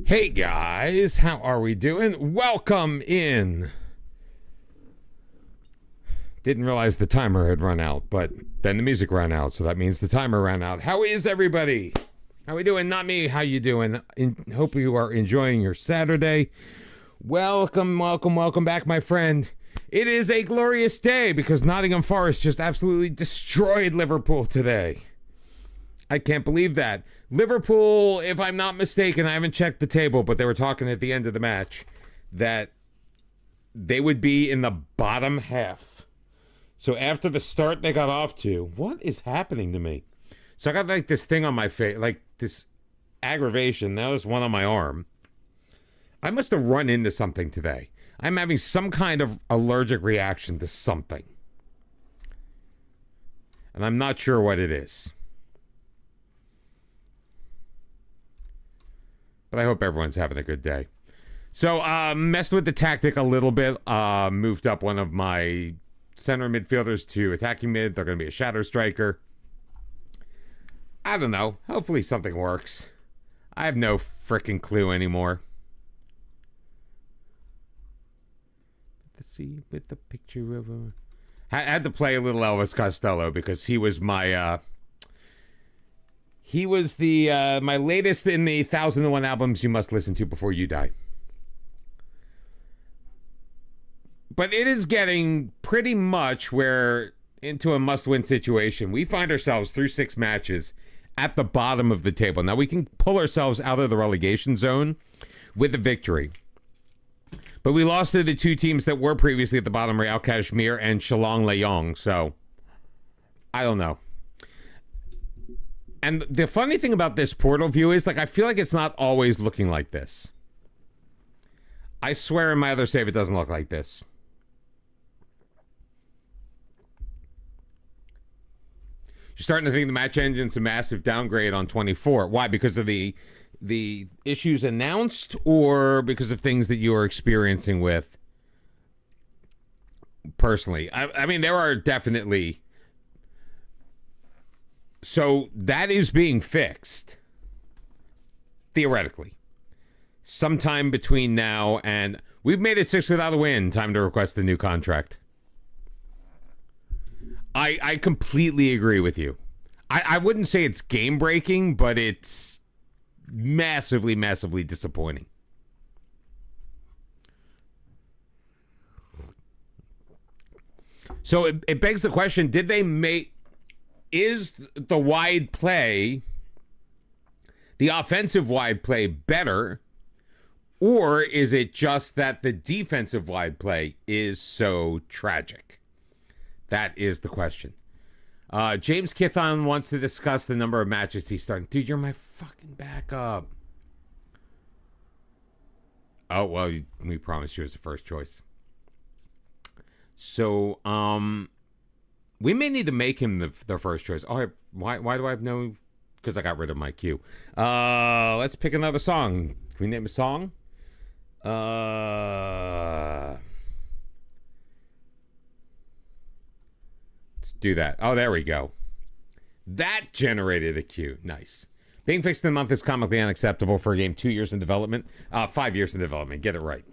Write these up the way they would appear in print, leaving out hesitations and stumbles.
Hey guys, how are we doing? Welcome in. Didn't realize the timer had run out, but then the music ran out, so that means the timer ran out. How is everybody? How we doing? Not me. How you doing? Hope you are enjoying your Saturday. Welcome back, my friend. It is a glorious day because Nottingham Forest just absolutely destroyed Liverpool today. I can't believe that. Liverpool, if I'm not mistaken, I haven't checked the table, but they were talking at the end of the match that they would be in the bottom half. So after the start they got off to, what is happening to me? So I got like this thing on my face, like this aggravation. That was one on my arm. I must have run into something today. I'm having some kind of allergic reaction to something. And I'm not sure what it is. But I hope everyone's having a good day. So, messed with the tactic a little bit. Moved up one of my center midfielders to attacking mid. They're going to be a shadow striker. I don't know. Hopefully something works. I have no freaking clue anymore. Let's see with the picture of a... I had to play a little Elvis Costello because he was my... He was the my latest in the 1001 albums you must listen to before you die. But it is getting pretty much where into a must-win situation. We find ourselves through 6 matches at the bottom of the table. Now we can pull ourselves out of the relegation zone with a victory. But we lost to the 2 teams that were previously at the bottom, Real Kashmir and Shillong Leong. So I don't know. And the funny thing about this portal view is, like, I feel like it's not always looking like this. I swear in my other save it doesn't look like this. You're starting to think the match engine's a massive downgrade on 24. Why? Because of the issues announced, or because of things that you are experiencing with personally? I mean, there are definitely... So that is being fixed, theoretically, sometime between now and... We've made it 6 without a win. Time to request a new contract. I completely agree with you. I wouldn't say it's game-breaking, but it's massively, massively disappointing. So it begs the question, did they make... Is the wide play, the offensive wide play, better? Or is it just that the defensive wide play is so tragic? That is the question. James Kithon wants to discuss the number of matches he's starting. Dude, you're my fucking backup. Oh, well, we promised you as the first choice. So, we may need to make him the first choice. Oh, why do I have no... Because I got rid of my queue. Let's pick another song. Can we name a song? Let's do that. Oh, there we go. That generated a queue. Nice. Being fixed in a month is comically unacceptable for a game 2 years in development. 5 years in development. Get it right.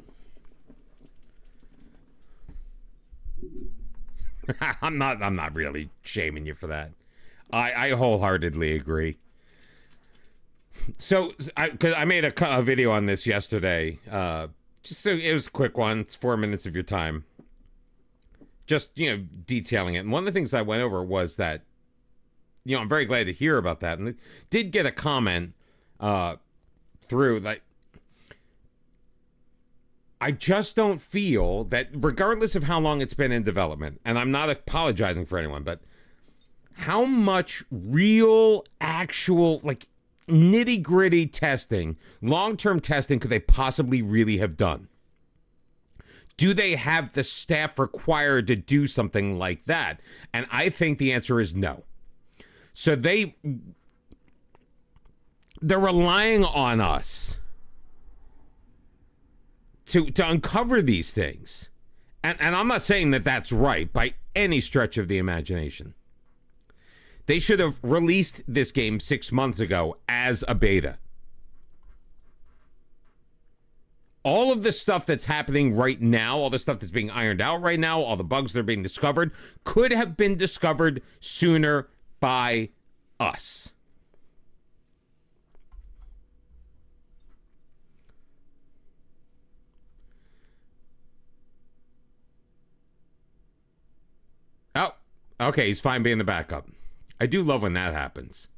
I'm not really shaming you for that. I wholeheartedly agree. So, because I made a video on this yesterday. Just so it was a quick one. It's 4 minutes of your time. Just, detailing it. And one of the things I went over was that, I'm very glad to hear about that. And I did get a comment through, like, I just don't feel that, regardless of how long it's been in development, and I'm not apologizing for anyone, but how much real, actual, like, nitty-gritty testing, long-term testing could they possibly really have done? Do they have the staff required to do something like that? And I think the answer is no. So they're relying on us to uncover these things. And I'm not saying that that's right by any stretch of the imagination. They should have released this game 6 months ago as a beta. All of the stuff that's happening right now, all the stuff that's being ironed out right now, all the bugs that are being discovered, could have been discovered sooner by us. Oh, okay, he's fine being the backup. I do love when that happens.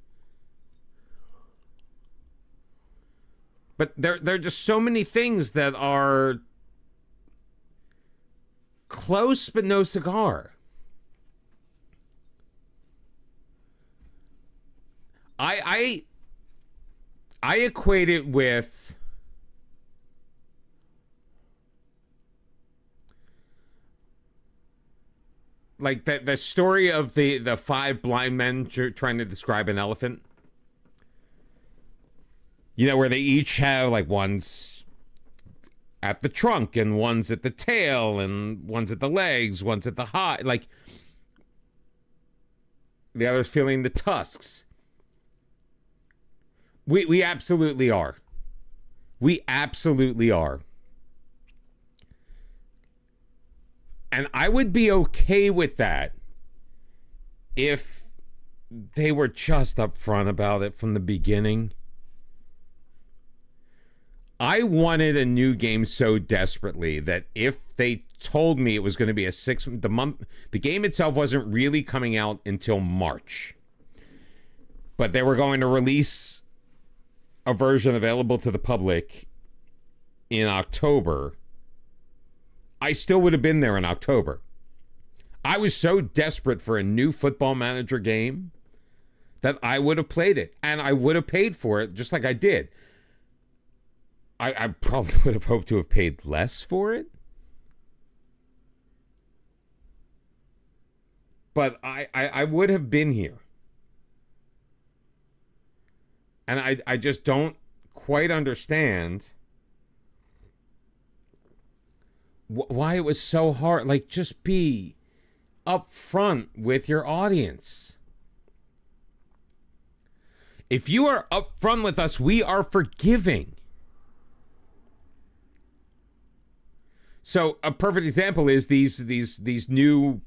But there are just so many things that are close but no cigar. I equate it with like the story of the five blind men trying to describe an elephant. You know, where they each have, like, one's at the trunk, and one's at the tail, and one's at the legs, one's at the hide. Like, the other's feeling the tusks. We absolutely are. We absolutely are. And I would be okay with that if they were just upfront about it from the beginning. I wanted a new game so desperately that if they told me it was going to be the game itself wasn't really coming out until March, but they were going to release a version available to the public in October, I still would have been there in October. I was so desperate for a new Football Manager game that I would have played it, and I would have paid for it just like I did. I probably would have hoped to have paid less for it. But I would have been here. And I just don't quite understand why it was so hard. Like, just be upfront with your audience. If you are upfront with us, we are forgiving. So a perfect example is these new,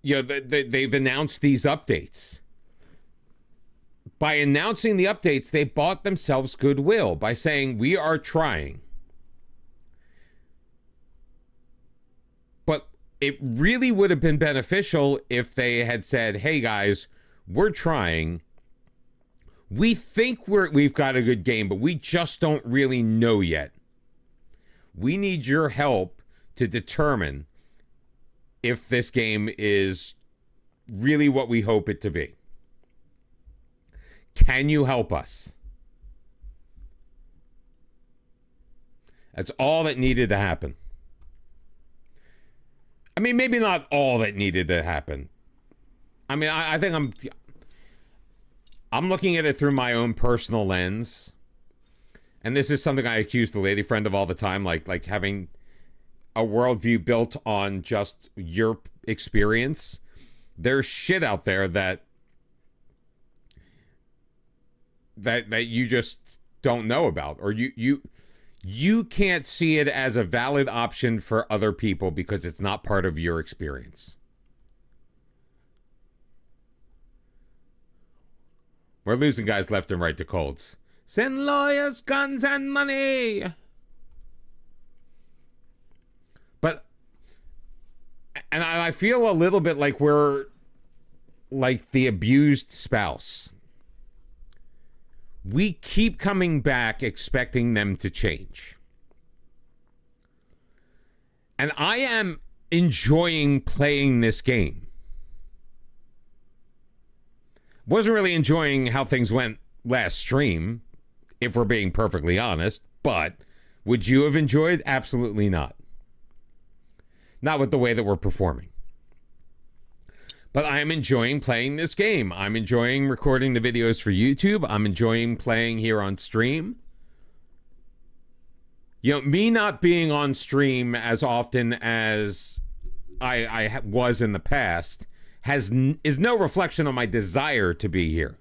you know, they've announced these updates. By announcing the updates, they bought themselves goodwill by saying, we are trying. But it really would have been beneficial if they had said, hey guys, we're trying. We think we've got a good game, but we just don't really know yet. We need your help to determine if this game is really what we hope it to be. Can you help us? That's all that needed to happen. I mean, maybe not all that needed to happen. I mean, I think I'm looking at it through my own personal lens. And this is something I accuse the lady friend of all the time, like having a worldview built on just your experience. There's shit out there that you just don't know about, or you can't see it as a valid option for other people because it's not part of your experience. We're losing guys left and right to colds. Send lawyers, guns, and money. But, and I feel a little bit like we're like the abused spouse. We keep coming back expecting them to change. And I am enjoying playing this game. Wasn't really enjoying how things went last stream, if we're being perfectly honest, but would you have enjoyed? Absolutely not. Not with the way that we're performing. But I am enjoying playing this game. I'm enjoying recording the videos for YouTube. I'm enjoying playing here on stream. You know, me not being on stream as often as I was in the past is no reflection on my desire to be here.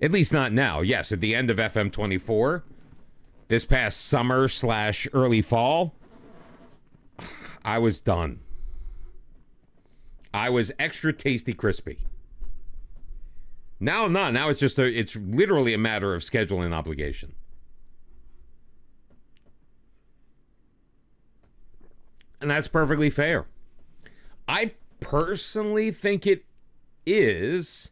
At least not now. Yes, at the end of FM24, this past summer / early fall, I was done. I was extra tasty crispy. Now not. Now it's literally a matter of scheduling obligation. And that's perfectly fair. I personally think it is.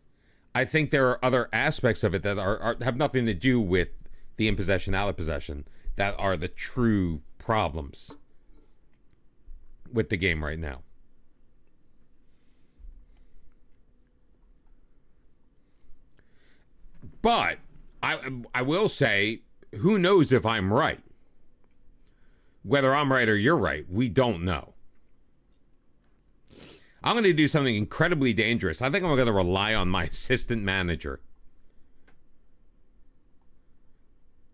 I think there are other aspects of it that have nothing to do with the in possession, out of possession, that are the true problems with the game right now. But I will say, who knows if I'm right? Whether I'm right or you're right, we don't know. I'm going to do something incredibly dangerous. I think I'm going to rely on my assistant manager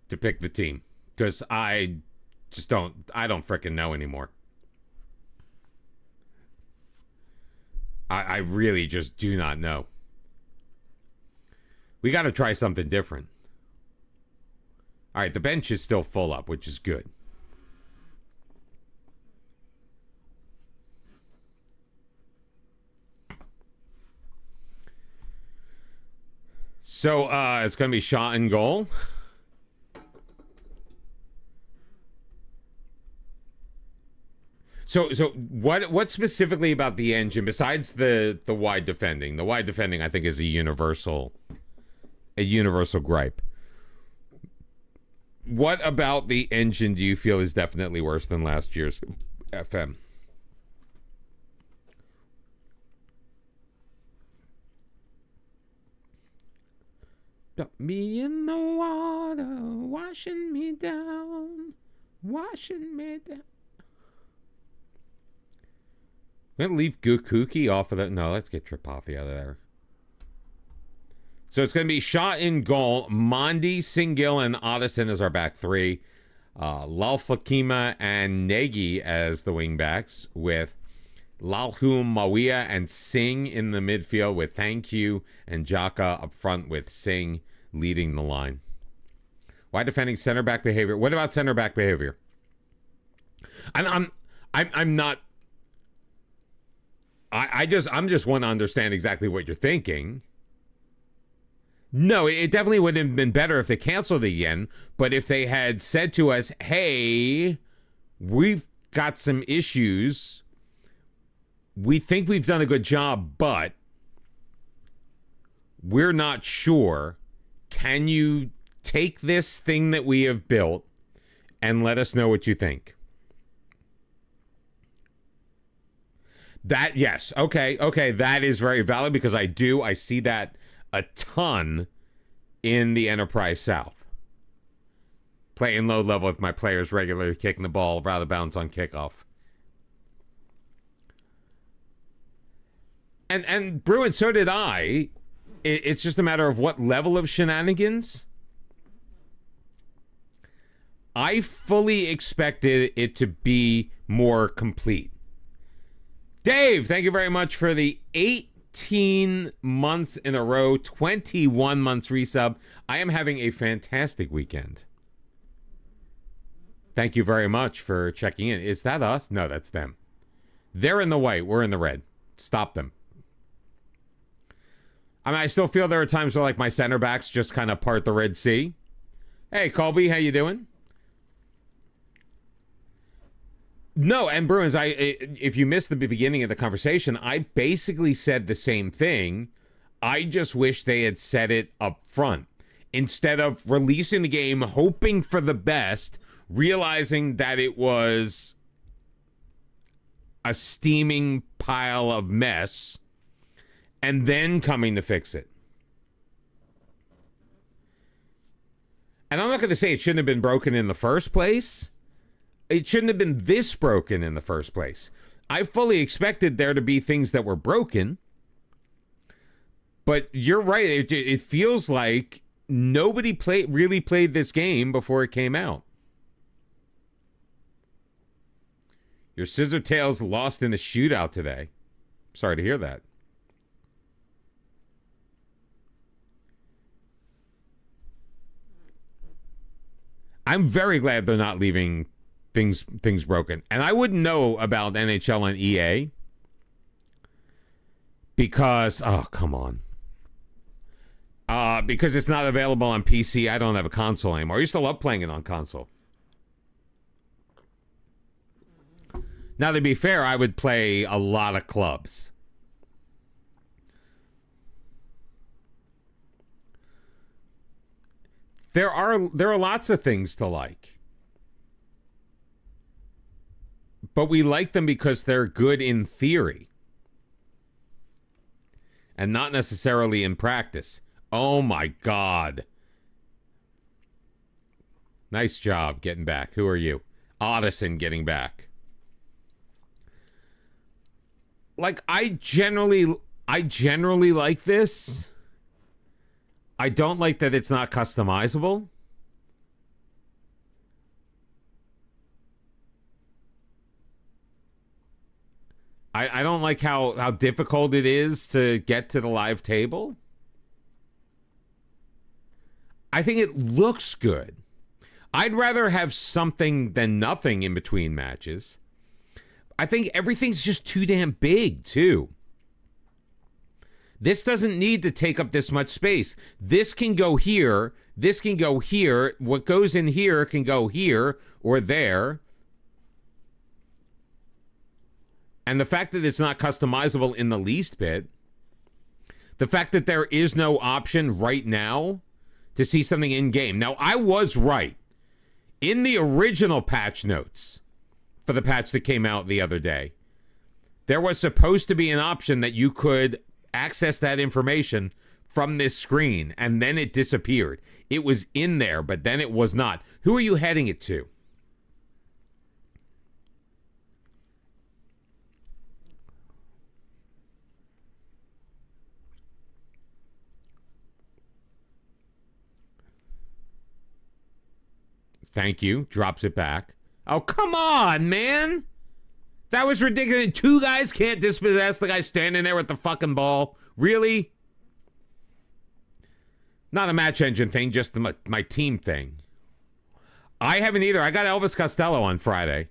to pick the team, because I don't frickin' know anymore. I really just do not know. We got to try something different. All right, the bench is still full up, which is good. So it's going to be shot and goal. So what specifically about the engine, besides the wide defending? The wide defending, I think, is a universal gripe. What about the engine do you feel is definitely worse than last year's FM? Dump me in the water, washing me down, washing me down. I'm going to leave Gukuki off of that. No, let's get Tripathi out of there. So it's going to be shot in goal. Mondi, Singil, and Addison as our back three. Lalfakima and Negi as the wing backs, with Lalhum, Mawia, and Singh in the midfield, with Thank You and Jaka up front, with Singh leading the line. Why defending center back behavior? What about center back behavior? I'm not. I'm just want to understand exactly what you're thinking. No, it definitely would have been better if they canceled the yen, but if they had said to us, hey, we've got some issues, we think we've done a good job, but we're not sure. Can you take this thing that we have built and let us know what you think? That, yes, okay, that is very valid, because I see that a ton in the Enterprise South. Playing low level with my players regularly kicking the ball rather bounce on kickoff. And Bruin, so did I. It's just a matter of what level of shenanigans. I fully expected it to be more complete. Dave, thank you very much for the 18 months in a row, 21 months resub. I am having a fantastic weekend. Thank you very much for checking in. Is that us? No, that's them. They're in the white. We're in the red. Stop them. I mean, I still feel there are times where, like, my center backs just kind of part the Red Sea. Hey, Colby, how you doing? No, and Bruins, if you missed the beginning of the conversation, I basically said the same thing. I just wish they had said it up front. Instead of releasing the game, hoping for the best, realizing that it was a steaming pile of mess, and then coming to fix it. And I'm not going to say it shouldn't have been broken in the first place. It shouldn't have been this broken in the first place. I fully expected there to be things that were broken. But you're right. It feels like nobody really played this game before it came out. Your Scissor Tails lost in the shootout today. Sorry to hear that. I'm very glad they're not leaving things broken. And I wouldn't know about NHL and EA because, oh, come on. Because it's not available on PC. I don't have a console anymore. I used to love playing it on console. Now, to be fair, I would play a lot of clubs. There are lots of things to like. But we like them because they're good in theory. And not necessarily in practice. Oh my God. Nice job getting back. Who are you? Addison getting back. Like, I generally like this. I don't like that it's not customizable. I don't like how difficult it is to get to the live table. I think it looks good. I'd rather have something than nothing in between matches. I think everything's just too damn big, too. This doesn't need to take up this much space. This can go here. This can go here. What goes in here can go here or there. And the fact that it's not customizable in the least bit, the fact that there is no option right now to see something in-game. Now, I was right. In the original patch notes for the patch that came out the other day, there was supposed to be an option that you could access that information from this screen, and then it disappeared. It was in there, but then it was not. Who are you heading it to? Thank you. Drops it back. Oh, come on, man. That was ridiculous. Two guys can't dispossess the guy standing there with the fucking ball. Really? Not a match engine thing, just my team thing. I haven't either. I got Elvis Costello on Friday.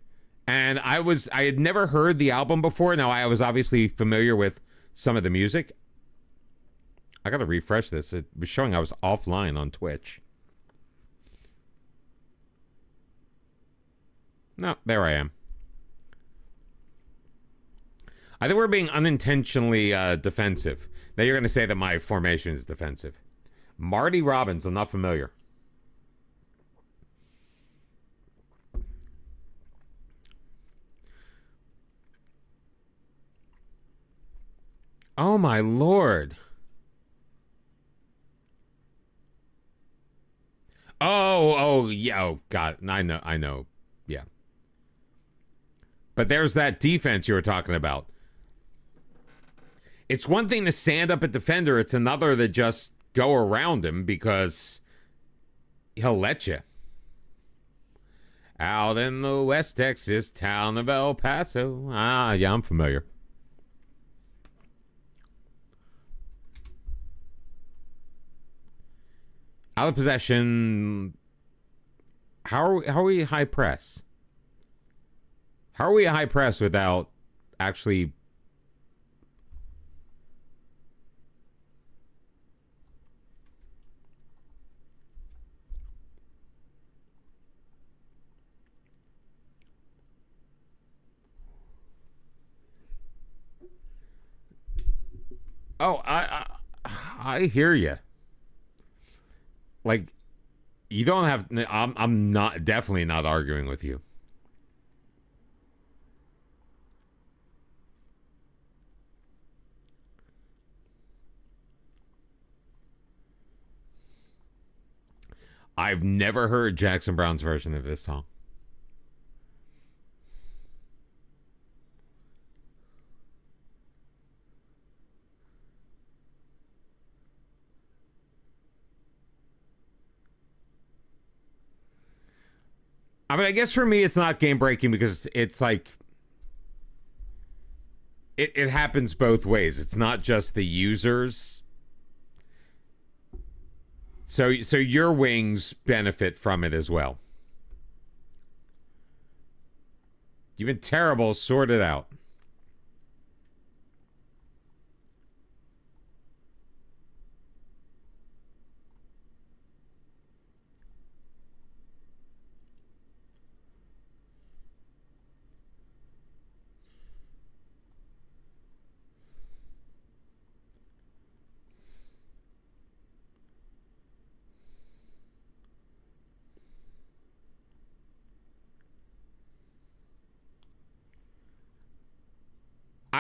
And I had never heard the album before. Now, I was obviously familiar with some of the music. I got to refresh this. It was showing I was offline on Twitch. No, there I am. I think we're being unintentionally defensive. Now you're going to say that my formation is defensive. Marty Robbins, I'm not familiar. Oh my Lord. Oh, yeah, oh God, I know, yeah. But there's that defense you were talking about. It's one thing to stand up a defender. It's another to just go around him because he'll let you. Out in the West Texas town of El Paso. Ah, yeah, I'm familiar. Out of possession. How are we high press? How are we high press without actually... Oh, I hear you. Like, you don't have... I'm not definitely not arguing with you. I've never heard Jackson Brown's version of this song. I mean, I guess for me, it's not game breaking because it's like it happens both ways. It's not just the users. So your wings benefit from it as well. You've been terrible. Sort it out.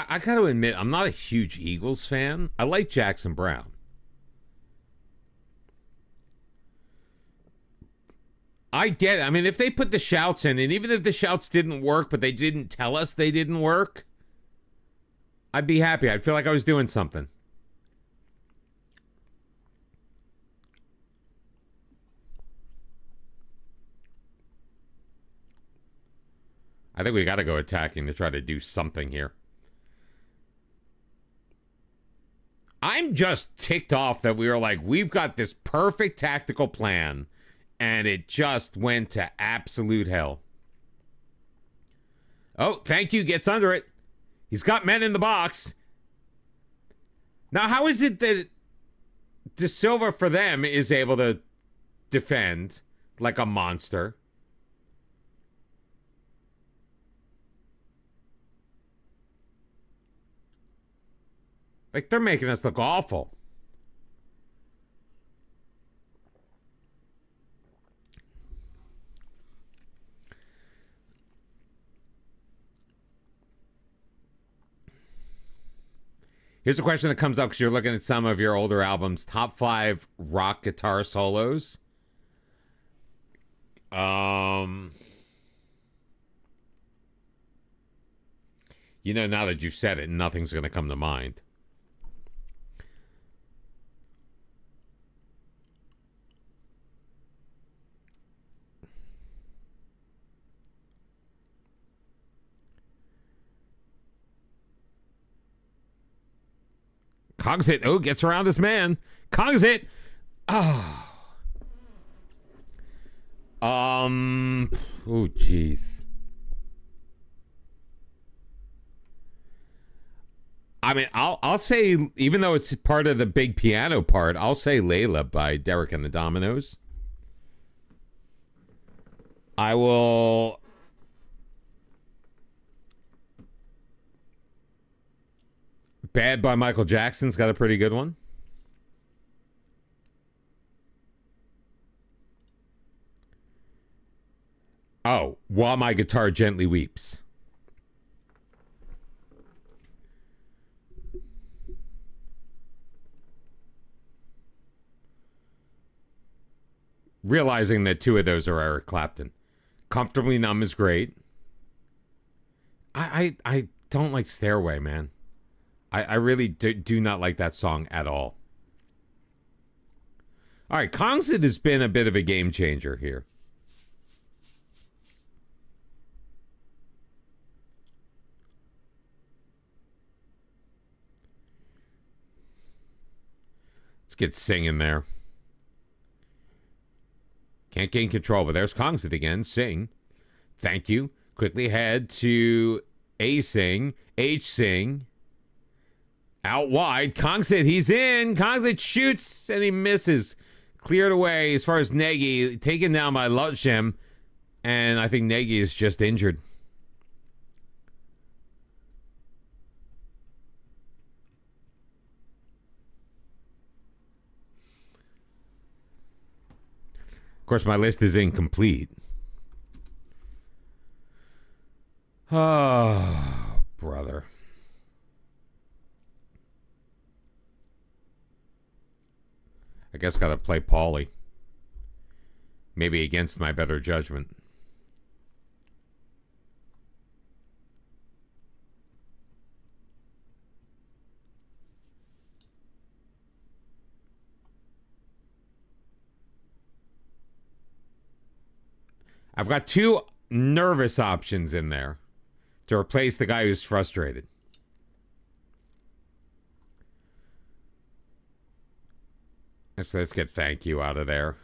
I got to admit, I'm not a huge Eagles fan. I like Jackson Brown. I get it. I mean, if they put the shouts in, and even if the shouts didn't work, but they didn't tell us they didn't work, I'd be happy. I'd feel like I was doing something. I think we got to go attacking to try to do something here. I'm just ticked off that we were like, we've got this perfect tactical plan, and it just went to absolute hell. Oh, thank you. Gets under it. He's got men in the box. Now, how is it that De Silva, for them, is able to defend like a monster? Like, they're making us look awful. Here's a question that comes up because you're looking at some of your older albums. Top 5 rock guitar solos. You know, now that you've said it, nothing's going to come to mind. Cogs it. Oh, gets around this man. Cogs it. Oh. Oh, jeez. I mean, I'll say, even though it's part of the big piano part, I'll say Layla by Derek and the Dominoes. I will. Bad by Michael Jackson's got a pretty good one. Oh, While My Guitar Gently Weeps. Realizing that 2 of those are Eric Clapton. Comfortably Numb is great. I don't like Stairway, man. I really do not like that song at all. All right, Kongsid has been a bit of a game changer here. Let's get Sing there. Can't gain control, but there's Kongsid again. Sing. Thank you. Quickly head to A Sing. H Sing. Out wide. Kongsid, he's in. Kongsid shoots and he misses. Cleared away as far as Nagy. Taken down by Lutshim. And I think Nagy is just injured. Of course, my list is incomplete. Oh, brother. I guess got to play Paulie. Maybe against my better judgment. I've got 2 nervous options in there to replace the guy who's frustrated. Let's get Thank You out of there.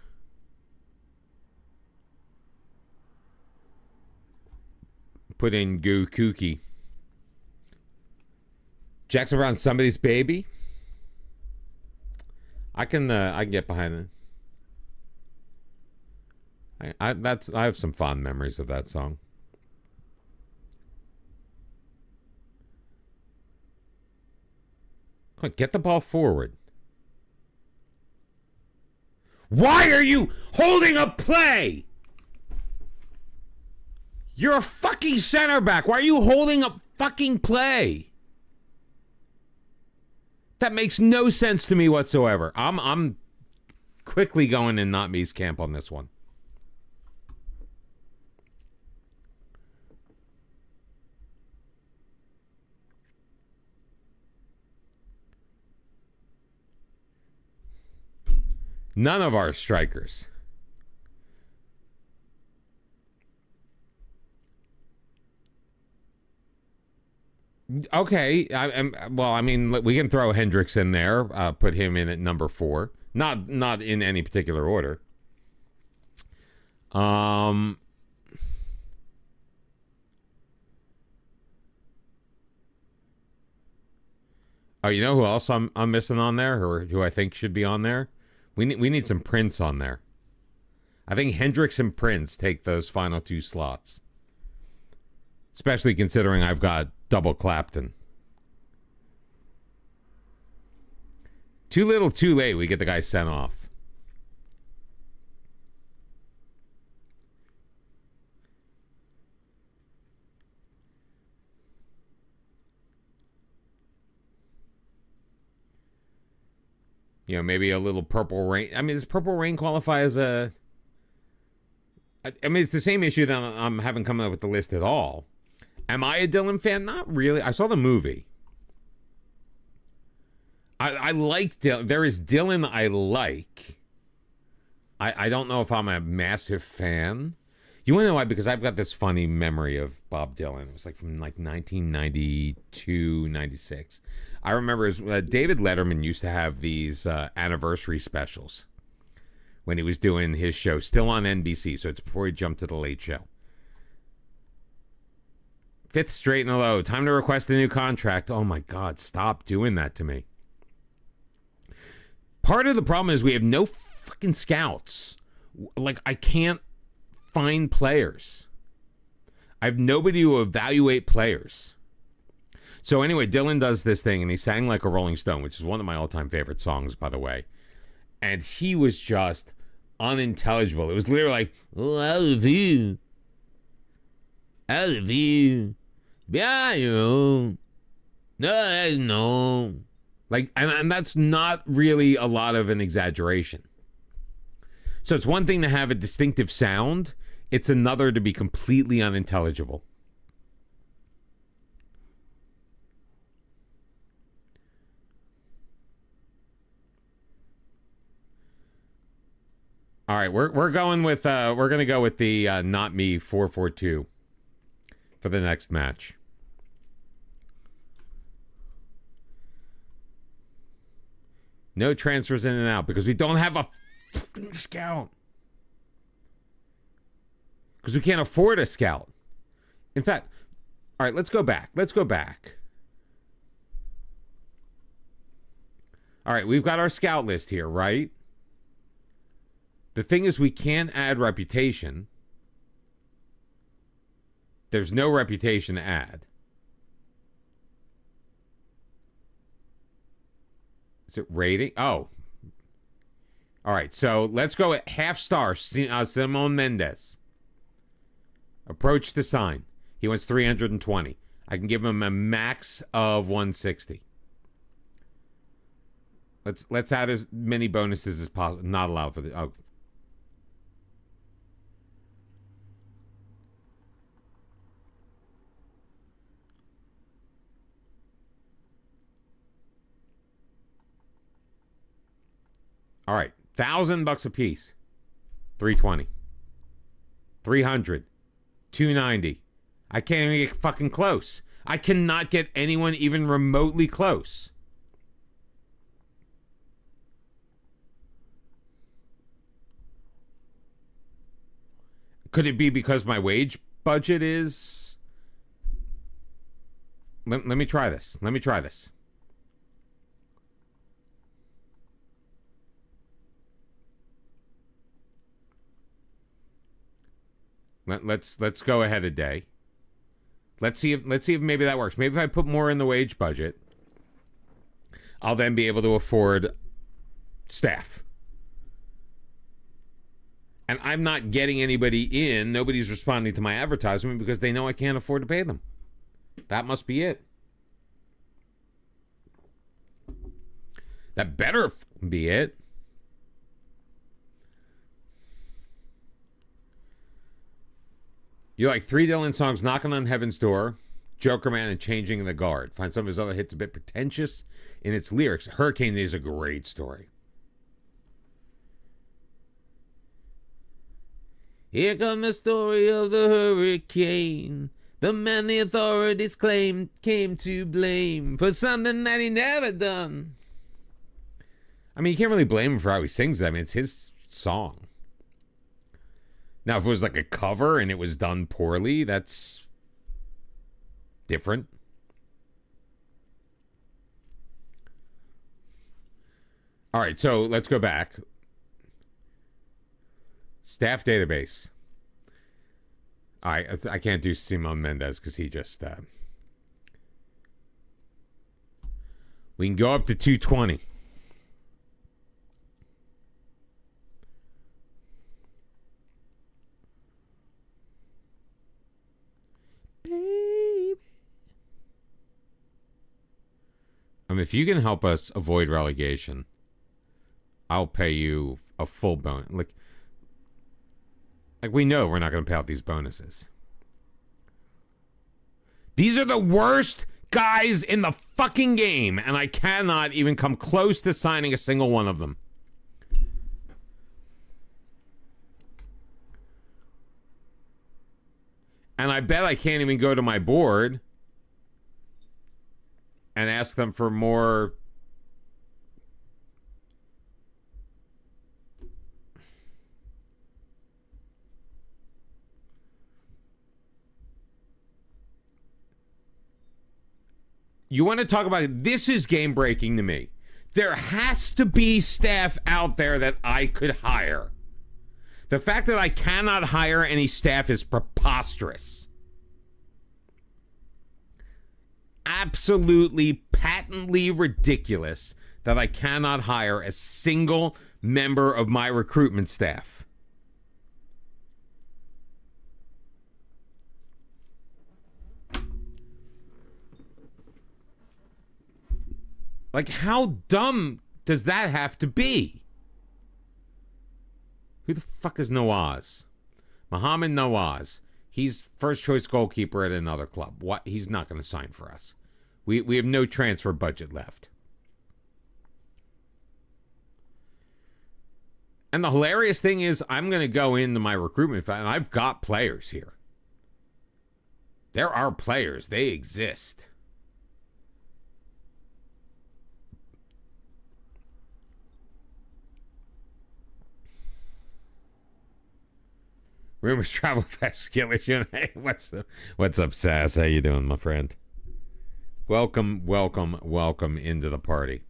put in Goo Kooky. Jackson Brown, Somebody's Baby. I can get behind it. I have some fond memories of that song. Come on, get the ball forward. Why are you holding a play? You're a fucking center back. Why are you holding a fucking play? That makes no sense to me whatsoever. I'm quickly going in not me's camp on this one. None of our strikers. Okay, well, I mean, we can throw Hendricks in there, put him in at number 4. Not in any particular order. Oh, you know who else I'm missing on there, or who I think should be on there? We need some Prince on there. I think Hendricks and Prince take those final 2 slots. Especially considering I've got double Clapton. Too little, too late. We get the guy sent off. You know, maybe a little Purple Rain. I mean, does Purple Rain qualify as a... I mean, it's the same issue that I'm having coming up with the list at all. Am I a Dylan fan? Not really. I saw the movie. I like Dylan. There is Dylan I like. I don't know if I'm a massive fan. You want to know why? Because I've got this funny memory of Bob Dylan. It was like from like 1992, 96. I remember David Letterman used to have these anniversary specials when he was doing his show, still on NBC. So it's before he jumped to the Late Show. 5th straight in a row. Time to request a new contract. Oh my God, stop doing that to me. Part of the problem is we have no fucking scouts. Like, I can't find players. I have nobody to evaluate players. So anyway, Dylan does this thing, and he sang like a Rolling Stone, which is one of my all-time favorite songs, by the way. And he was just unintelligible. It was literally like, oh, I love you. I love you. Yeah, you. No. Like, and that's not really a lot of an exaggeration. So it's one thing to have a distinctive sound. It's another to be completely unintelligible. All right, we're going with we're gonna go with the not me 442 for the next match. No transfers in and out because we don't have a fucking scout. Because we can't afford a scout. In fact, all right, let's go back. All right, we've got our scout list here, right? The thing is, we can't add reputation. There's no reputation to add. Is it rating? Oh. All right, so let's go at half star, Simon Mendes. Approach to sign. He wants 320. I can give him a max of 160. Let's add as many bonuses as possible. Not allowed for the... Oh. All right, $1,000 a piece. 320. 300. 290. I can't even get fucking close. I cannot get anyone even remotely close. Could it be because my wage budget is let me try this. Let me try this. Let's go ahead a day. Let's see if maybe that works. Maybe if I put more in the wage budget, I'll then be able to afford staff. And I'm not getting anybody in. Nobody's responding to my advertisement because they know I can't afford to pay them. That must be it. That better be it. You like 3 Dylan songs, Knocking on Heaven's Door, Joker Man, and Changing the Guard. Find some of his other hits a bit pretentious in its lyrics. Hurricane is a great story. Here comes the story of the hurricane. The man the authorities came to blame for something that he never done. I mean, you can't really blame him for how he sings that. I mean, it's his song. Now, if it was like a cover and it was done poorly, that's different. All right, so let's go back. Staff database. I can't do Simon Mendez because he just... we can go up to 220. If you can help us avoid relegation, I'll pay you a full bonus. Like we know we're not going to pay out these bonuses. These are the worst guys in the fucking game, and I cannot even come close to signing a single one of them. And I bet I can't even go to my board and ask them for more. You want to talk about it? This is game breaking to me. There has to be staff out there that I could hire. The fact that I cannot hire any staff is preposterous. Absolutely, patently ridiculous that I cannot hire a single member of my recruitment staff. Like, how dumb does that have to be? Who the fuck is Nawaz? Mohamed Nawaz. He's first choice goalkeeper at another club. What? He's not going to sign for us. We have no transfer budget left. And the hilarious thing is, I'm going to go into my recruitment file, and I've got players here. There are players. They exist. Rumors travel fast. Hey, what's up, Sass? How you doing, my friend? Welcome into the party.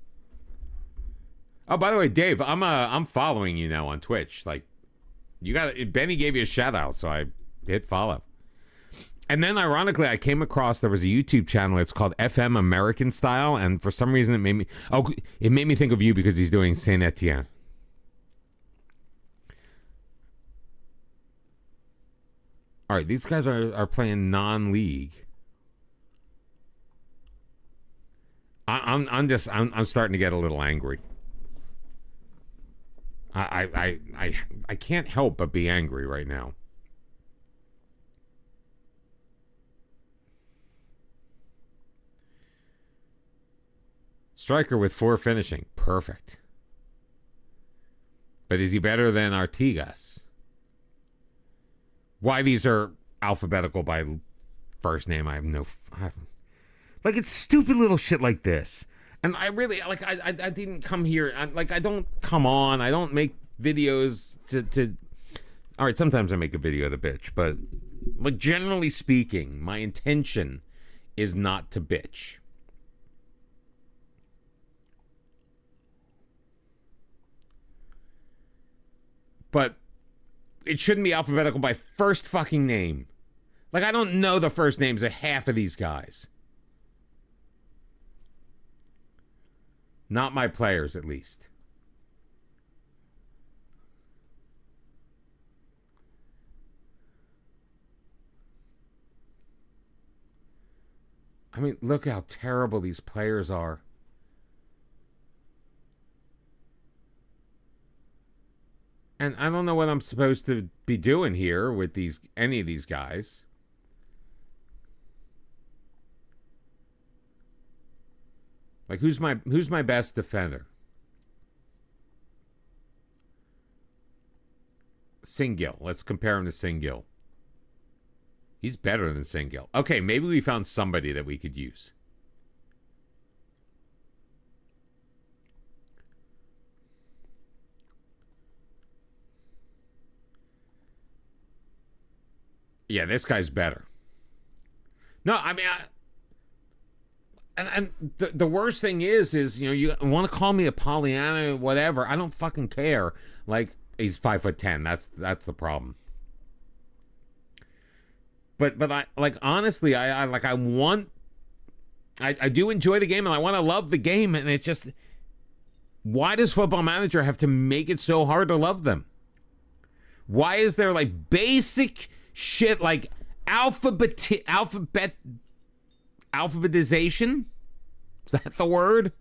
Oh, by the way, Dave, I'm following you now on Twitch. Like, you got Benny gave you a shout out, so I hit follow. And then, ironically, I came across there was a YouTube channel. It's called FM American Style, and for some reason, it made me think of you because he's doing Saint Etienne. All right, these guys are playing non-league. I'm starting to get a little angry. I can't help but be angry right now. Striker with 4 finishing, perfect. But is he better than Artigas? Why these are alphabetical by first name, I have no... Like, it's stupid little shit like this. And I really, like, I didn't come here... I don't come on. I don't make videos to... All right, sometimes I make a video of the bitch, but, like, generally speaking, my intention is not to bitch. But it shouldn't be alphabetical by first fucking name. Like, I don't know the first names of half of these guys. Not my players, at least. I mean, look how terrible these players are. And I don't know what I'm supposed to be doing here with any of these guys. Like, who's my best defender? Singill. Let's compare him to Singill. He's better than Singill. Okay, maybe we found somebody that we could use. Yeah, this guy's better. No, I mean, the worst thing is you want to call me a Pollyanna, whatever. I don't fucking care. Like, he's 5'10". That's the problem. But I like, honestly, I do enjoy the game and I want to love the game, and it's just, why does Football Manager have to make it so hard to love them? Why is there like basic shit like alphabetization? Is that the word?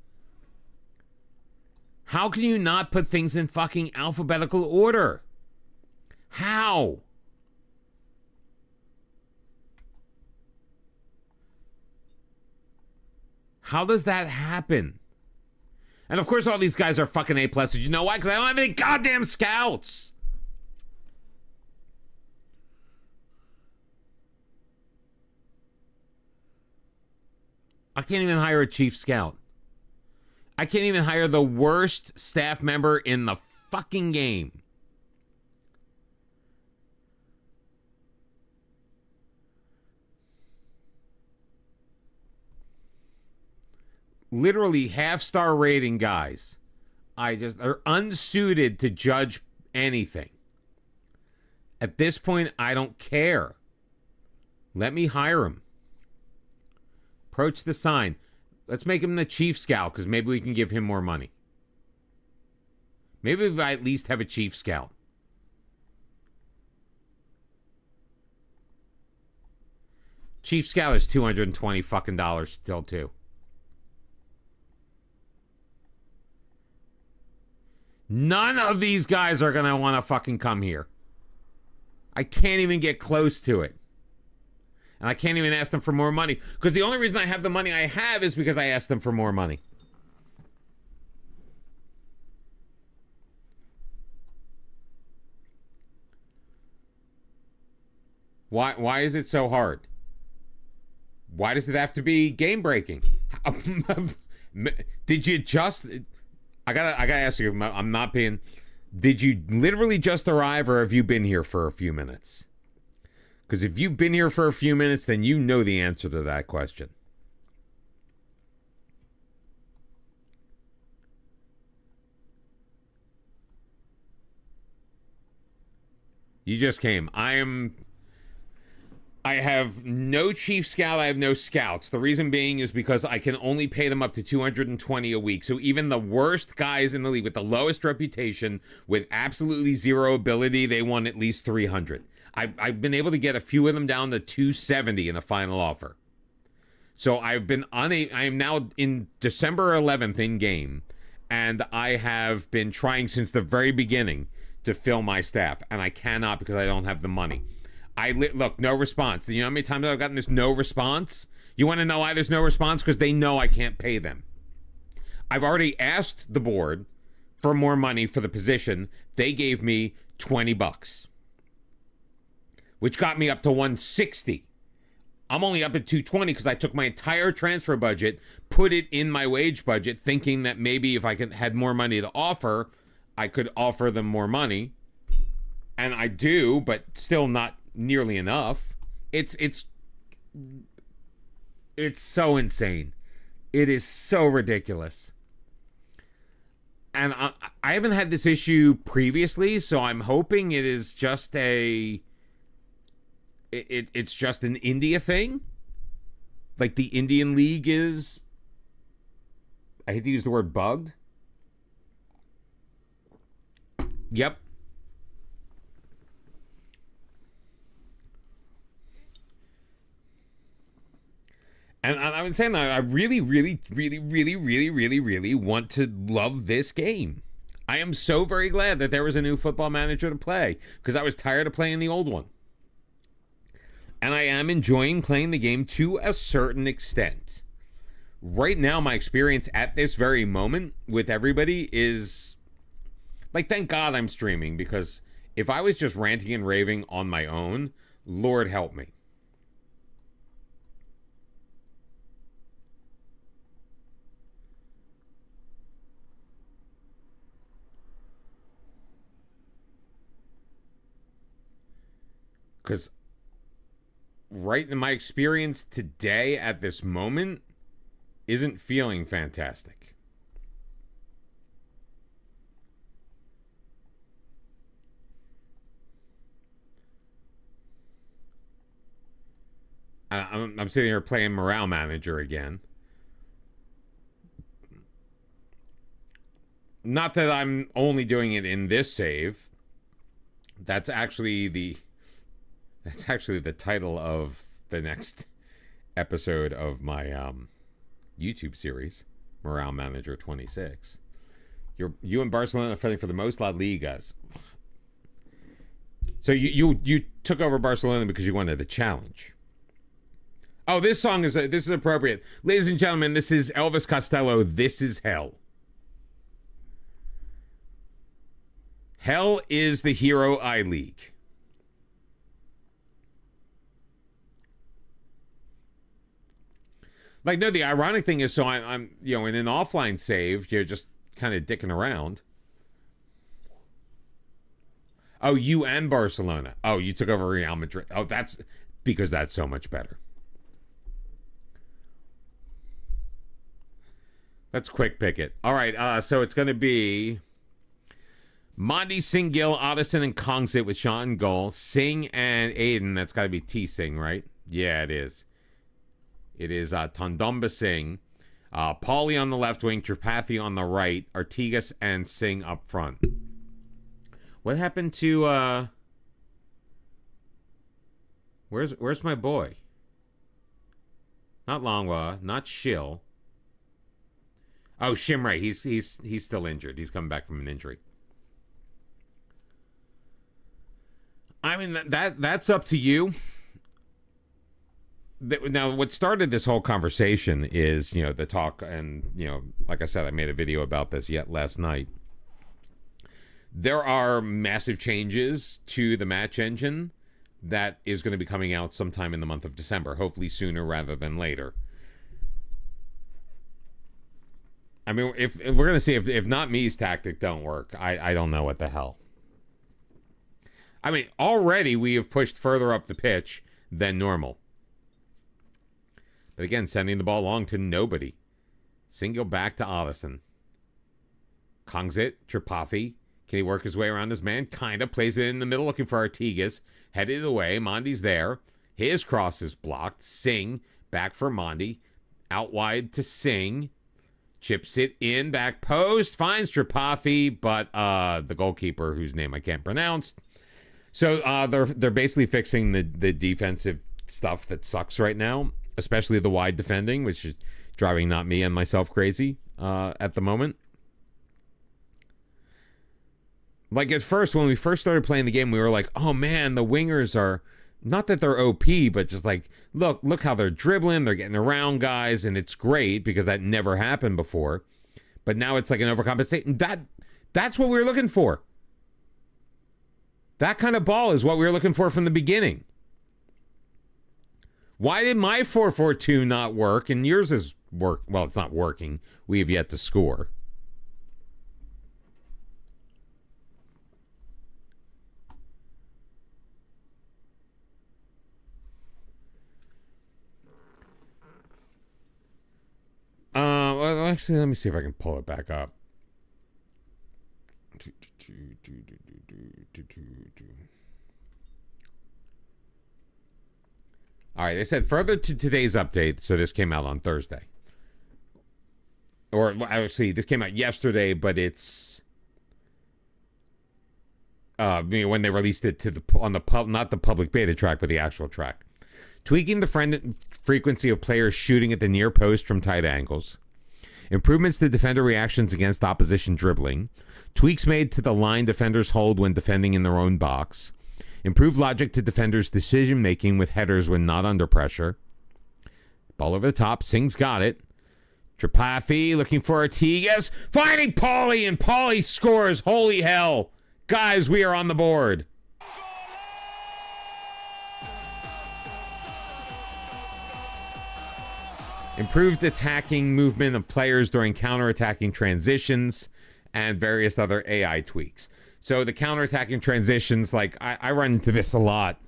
How can you not put things in fucking alphabetical order? How? How does that happen? And of course all these guys are fucking A+. Did you know why? Because I don't have any goddamn scouts. I can't even hire a chief scout. I can't even hire the worst staff member in the fucking game. Literally half-star rating guys. Are unsuited to judge anything. At this point, I don't care. Let me hire him. Approach the sign. Let's make him the chief scout, because maybe we can give him more money. Maybe if I at least have a chief scout. Chief scout is $220 fucking dollars still too. None of these guys are gonna want to fucking come here. I can't even get close to it. And I can't even ask them for more money. Because the only reason I have the money I have is because I asked them for more money. Why is it so hard? Why does it have to be game breaking? Did you just... I gotta ask you, I'm not being... Did you literally just arrive, or have you been here for a few minutes? Because if you've been here for a few minutes, then you know the answer to that question. You just came. I have no chief scout. I have no scouts. The reason being is because I can only pay them up to $220 a week. So even the worst guys in the league with the lowest reputation, with absolutely zero ability, they want at least $300. I've been able to get a few of them down to $270 in a final offer. So I am now in December 11th in game, and I have been trying since the very beginning to fill my staff, and I cannot because I don't have the money. Look, no response. You know how many times I've gotten this no response? You want to know why there's no response? Because they know I can't pay them. I've already asked the board for more money for the position. They gave me $20, which got me up to $160. I'm only up at $220 because I took my entire transfer budget, put it in my wage budget, thinking that maybe if I had more money to offer, I could offer them more money. And I do, but still not nearly enough. It's It's so insane. It is so ridiculous. And I haven't had this issue previously, so I'm hoping it is just it's just an India thing. Like the Indian League is, I hate to use the word bugged. Yep. And I've been saying that I really want to love this game. I am so very glad that there was a new football manager to play, because I was tired of playing the old one. And I am enjoying playing the game to a certain extent. Right now, my experience at this very moment with everybody is, like, thank God I'm streaming, because if I was just ranting and raving on my own, Lord help me. Because right in my experience today at this moment isn't feeling fantastic. I'm sitting here playing Morale Manager again. Not that I'm only doing it in this save. That's actually the title of the next episode of my YouTube series, Morale Manager 26. You and Barcelona are fighting for the most La Ligas. So you took over Barcelona because you wanted the challenge. Oh, this song is appropriate. Ladies and gentlemen, this is Elvis Costello, This Is Hell. Hell is the hero I league. Like, no, the ironic thing is, so I'm in an offline save, you're just kind of dicking around. Oh, you and Barcelona. Oh, you took over Real Madrid. Oh, that's because that's so much better. Let's quick pick it. All right, so it's going to be Monty, Singh, Gill, Addison, and Kongsit with Sean Goal. Singh and Aiden. That's got to be T Singh, right? Yeah, it is. It is Tondumba Singh. Paulie on the left wing, Tripathi on the right, Artigas and Singh up front. What happened to where's my boy? Not Longwa, not Shill. Oh, Shimray. He's still injured. He's coming back from an injury. I mean, that's up to you. Now, what started this whole conversation is, the talk, and, like I said, I made a video about this last night. There are massive changes to the match engine that is going to be coming out sometime in the month of December, hopefully sooner rather than later. I mean, if we're going to see if not me's tactic don't work, I don't know what the hell. I mean, already we have pushed further up the pitch than normal. But again, sending the ball long to nobody. Single back to Addison. Kongsit, Tripathi. Can he work his way around his man? Kind of. Plays it in the middle looking for Artigas. Headed away. Mondi's there. His cross is blocked. Singh back for Mondi. Out wide to Singh. Chips it in. Back post. Finds Tripathi. But the goalkeeper, whose name I can't pronounce. So they're basically fixing the defensive stuff that sucks right now. Especially the wide defending, which is driving not me and myself crazy at the moment. Like at first, when we first started playing the game, we were like, oh man, the wingers are, not that they're OP, but just like, look how they're dribbling, they're getting around guys, and it's great because that never happened before. But now it's like an overcompensating. That's what we were looking for. That kind of ball is what we were looking for from the beginning. Why did my 4-4-2 not work and yours is work? Well, it's not working. We have yet to score. actually, let me see if I can pull it back up. All right, they said further to today's update, so this came out on Thursday. Or actually, this came out yesterday, but it's when they released it to not the public beta track, but the actual track. Tweaking the frequency of players shooting at the near post from tight angles. Improvements to defender reactions against opposition dribbling. Tweaks made to the line defenders hold when defending in their own box. Improved logic to defenders' decision-making with headers when not under pressure. Ball over the top. Singh's got it. Tripathi looking for Artigas. Finding Pauly, and Pauly scores. Holy hell. Guys, we are on the board. Improved attacking movement of players during counter-attacking transitions and various other AI tweaks. So the counter-attacking transitions, like, I run into this a lot.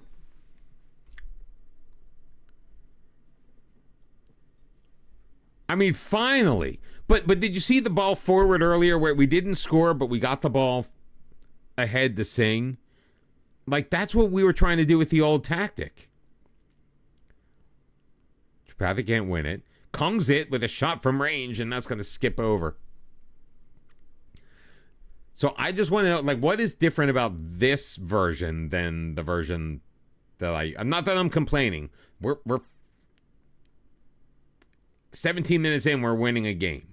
I mean, finally. But did you see the ball forward earlier where we didn't score, but we got the ball ahead to Singh? Like, that's what we were trying to do with the old tactic. Tripathi can't win it. Kong's it with a shot from range, and that's going to skip over. So I just want to know, like, what is different about this version than the version that not that I'm complaining. We're 17 minutes in, we're winning a game.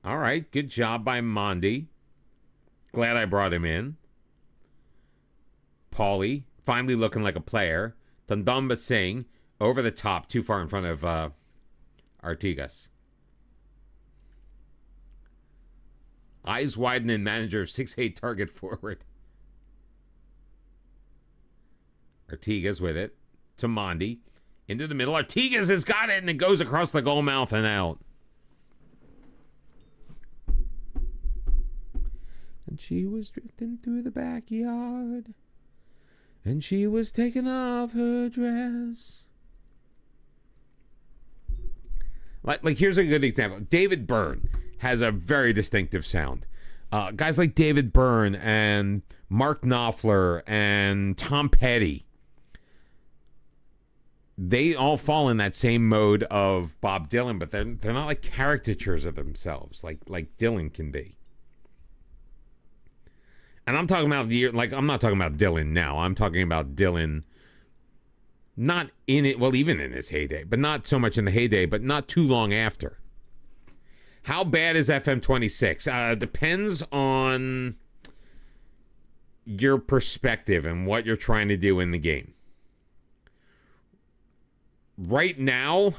All right, good job by Mondi. Glad I brought him in. Pauly, finally looking like a player. Tandamba Singh, over the top, too far in front of Artigas. Eyes widening, manager of 6'8", target forward. Artigas with it to Mondi. Into the middle. Artigas has got it, and it goes across the goal mouth and out. And she was drifting through the backyard. And she was taking off her dress. Like here's a good example. David Byrne has a very distinctive sound. Guys like David Byrne and Mark Knopfler and Tom Petty, they all fall in that same mode of Bob Dylan, but they're not like caricatures of themselves like Dylan can be. And I'm talking about I'm not talking about Dylan now. I'm talking about Dylan not in it, well, even in his heyday, but not so much in the heyday, but not too long after. How bad is FM26? Depends on your perspective and what you're trying to do in the game. Right now,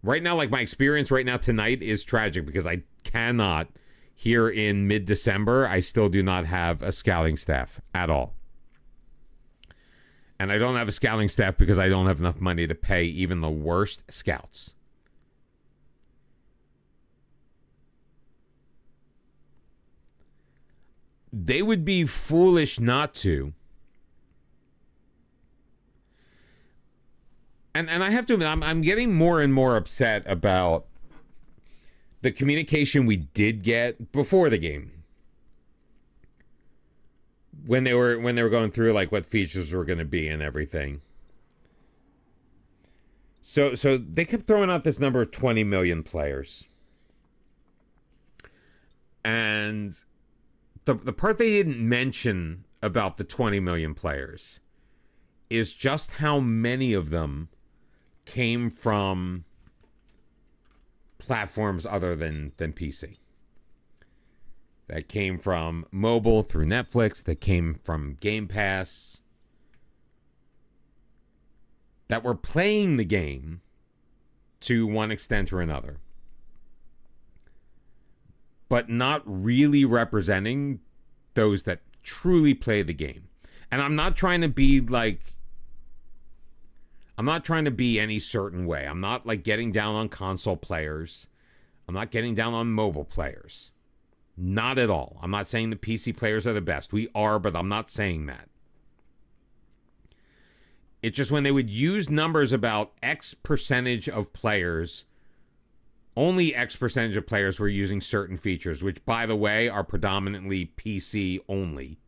like my experience right now tonight is tragic because I cannot, here in mid-December, I still do not have a scouting staff at all. And I don't have a scouting staff because I don't have enough money to pay even the worst scouts. They would be foolish not to. And I have to admit, I'm getting more and more upset about the communication we did get before the game. When they were going through like what features were going to be and everything. So they kept throwing out this number of 20 million players. And the part they didn't mention about the 20 million players is just how many of them came from platforms other than PC. That came from mobile through Netflix. That came from Game Pass. That were playing the game to one extent or another. But not really representing those that truly play the game. And I'm not trying to be like... I'm not trying to be any certain way. I'm not like getting down on console players. I'm not getting down on mobile players. Not at all. I'm not saying the PC players are the best. We are, but I'm not saying that. It's just when they would use numbers about X percentage of players, only X percentage of players were using certain features, which, by the way, are predominantly PC only.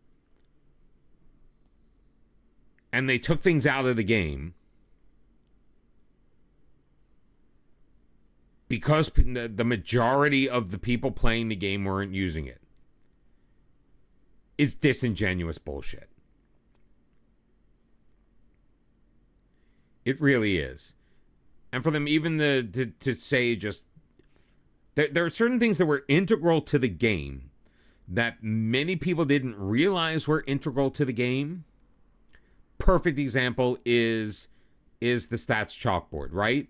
And they took things out of the game because the majority of the people playing the game weren't using it. It's disingenuous bullshit. It really is. And for them even to say just... There are certain things that were integral to the game that many people didn't realize were integral to the game. Perfect example is the stats chalkboard, right?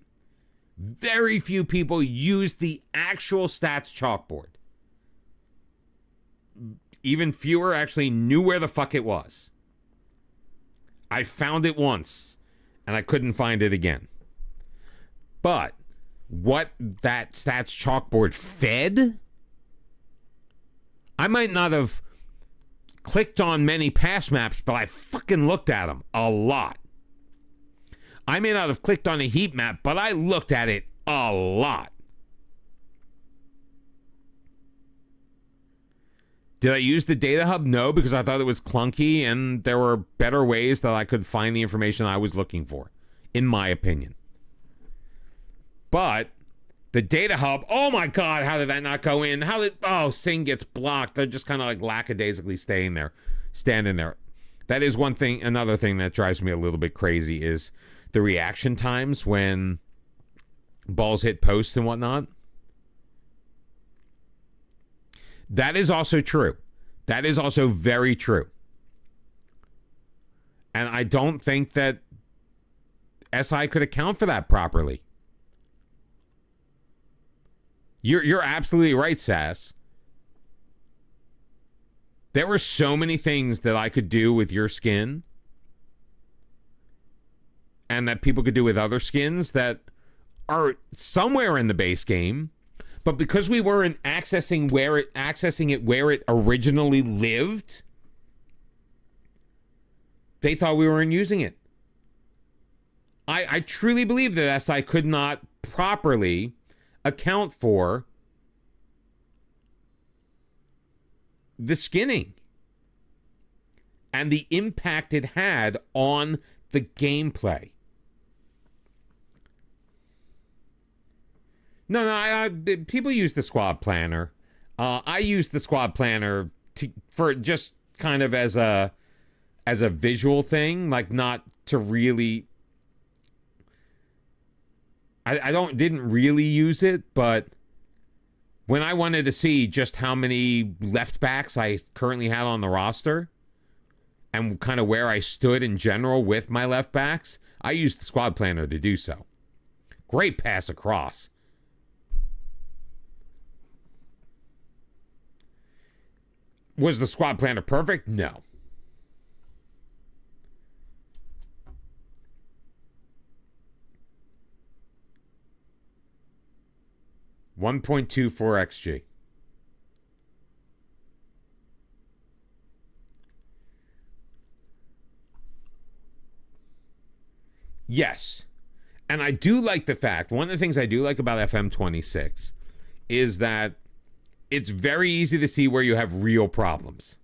Very few people use the actual stats chalkboard. Even fewer actually knew where the fuck it was. I found it once, and I couldn't find it again. But what that stats chalkboard fed, I might not have clicked on many pass maps, but I fucking looked at them a lot. I may not have clicked on a heat map, but I looked at it a lot. Did I use the data hub? No, because I thought it was clunky and there were better ways that I could find the information I was looking for, in my opinion. But the data hub, oh my God, how did that not go in? Sing gets blocked. They're just kind of like lackadaisically standing there. That is one thing. Another thing that drives me a little bit crazy is the reaction times when balls hit posts and whatnot. That is also true. That is also very true. And I don't think that SI could account for that properly. You're absolutely right, Sass. There were so many things that I could do with your skin and that people could do with other skins that are somewhere in the base game, but because we weren't accessing it where it originally lived, they thought we weren't using it. I truly believe that SI could not properly account for the skinning and the impact it had on the gameplay. No, people use the squad planner. I use the squad planner for just kind of as a visual thing, like not to really. I didn't really use it, but when I wanted to see just how many left backs I currently had on the roster and kind of where I stood in general with my left backs, I used the squad planner to do so. Great pass across. Was the squad planner perfect? No. .24 XG. Yes. And I do like the fact, one of the things I do like about FM26 is that it's very easy to see where you have real problems.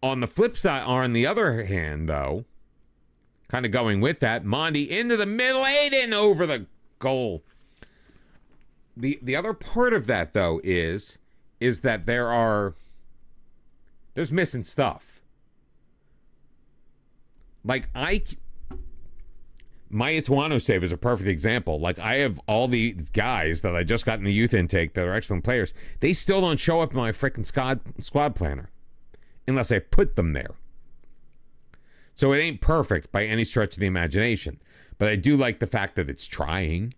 On the flip side, or on the other hand, though, kind of going with that, Mondi into the middle, Aiden over the goal. The other part of that, though, is that there's missing stuff. Like, my Ituano save is a perfect example. Like, I have all the guys that I just got in the youth intake that are excellent players. They still don't show up in my freaking squad planner unless I put them there. So it ain't perfect by any stretch of the imagination. But I do like the fact that it's trying.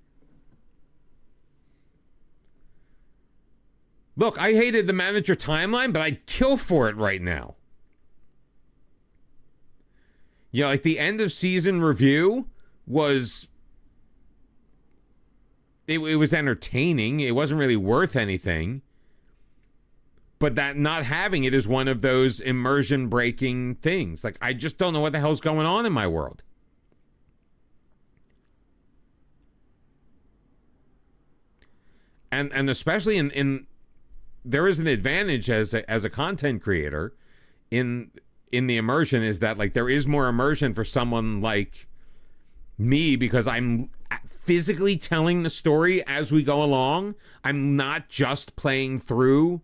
Look, I hated the manager timeline, but I'd kill for it right now. You know, like the end of season review was... It was entertaining. It wasn't really worth anything. But that not having it is one of those immersion breaking things. Like, I just don't know what the hell's going on in my world. And especially in there is an advantage as a content creator in the immersion, is that like there is more immersion for someone like me, because I'm physically telling the story as we go along. I'm not just playing through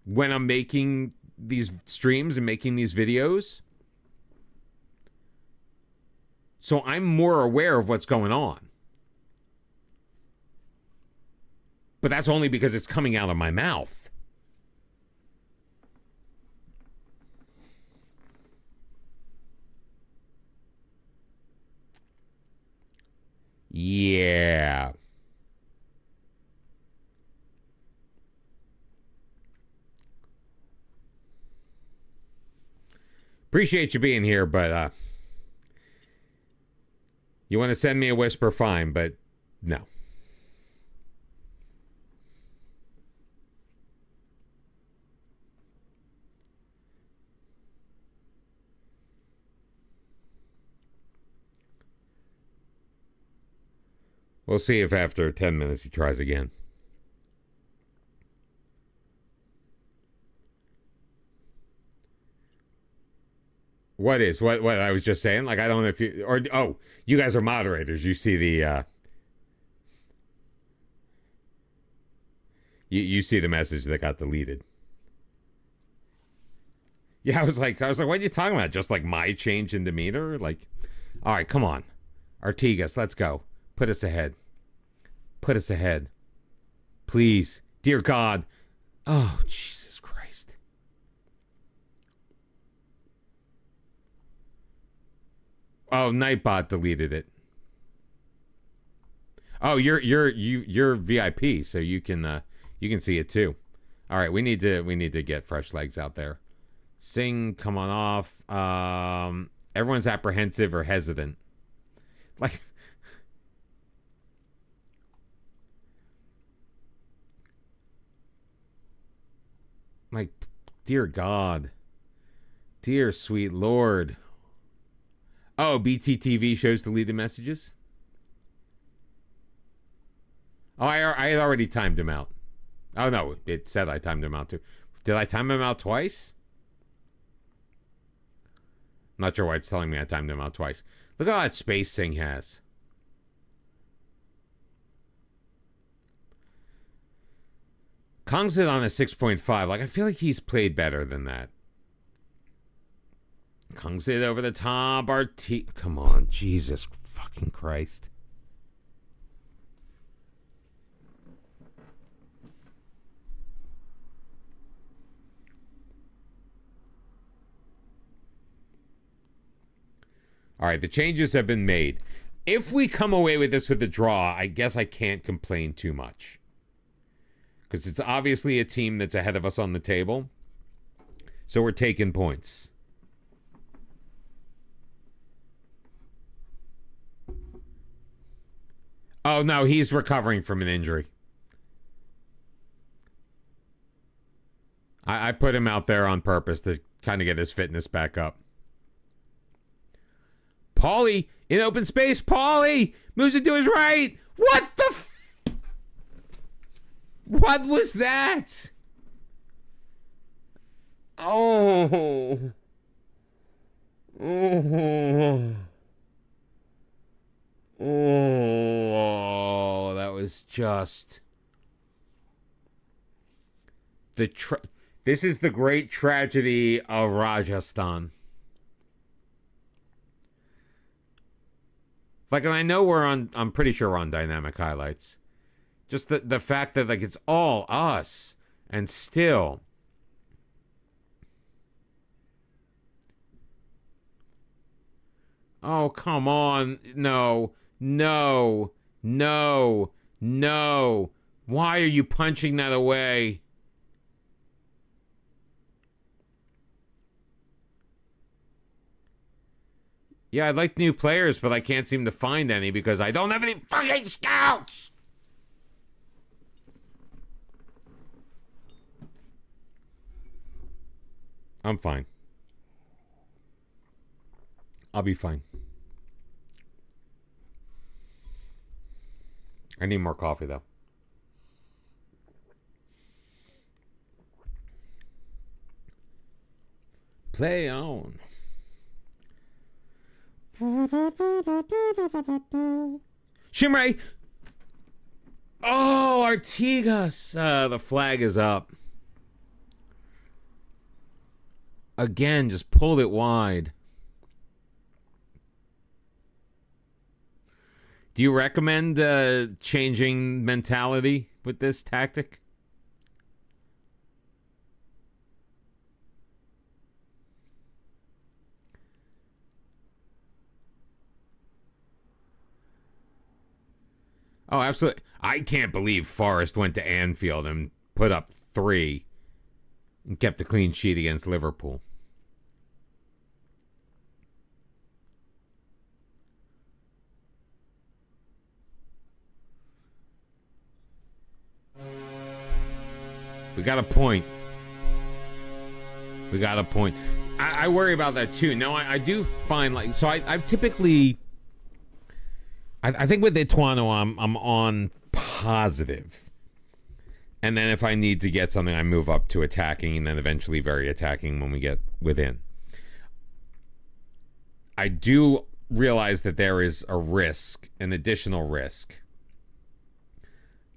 when I'm making these streams and making these videos. So I'm more aware of what's going on. But that's only because it's coming out of my mouth. Yeah. Appreciate you being here, but you want to send me a whisper, fine, but no. We'll see if after 10 minutes he tries again. What I was just saying? Like, I don't know if you... Or, oh, you guys are moderators. You see the... You see the message that got deleted. Yeah, I was like, what are you talking about? Just like my change in demeanor? Like, all right, come on. Artigas, let's go. Put us ahead. Put us ahead. Please. Dear God. Oh, Jesus Christ. Oh, Nightbot deleted it. Oh, you're VIP, so you can see it too. All right, we need to get fresh legs out there. Sing, come on off. Everyone's apprehensive or hesitant. Like, dear God. Dear sweet Lord. Oh, BTTV shows deleted messages? Oh, I had already timed him out. Oh, no, it said I timed him out too. Did I time him out twice? I'm not sure why it's telling me I timed him out twice. Look at all that space Sing has. Kong's on a 6.5. Like, I feel like he's played better than that. Kong's over the top. Come on. Jesus fucking Christ. All right, the changes have been made. If we come away with this with a draw, I guess I can't complain too much. Because it's obviously a team that's ahead of us on the table. So we're taking points. Oh, no, he's recovering from an injury. I put him out there on purpose to kind of get his fitness back up. Paulie in open space. Paulie moves it to his right. What the What was that? Oh. Oh. Oh, that was just this is the great tragedy of Rajasthan. Like, and I know I'm pretty sure we're on dynamic highlights. Just the fact that, like, it's all us, and still. Oh, come on. No. No. No. No. Why are you punching that away? Yeah, I'd like new players, but I can't seem to find any because I don't have any fucking scouts! I'm fine. I'll be fine. I need more coffee, though. Play on. Shimray! Oh, Artigas! The flag is up. Again, just pulled it wide. Do you recommend changing mentality with this tactic? Oh, absolutely. I can't believe Forrest went to Anfield and put up 3 and kept a clean sheet against Liverpool. We got a point. We got a point. I worry about that too. No, I do find like so. I've typically. I think with Ituano, I'm on positive, and then if I need to get something, I move up to attacking, and then eventually very attacking when we get within. I do realize that there is a risk, an additional risk,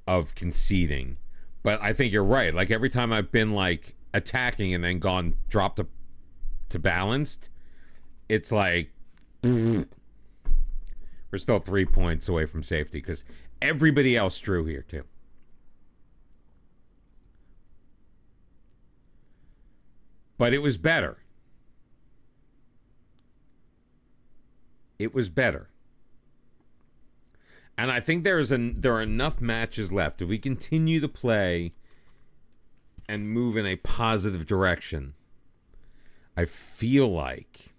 of conceding. But I think you're right. Like every time I've been like attacking and then dropped to balanced, it's like we're still 3 points away from safety because everybody else drew here too. But it was better. It was better. And I think there are enough matches left. If we continue to play and move in a positive direction, I feel like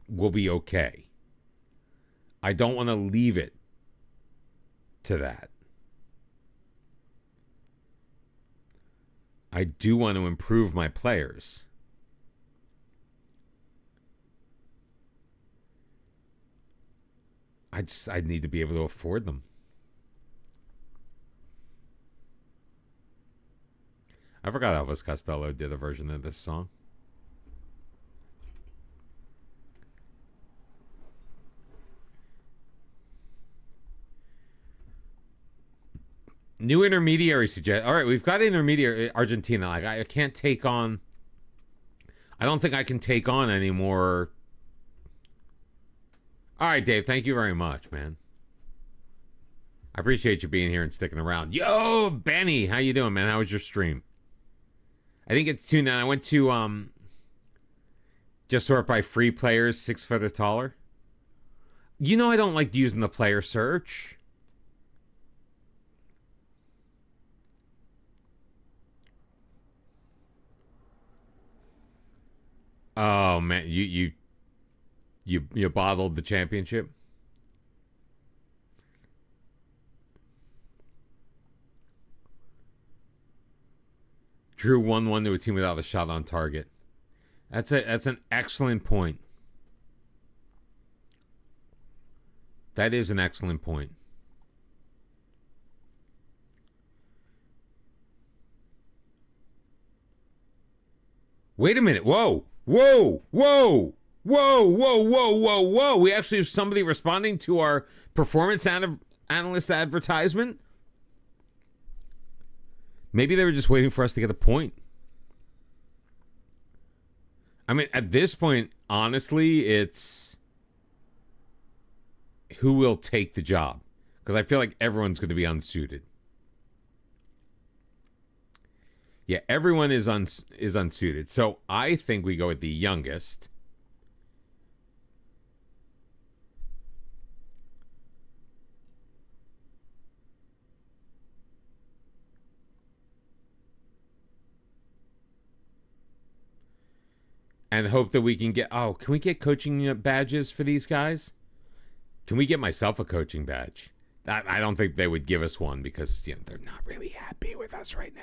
we'll be okay. I don't want to leave it to that. I do want to improve my players. I need to be able to afford them. I forgot Elvis Costello did a version of this song. New intermediary suggest. All right, we've got intermediary Argentina. Like I can't take on. I don't think I can take on any more. All right, Dave. Thank you very much, man. I appreciate you being here and sticking around. Yo, Benny, how you doing, man? How was your stream? I think it's tuned in. I went to just sort by free players 6 foot or taller. You know I don't like using the player search. Oh man, you bottled the championship. Drew 1-1 to a team without a shot on target. That's an excellent point. That is an excellent point. Wait a minute. Whoa. Whoa. Whoa. Whoa. Whoa. Whoa. Whoa. Whoa. We actually have somebody responding to our performance analyst advertisement. Maybe they were just waiting for us to get a point. I mean, at this point, honestly, it's who will take the job. Because I feel like everyone's going to be unsuited. Yeah, everyone is unsuited. So I think we go with the youngest. And hope that we can get... Oh, can we get coaching badges for these guys? Can we get myself a coaching badge? I don't think they would give us one because they're not really happy with us right now.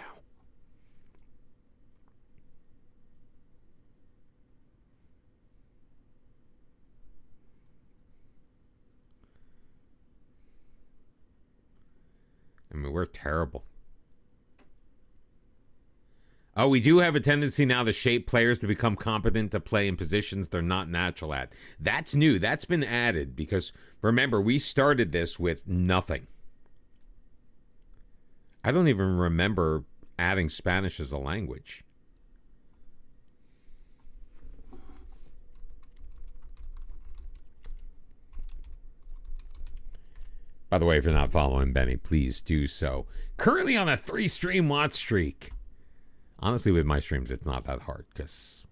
They're terrible. Oh, we do have a tendency now to shape players to become competent to play in positions they're not natural at. That's new. That's been added because, remember, we started this with nothing. I don't even remember adding Spanish as a language. By the way, if you're not following Benny, please do so. Currently on a 3-stream watch streak. Honestly, with my streams, it's not that hard because...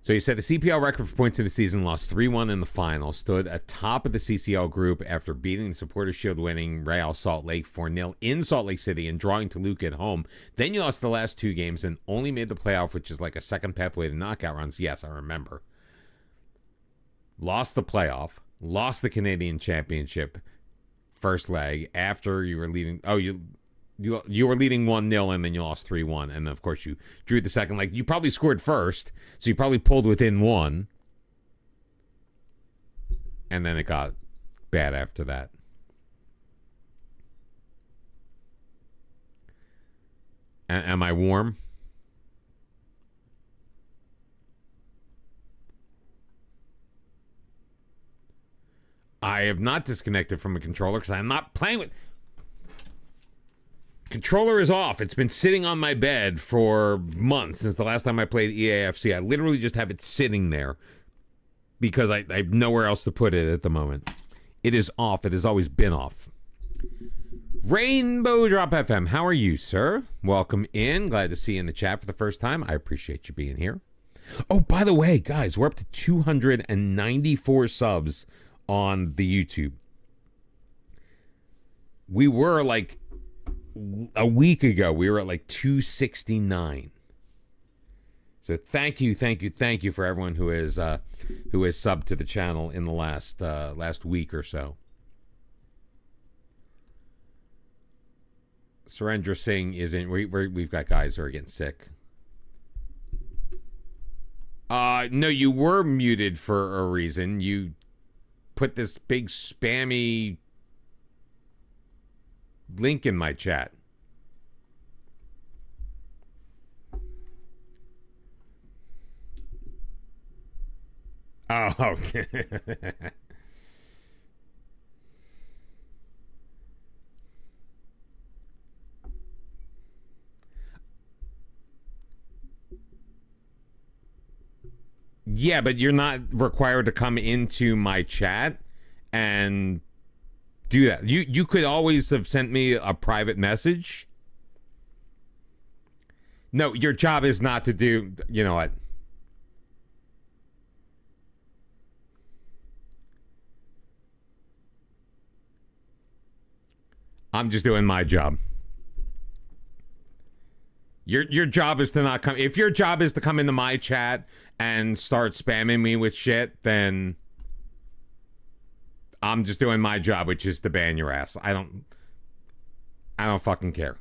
So you said the CPL record for points in the season, lost 3-1 in the final, stood atop of the CCL group after beating the Supporters Shield winning Real Salt Lake 4-0 in Salt Lake City and drawing Toluca at home. Then you lost the last 2 games and only made the playoff, which is like a second pathway to knockout runs. Yes, I remember. Lost the playoff, lost the Canadian Championship first leg after you were leading... Oh, you were leading 1-0 and then you lost 3-1. And then, of course, you drew the second leg. You probably scored first, so you probably pulled within 1. And then it got bad after that. Am I warm? I have not disconnected from a controller because I'm not playing with... Controller is off. It's been sitting on my bed for months since the last time I played EAFC. I literally just have it sitting there because I have nowhere else to put it at the moment. It is off. It has always been off. Rainbow Drop FM, how are you, sir? Welcome in. Glad to see you in the chat for the first time. I appreciate you being here. Oh, by the way, guys, we're up to 294 subs on the YouTube. We were like... A week ago, we were at like 269. So thank you for everyone who has subbed to the channel in the last week or so. Surendra Singh is in. We've got guys who are getting sick. No, you were muted for a reason. You put this big spammy link in my chat. Oh, okay. Yeah, but you're not required to come into my chat and do that. You could always have sent me a private message. No, your job is not to do, you know what? I'm just doing my job. Your job is to not come. If your job is to come into my chat and start spamming me with shit, then I'm just doing my job, which is to ban your ass. I don't fucking care.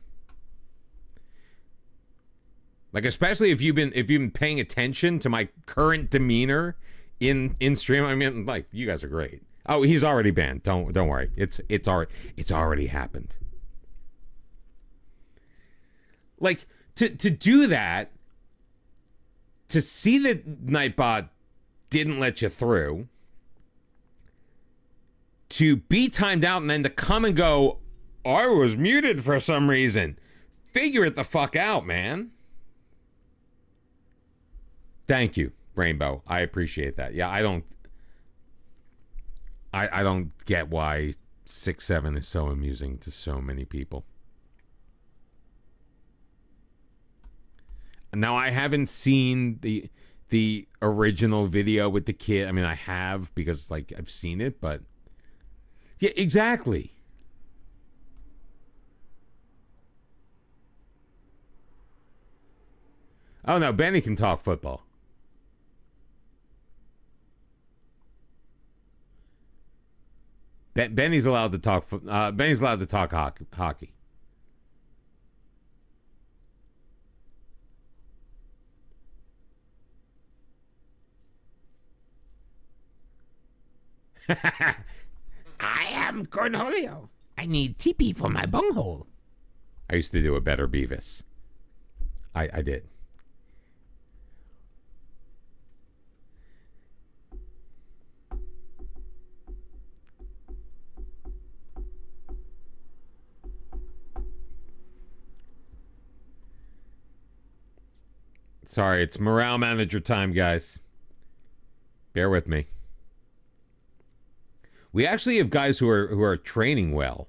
Like, especially if you've been paying attention to my current demeanor in stream. I mean, like, you guys are great. Oh, he's already banned. Don't worry. It's already happened. Like, to do that, to see that Nightbot didn't let you through, to be timed out and then to come and go, I was muted for some reason. Figure it the fuck out, man. Thank you, Rainbow. I appreciate that. Yeah, I don't get why 6-7 is so amusing to so many people. Now, I haven't seen the original video with the kid. I mean, I have because, like, I've seen it, but... Yeah, exactly. Oh, no, Benny can talk football. Benny's allowed to talk. Benny's allowed to talk hockey. I am Cornholio. I need TP for my bunghole. I used to do a better Beavis. I did. Sorry, it's morale manager time, guys. Bear with me. We actually have guys who are training well,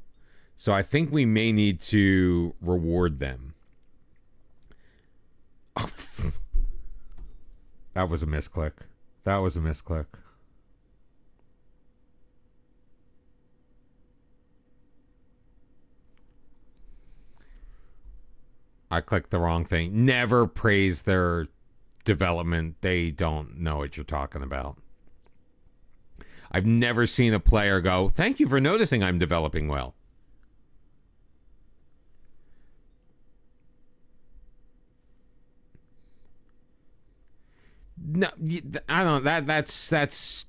so I think we may need to reward them. Oh, that was a misclick. That was a misclick. I clicked the wrong thing. Never praise their development. They don't know what you're talking about. I've never seen a player go, thank you for noticing I'm developing well. No, I don't know. That's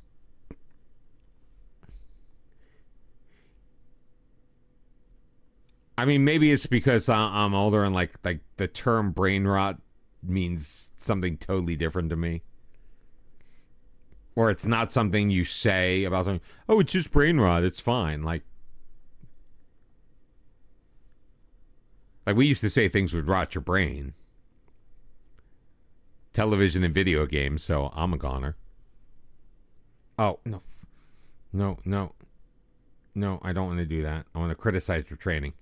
I mean, maybe it's because I'm older and like the term brain rot means something totally different to me. Or it's not something you say about something. Oh, it's just brain rot. It's fine. Like we used to say things would rot your brain. Television and video games, so I'm a goner. Oh, no. No, I don't want to do that. I want to criticize your training.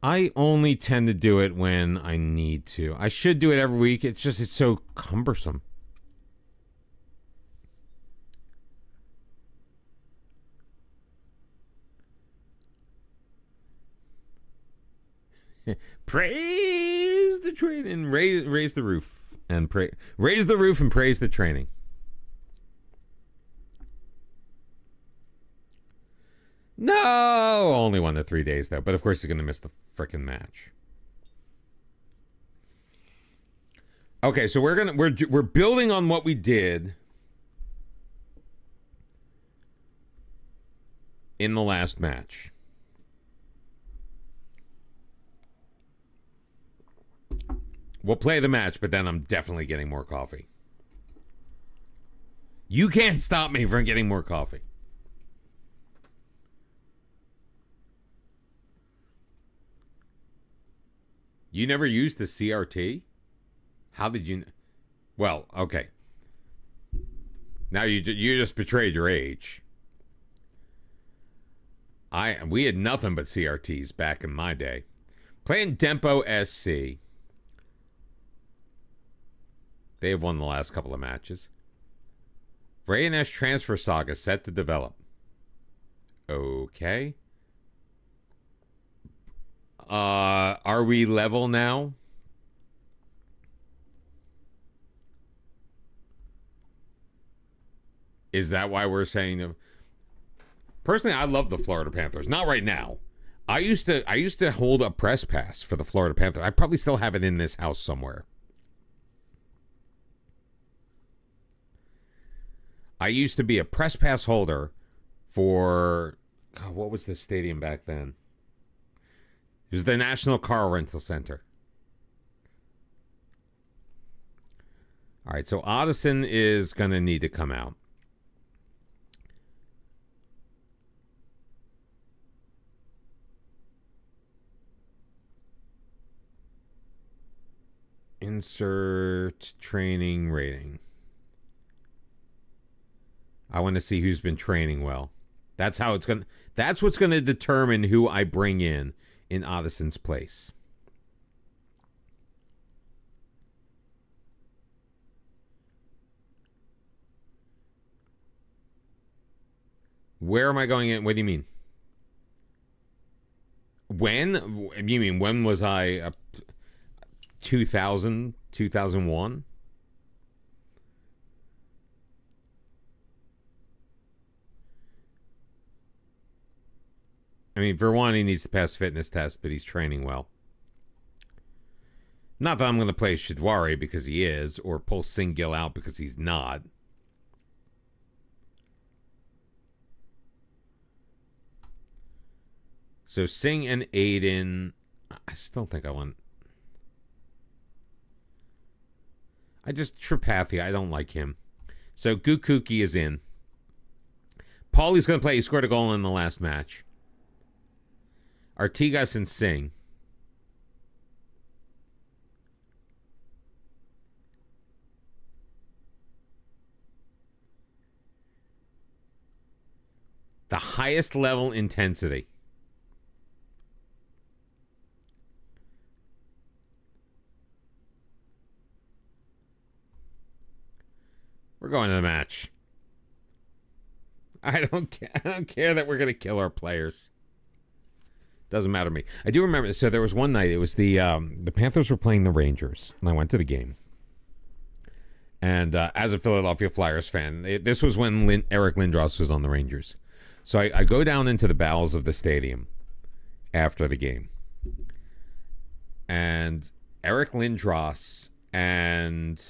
I only tend to do it when I need to. I should do it every week. It's so cumbersome. Praise the training. Raise the roof and pray. Raise the roof and praise the training. No, only 1 to 3 days though. But of course he's going to miss the frickin' match. Okay, so we're building on what we did in the last match. We'll play the match, but then I'm definitely getting more coffee. You can't stop me from getting more coffee. You never used the CRT? How did you... Well, okay. Now you just betrayed your age. We had nothing but CRTs back in my day. Playing Dempo SC. They have won the last couple of matches. Ray and S transfer saga set to develop. Okay. Are we level now? Is that why we're saying them? Personally, I love the Florida Panthers. Not right now. I used to hold a press pass for the Florida Panthers. I probably still have it in this house somewhere. I used to be a press pass holder for... God, what was the stadium back then? It was the National Car Rental Center. All right, so Addison is going to need to come out. Insert training rating. I want to see who's been training well. That's what's going to determine who I bring in Addison's place. Where am I going in? What do you mean? When? You mean when was I 2000, 2001? I mean, for one, he needs to pass fitness test, but he's training well. Not that I'm going to play Shidwari because he is, or pull Singil out because he's not. So Singh and Aiden. I still think I want. Tripathi. I don't like him. So Gukuki is in. Paulie's going to play. He scored a goal in the last match. Artigas and Singh. The highest level intensity. We're going to the match. I don't care that we're going to kill our players. Doesn't matter to me. I do remember. So there was one night. It was the Panthers were playing the Rangers, and I went to the game. And as a Philadelphia Flyers fan, this was when Eric Lindros was on the Rangers. So I go down into the bowels of the stadium after the game, and Eric Lindros and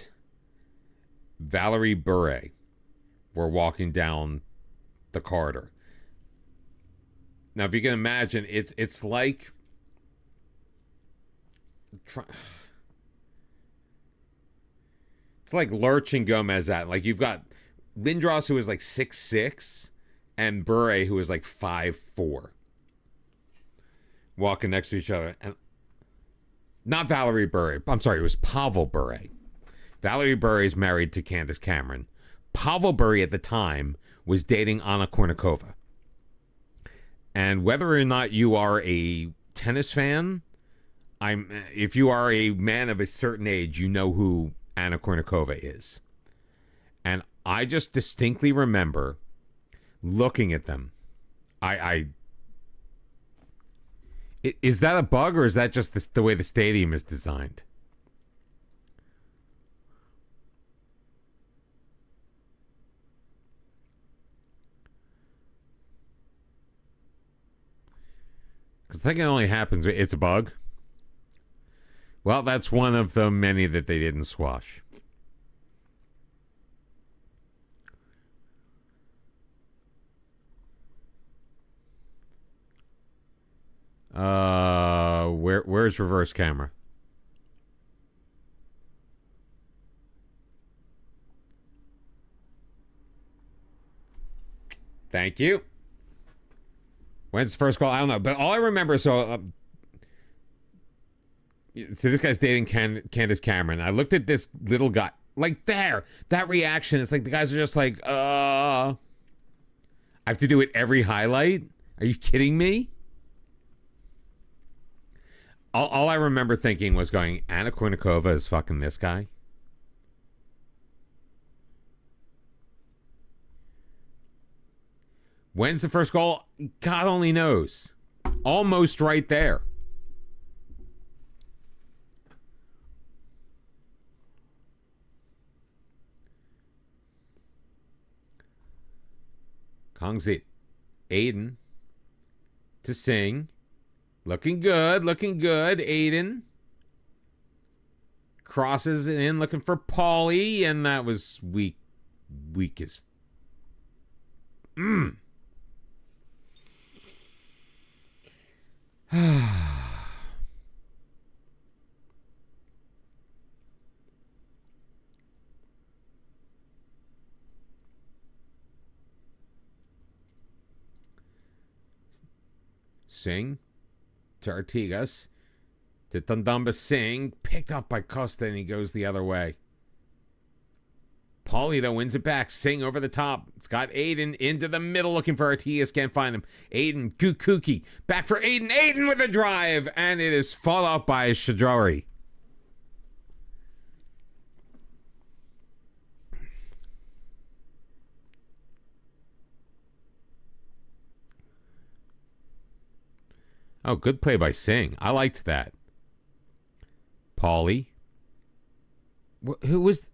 Valerie Bure were walking down the corridor. Now, if you can imagine, it's like it's like Lurch and Gomez at. Like, you've got Lindros, who is like 6'6", and Bure, who is like 5'4", walking next to each other. And not Valerie Bure. I'm sorry, it was Pavel Bure. Valerie Bure is married to Candace Cameron. Pavel Bure at the time was dating Anna Kournikova. And whether or not you are a tennis fan, if you are a man of a certain age, you know who Anna Kournikova is. And I just distinctly remember looking at them. Is that a bug, or is that just the way the stadium is designed? Because I think it only happens. It's a bug. Well, that's one of the many that they didn't squash. Where's reverse camera? Thank you. When's the first call? I don't know. But all I remember, so this guy's dating Candace Cameron. I looked at this little guy. Like, that reaction. It's like the guys are just like, I have to do it every highlight? Are you kidding me? All I remember thinking was going, Anna Kournikova is fucking this guy? When's the first goal? God only knows. Almost right there. Kongzit. Aiden. To Singh. Looking good. Aiden. Crosses it in, looking for Paulie, and that was weak. Weak as... Singh to Artigas to Tandamba Singh, picked up by Costa, and he goes the other way. Paulie, though, wins it back. Singh over the top. It's got Aiden into the middle looking for Artigas. Can't find him. Aiden, Gukuki. Back for Aiden. Aiden with a drive. And it is fought off by Shadori. Oh, good play by Singh. I liked that. Paulie. Who was...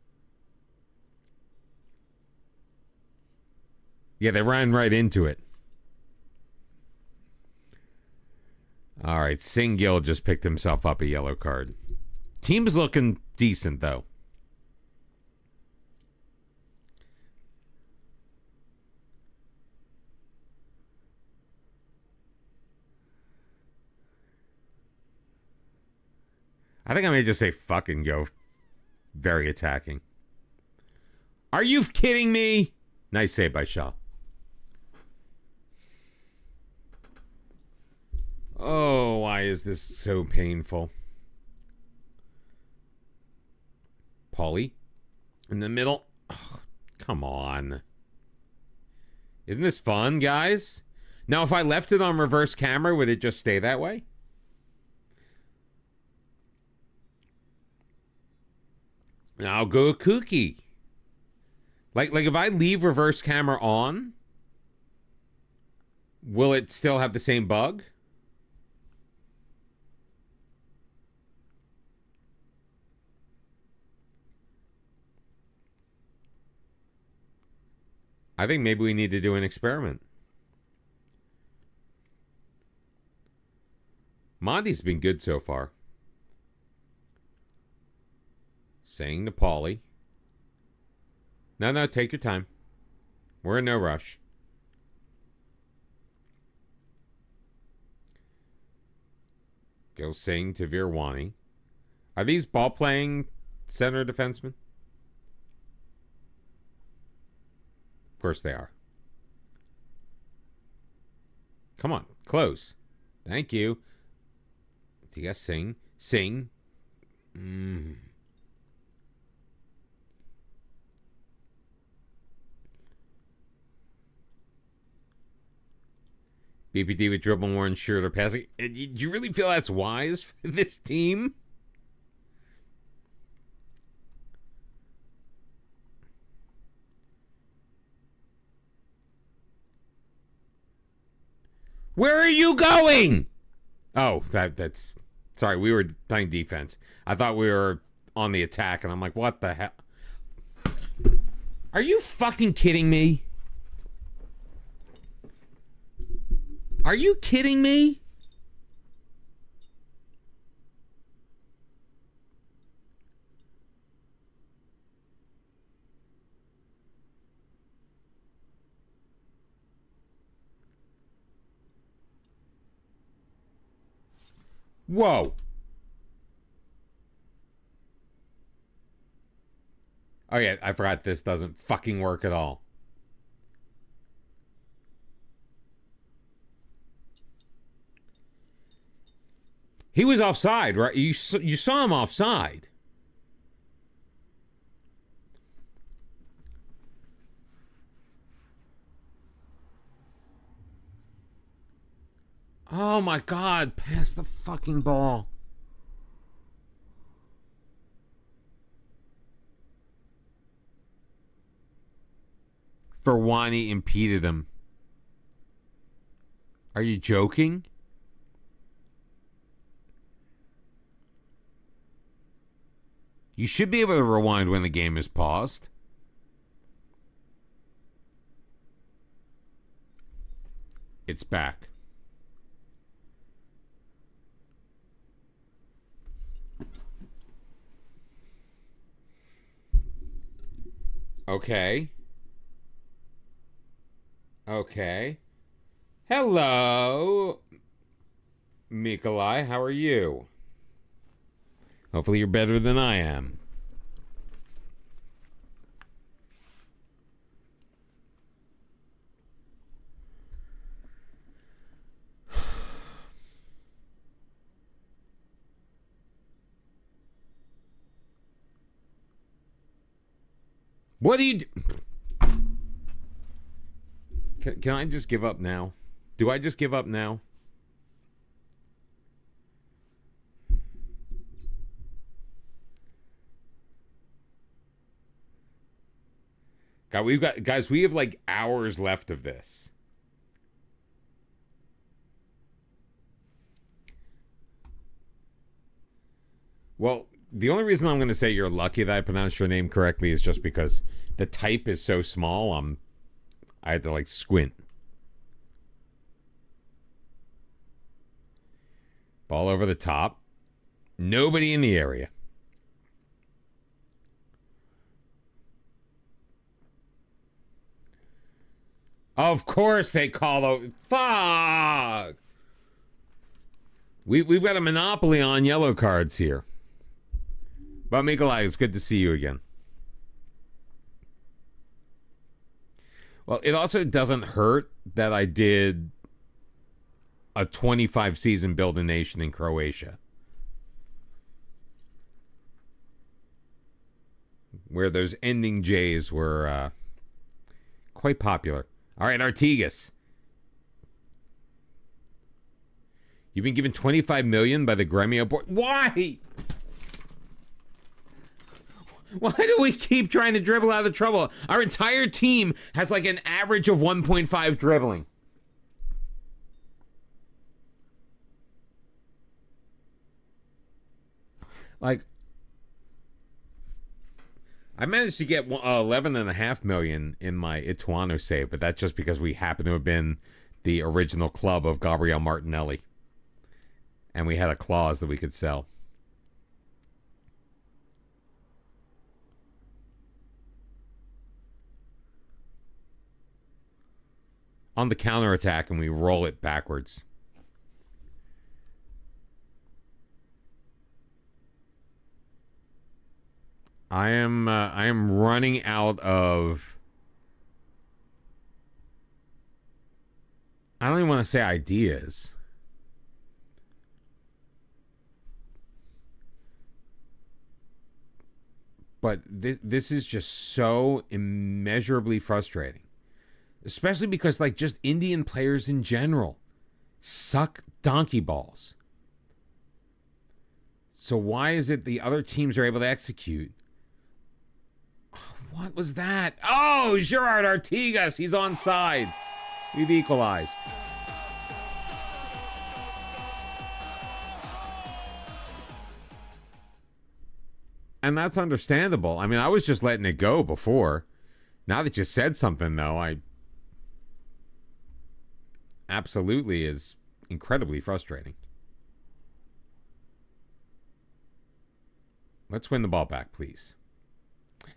Yeah, they ran right into it. All right, Singh Gill just picked himself up a yellow card. Team's looking decent, though. I think I may just say fucking go. Very attacking. Are you kidding me? Nice save by Shaw. Oh, why is this so painful? Paulie in the middle. Oh, come on. Isn't this fun, guys? Now, if I left it on reverse camera, would it just stay that way? Now I'll go kooky. Like if I leave reverse camera on, will it still have the same bug? I think maybe we need to do an experiment. Monty's been good so far. Saying to Paulie. No, take your time. We're in no rush. Go Singh to Virwani. Are these ball-playing center defensemen? Of course they are. Come on, close. Thank you. Do you guys sing? Sing. BPD with dribble more and shorter passing. Do you really feel that's wise for this team? Where are you going? Oh, that's... Sorry, we were playing defense. I thought we were on the attack, and I'm like, what the hell? Are you fucking kidding me? Are you kidding me? Whoa. Oh yeah, I forgot this doesn't fucking work at all. He was offside, right? You saw him offside. Oh my God, pass the fucking ball. Verwani impeded him. Are you joking? You should be able to rewind when the game is paused. It's back. Okay. Okay. Hello, Mikolai. How are you? Hopefully you're better than I am. What do you do? Can I just give up now? Do I just give up now? God, we have like hours left of this. Well, the only reason I'm going to say you're lucky that I pronounced your name correctly is just because the type is so small. I had to like squint. Ball over the top. Nobody in the area. Of course they call out. Fuck! We've got a monopoly on yellow cards here. But Mikolai, it's good to see you again. Well, it also doesn't hurt that I did a 25 season Build a Nation in Croatia, where those ending J's were quite popular. All right, Artigas. You've been given $25 million by the Gremio board. Why? Why do we keep trying to dribble out of trouble? Our entire team has like an average of 1.5 dribbling. Like, I managed to get $11.5 million in my Ituano save, but that's just because we happen to have been the original club of Gabriel Martinelli. And we had a clause that we could sell. On the counterattack, and we roll it backwards. I am running out of, I don't even want to say ideas. But this is just so immeasurably frustrating. Especially because, like, just Indian players in general suck donkey balls. So why is it the other teams are able to execute? What was that? Oh, Gerard Artigas. He's onside. We've equalized. And that's understandable. I mean, I was just letting it go before. Now that you said something, though, I absolutely is incredibly frustrating. Let's win the ball back, please.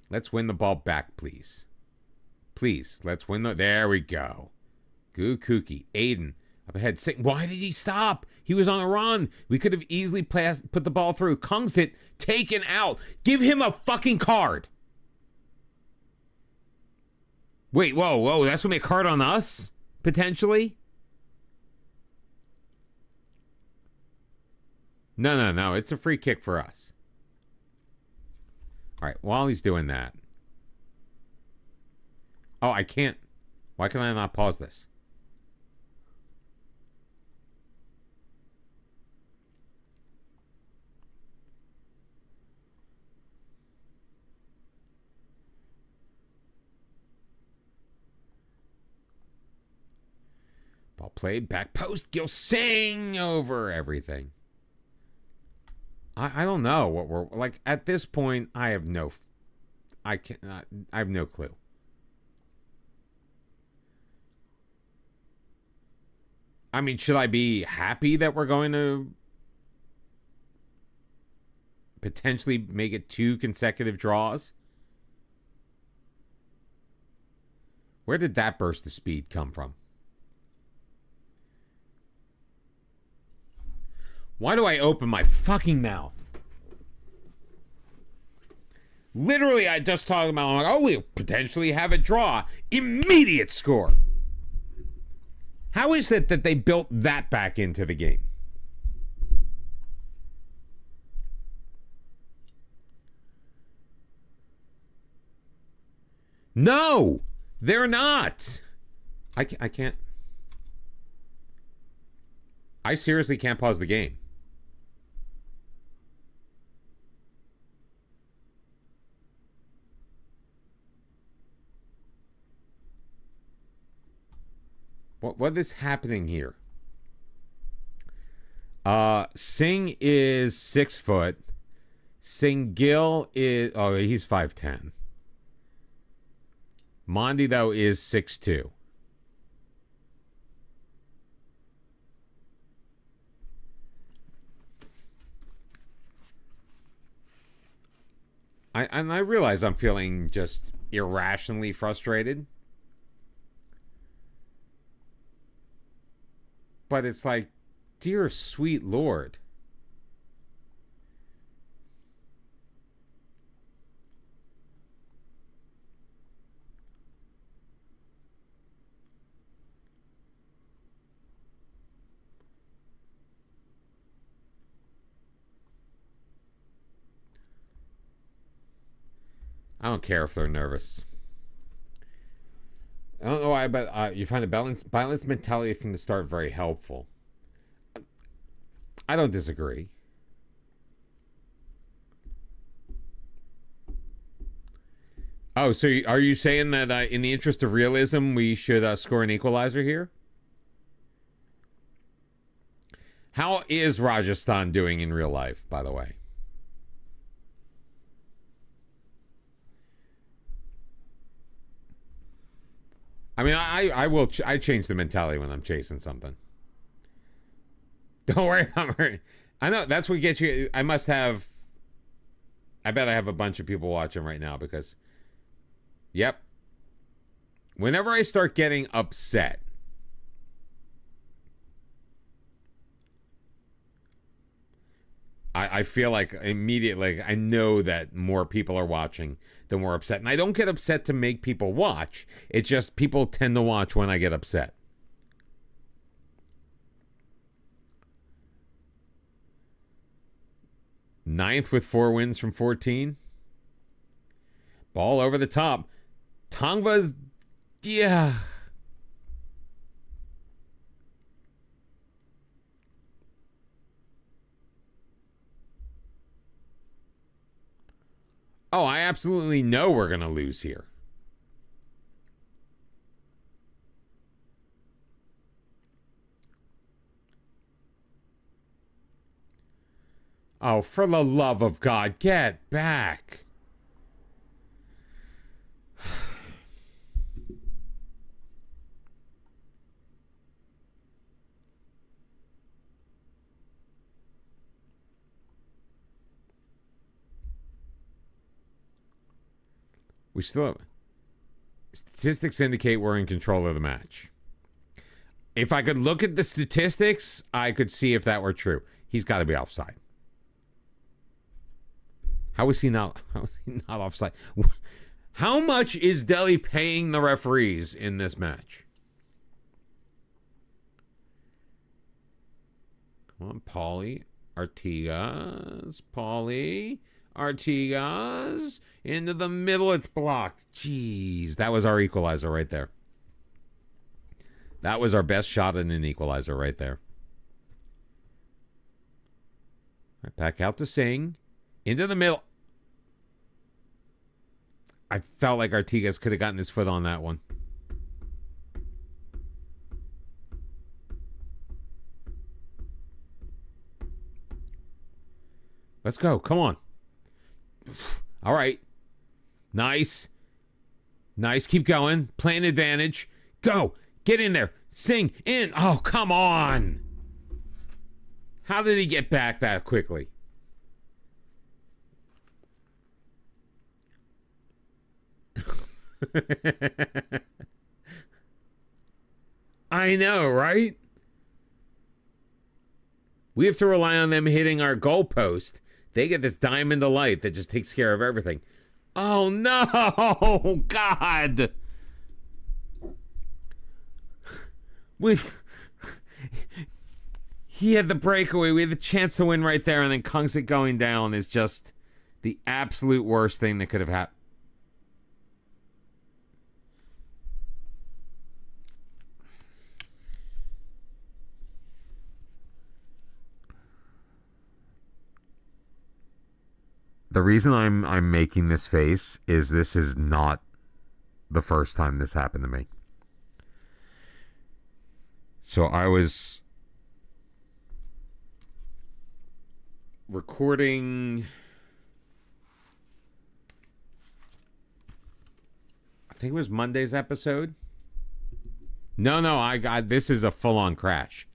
Let's win the ball back, please. Please, let's win the... There we go. Goo Kookie. Aiden. Up ahead. Why did he stop? He was on a run. We could have easily put the ball through. Kungsit taken out. Give him a fucking card. Wait, whoa. That's going to be a card on us? Potentially? No. It's a free kick for us. All right, while he's doing that. Oh, I can't. Why can I not pause this? Ball played, back post, Gil Singh over everything. I don't know what we're like at this point. I have no clue. I mean, should I be happy that we're going to potentially make it 2 consecutive draws? Where did that burst of speed come from? Why do I open my fucking mouth? Literally, I just talked about, I'm like, oh, we potentially have a draw. Immediate score. How is it that they built that back into the game? No, they're not. I can't. I seriously can't pause the game. What is happening here? Singh is 6 foot. Singhil is... Oh, he's 5'10". Mondi, though, is 6'2". I realize I'm feeling just irrationally frustrated. But it's like, dear sweet Lord. I don't care if they're nervous. I don't know why, but you find the balanced mentality from the start very helpful. I don't disagree. Oh, so are you saying that in the interest of realism, we should score an equalizer here? How is Rajasthan doing in real life, by the way? I mean, I change the mentality when I'm chasing something. Don't worry about it. I know that's what gets you. I bet I have a bunch of people watching right now because, yep. Whenever I start getting upset, I feel like immediately I know that more people are watching, the more upset. And I don't get upset to make people watch. It's just people tend to watch when I get upset. Ninth with 4 wins from 14. Ball over the top. Tongva's, yeah. Oh, I absolutely know we're going to lose here. Oh, for the love of God, get back. We still have... Statistics indicate we're in control of the match. If I could look at the statistics, I could see if that were true. He's got to be offside. How is he not offside? How much is Delhi paying the referees in this match? Come on, Paulie. Artigas. Paulie. Artigas. Into the middle. It's blocked. Jeez. That was our equalizer right there. That was our best shot in an equalizer right there. All right, back out to Singh. Into the middle. I felt like Artigas could have gotten his foot on that one. Let's go. Come on. All right. Nice. Nice. Keep going. Playing advantage. Go. Get in there. Sing in. Oh, come on. How did he get back that quickly? I know, right? We have to rely on them hitting our goalpost. They get this diamond of light that just takes care of everything. Oh, no! God! He had the breakaway. We had the chance to win right there, and then Kungsit going down is just the absolute worst thing that could have happened. The reason I'm making this face is this is not the first time this happened to me. So I was recording, I think it was Monday's episode. No, this is a full-on crash.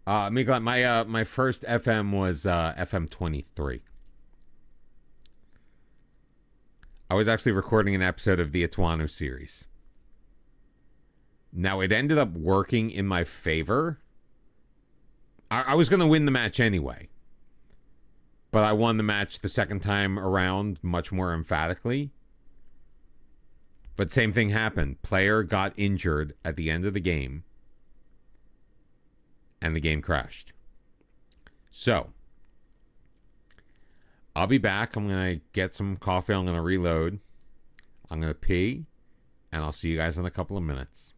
My first FM was FM26. I was actually recording an episode of the Ituano series. Now, it ended up working in my favor. I was going to win the match anyway. But I won the match the second time around much more emphatically. But same thing happened. Player got injured at the end of the game. And the game crashed. So, I'll be back. I'm going to get some coffee. I'm going to reload. I'm going to pee. And I'll see you guys in a couple of minutes.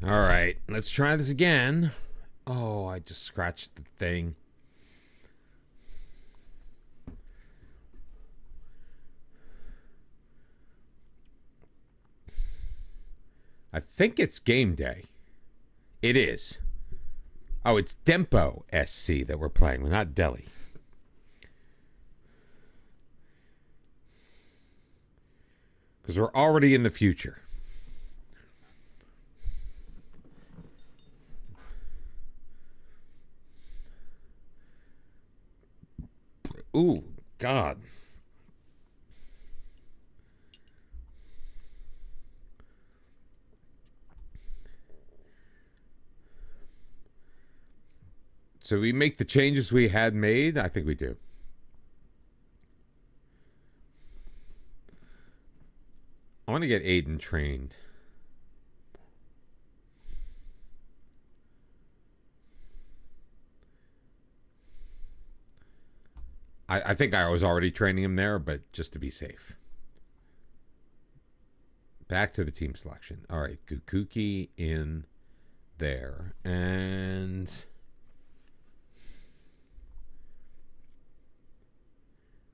All right, let's try this again. Oh, I just scratched the thing. I think it's game day. It is. Oh, it's Dempo SC that we're playing. We're not Delhi. Because we're already in the future. Ooh, God. So we make the changes we had made? I think we do. I want to get Aiden trained. I think I was already training him there, but just to be safe. Back to the team selection. All right, Gukuki in there. And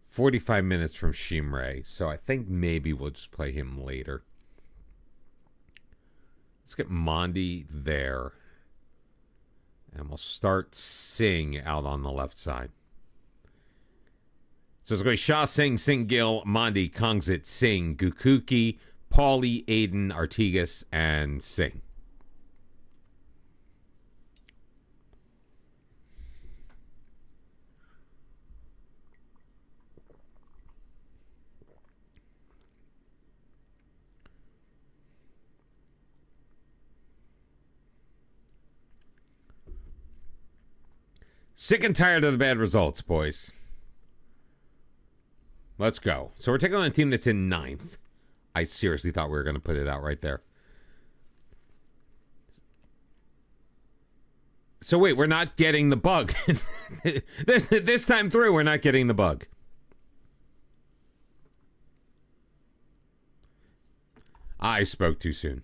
45 minutes from Shimrei, so I think maybe we'll just play him later. Let's get Mondi there. And we'll start Singh out on the left side. So it's going to be Shah, Singh, Gill, Mondi, Kongsit, Singh, Gukuki, Paulie, Aiden, Artigas, and Singh. Sick and tired of the bad results, boys. Let's go. So we're taking on a team that's in 9th. I seriously thought we were going to put it out right there. So wait, we're not getting the bug. This time through, we're not getting the bug. I spoke too soon.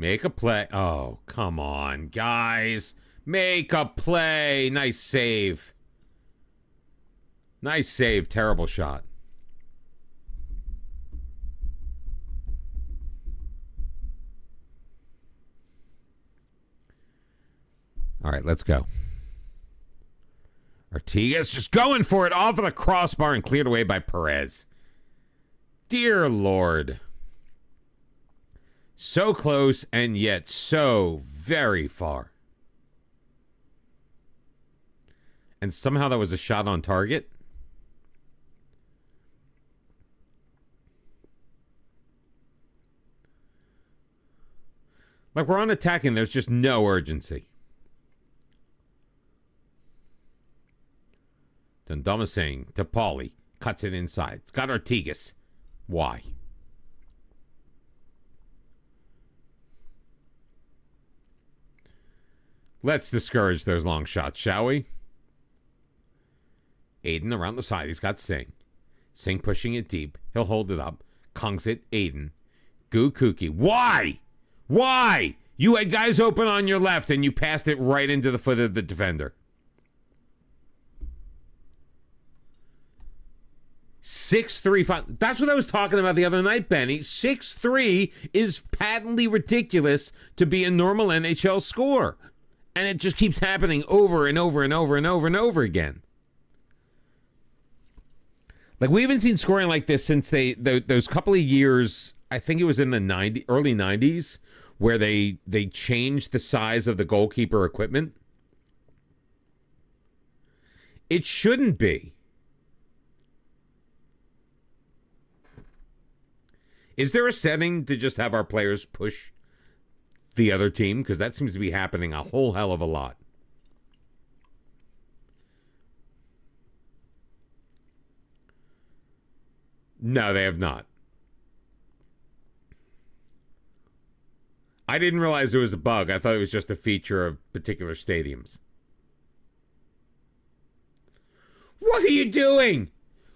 Make a play. Oh, come on, guys. Make a play. Nice save. Nice save. Terrible shot. All right, let's go. Artigas just going for it off of the crossbar and cleared away by Perez. Dear Lord. So close and yet so very far. And somehow that was a shot on target. Like we're on attacking, there's just no urgency. Dundama saying to Paulie, cuts it inside. It's got Artigas. Why? Let's discourage those long shots, shall we? Aiden around the side. He's got Singh. Singh pushing it deep. He'll hold it up. Kongsit, Aiden. Gukuki. Why? Why? You had guys open on your left and you passed it right into the foot of the defender. 6'3". That's what I was talking about the other night, Benny. 6'3" is patently ridiculous to be a normal NHL score. And it just keeps happening over and over and over and over and over again. Like, we haven't seen scoring like this since those couple of years, I think it was in the early 90s, where they changed the size of the goalkeeper equipment. It shouldn't be. Is there a setting to just have our players push the other team? Because that seems to be happening a whole hell of a lot. No, they have not. I didn't realize it was a bug. I thought it was just a feature of particular stadiums. What are you doing?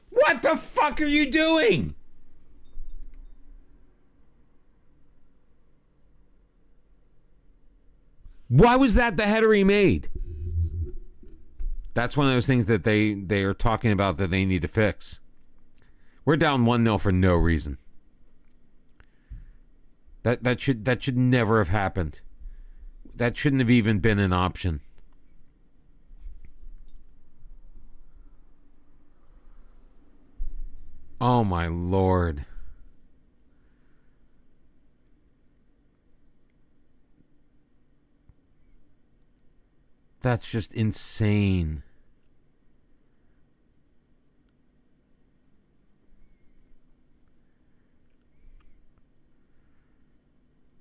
What the fuck are you doing? Why was that the header he made? That's one of those things that they are talking about that they need to fix. We're down 1-0 for no reason. That should never have happened. That shouldn't have even been an option. Oh my Lord. That's just insane.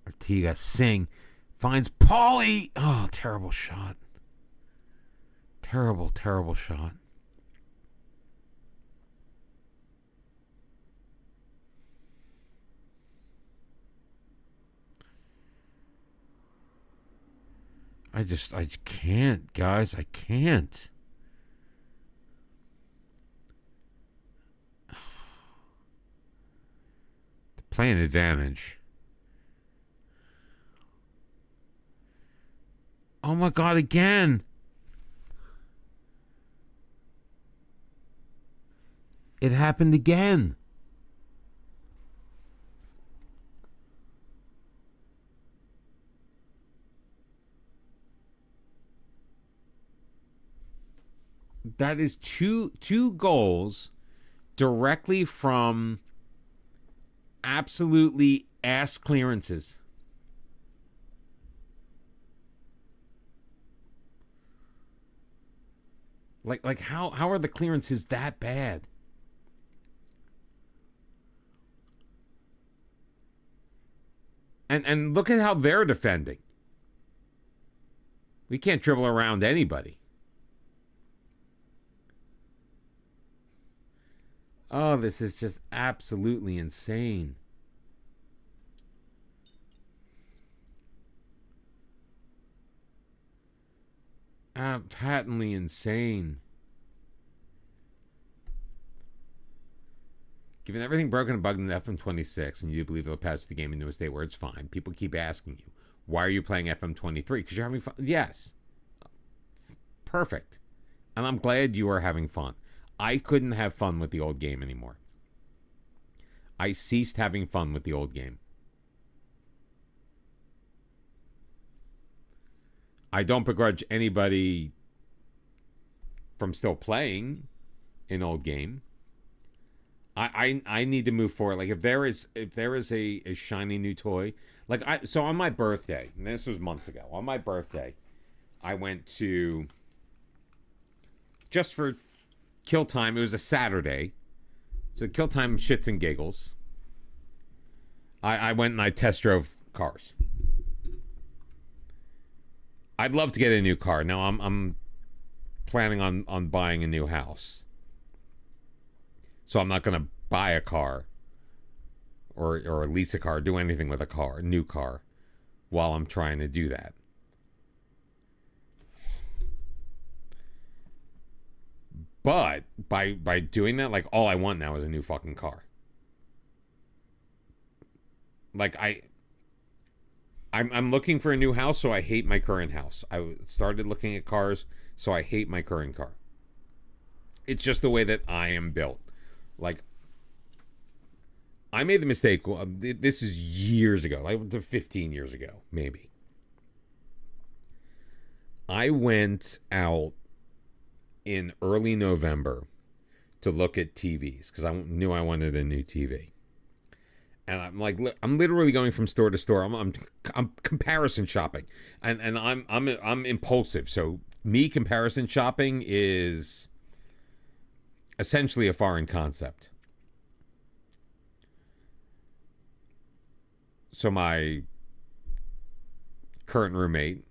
Artiga, Singh finds Paulie. Oh, terrible shot. Terrible, terrible shot. I can't, guys. I can't. Playing advantage. Oh my God, again. It happened again. That is two goals directly from absolutely ass clearances. Like how are the clearances that bad? And look at how they're defending. We can't dribble around anybody. Oh, this is just absolutely insane. Patently insane. Given everything broken and bugged in FM26, and you do believe they'll patch the game into a state where it's fine, people keep asking you, why are you playing FM23? Because you're having fun. Yes. Perfect. And I'm glad you are having fun. I couldn't have fun with the old game anymore. I ceased having fun with the old game. I don't begrudge anybody from still playing an old game. I need to move forward. Like if there is a shiny new toy, so on my birthday, and this was months ago, on my birthday, I went to, just for kill time, it was a Saturday, so kill time shits and giggles. I went and I test drove cars. I'd love to get a new car. Now I'm planning on buying a new house. So I'm not going to buy a car or lease a car, do anything with a new car, while I'm trying to do that. But by doing that, like, all I want now is a new fucking car. Like, I'm looking for a new house, so I hate my current house. I started looking at cars, so I hate my current car. It's just the way that I am built. Like, I made the mistake. This is years ago, like 15 years ago, maybe. I went out in early November to look at TVs because I knew I wanted a new TV. And I'm literally going from store to store. I'm comparison shopping, and I'm impulsive. So me comparison shopping is essentially a foreign concept. So my current roommate,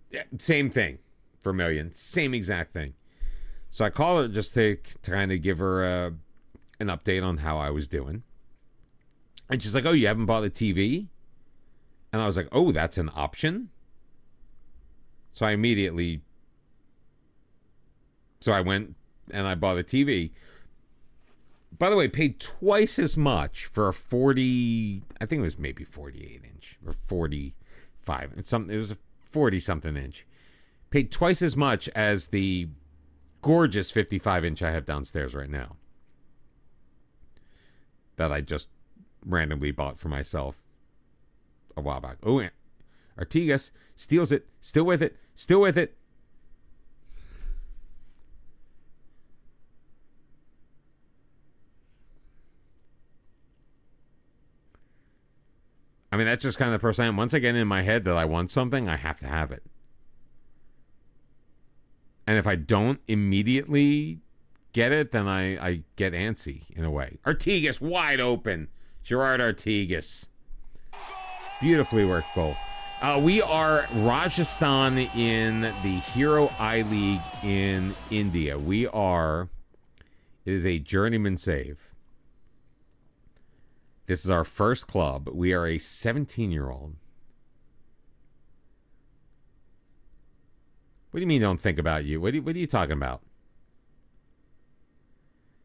yeah, same thing, Vermilion, same exact thing. So I called her just to kind of give her an update on how I was doing. And she's like, oh, you haven't bought a TV? And I was like, oh, that's an option? So I went and I bought a TV. By the way, paid twice as much for a 40, I think it was maybe 48 inch or 45. It was a 40 something inch. Paid twice as much as the gorgeous 55 inch I have downstairs right now. That I just randomly bought for myself a while back. Oh, Artigas steals it. Still with it. Still with it. I mean, that's just kind of the person I am. Once I get in my head that I want something, I have to have it. And if I don't immediately get it, then I get antsy in a way. Artigas wide open. Gerard Artigas. Beautifully worked goal. We are Rajasthan in the Hero I-League in India. It is a journeyman save. This is our first club. We are a 17-year-old. What do you mean don't think about you? What are you talking about?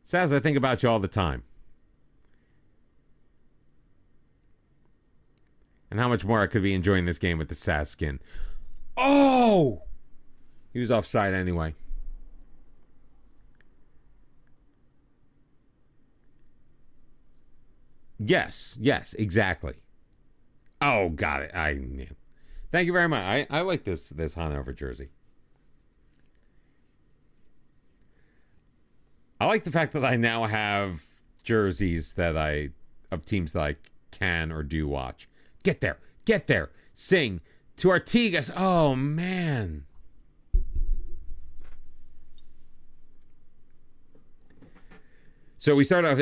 Saz, I think about you all the time. And how much more I could be enjoying this game with the Saz skin. Oh! He was offside anyway. Yes, exactly. Oh, got it. Yeah. Thank you very much. I like this Hanover jersey. I like the fact that I now have jerseys of teams that I can or do watch. Get there. Sing to Artigas. Oh, man. So we started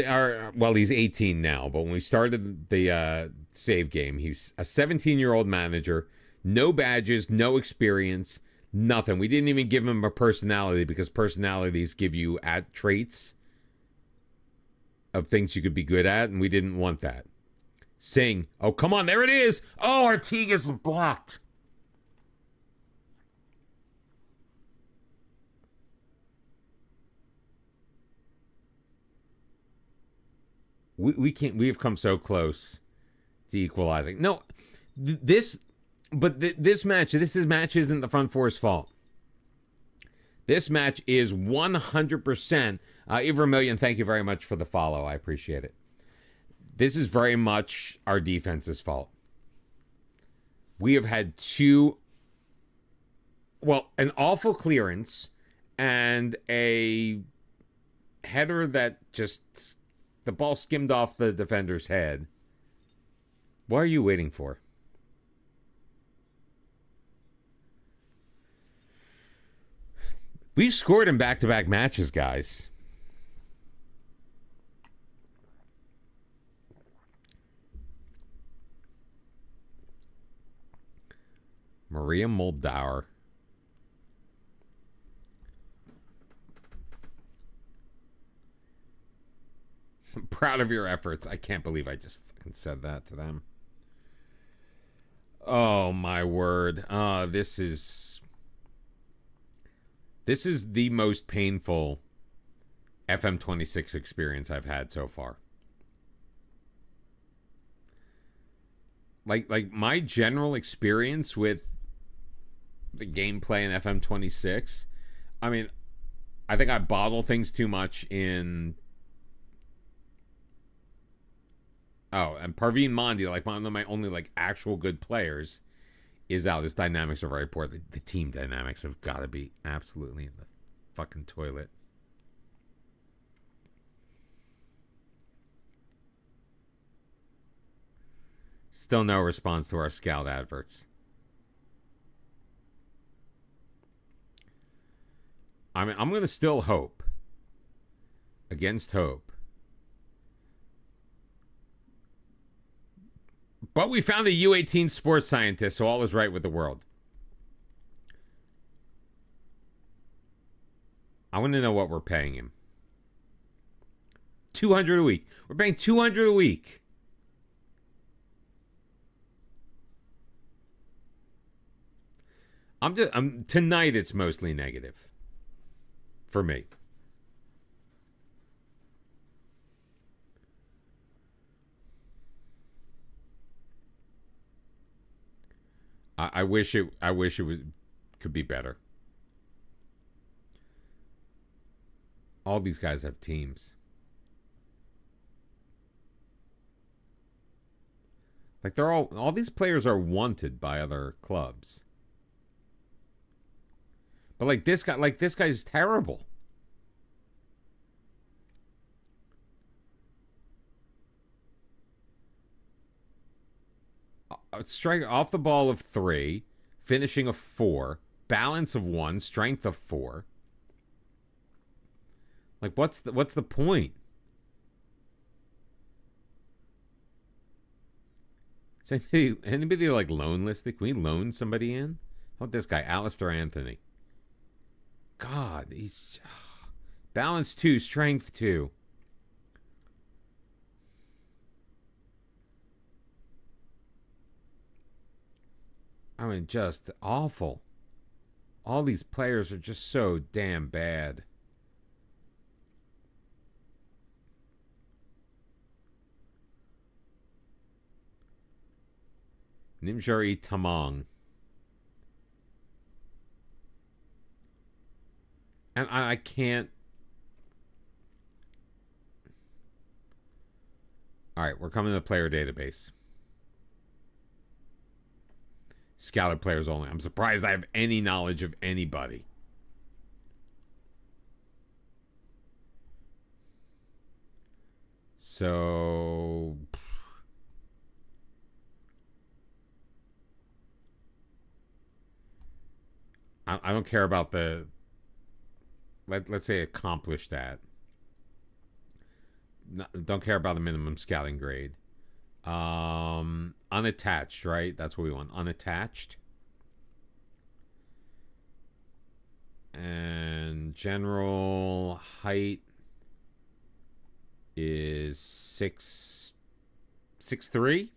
off he's 18 now, but when we started the save game, he's a 17-year-old manager, no badges, no experience, nothing. We didn't even give him a personality because personalities give you traits of things you could be good at, and we didn't want that. Sing. Oh, come on. There it is. Oh, Artigas blocked. We have come so close to equalizing. No, this match isn't the front four's fault. This match is 100%. Vermillion, thank you very much for the follow. I appreciate it. This is very much our defense's fault. We have had an awful clearance and a header that just, the ball skimmed off the defender's head. What are you waiting for? We've scored in back-to-back matches, guys. Maria Moldauer. I'm proud of your efforts. I can't believe I just fucking said that to them. Oh, my word. This is the most painful FM26 experience I've had so far. Like my general experience with the gameplay in FM26, I mean, I think I bottle things too much in... Oh, and Parveen Mandi, like one of my only actual good players, is out. His dynamics are very poor. The team dynamics have got to be absolutely in the fucking toilet. Still no response to our Scout adverts. I mean, I'm going to still hope. Against hope. But we found a U18 sports scientist, so all is right with the world. I want to know what we're paying him. $200 a week. We're paying $200 a week. I'm tonight. It's mostly negative for me. I wish it. I wish it was could be better. All these guys have teams. Like they're all these players are wanted by other clubs. But like this guy's terrible. Strike off the ball of 3, finishing of 4, balance of 1, strength of 4. Like what's the point? Is anybody like loan listed? Can we loan somebody in? How about this guy, Alistair Anthony? God, he's balance 2, strength 2. I mean, just awful. All these players are just so damn bad. Nimjari Tamang. And I can't. All right, we're coming to the player database. Scouted players only. I'm surprised I have any knowledge of anybody. So I don't care about the let's say accomplish that. Don't care about the minimum scouting grade. Unattached, right? That's what we want. Unattached. And general height is 6'3".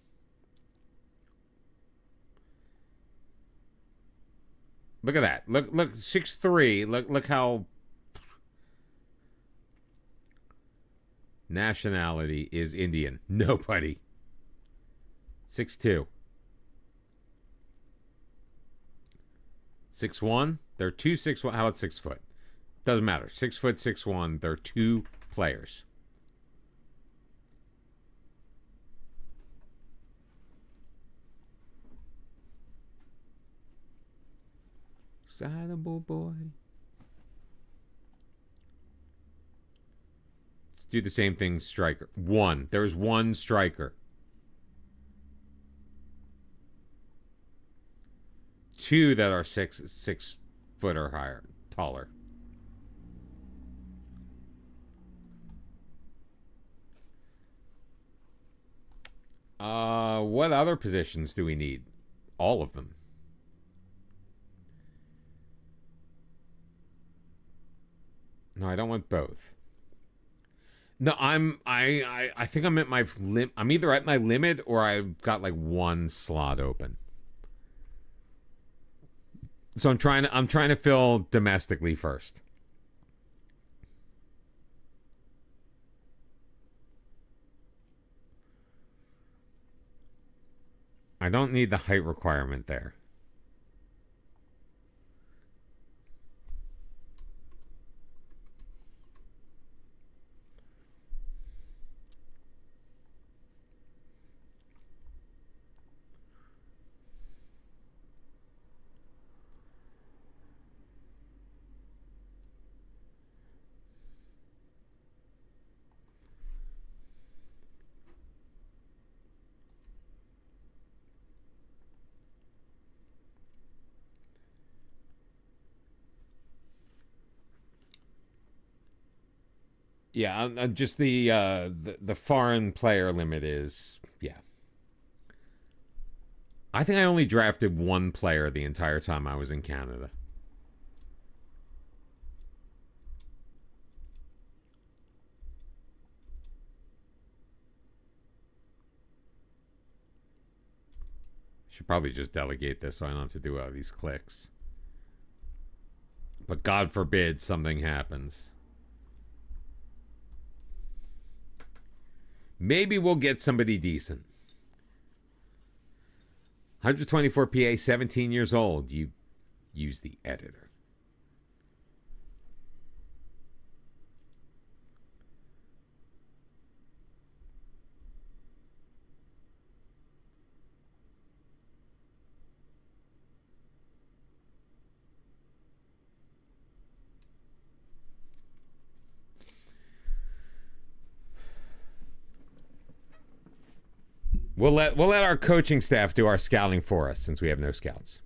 Look at that. Look 6'3". Look how nationality is Indian. Nobody. 6'2". 6'1". They're 2 6'1". How about 6 foot? Doesn't matter. 6 foot, 6'1". They're 2 players. Excitable boy. Let's do the same thing, striker. 1. There's 1 striker. 2 that are 6 foot or higher, taller. What other positions do we need? All of them. No, I don't want both. No, I think I'm at my I'm either at my limit or I've got like 1 slot open. So I'm trying to fill domestically first. I don't need the height requirement there. Yeah, just the foreign player limit is, yeah. I think I only drafted 1 player the entire time I was in Canada. Should probably just delegate this so I don't have to do all these clicks. But God forbid something happens. Maybe we'll get somebody decent. 124 PA, 17 years old. You use the editor. We'll let our coaching staff do our scouting for us since we have no scouts.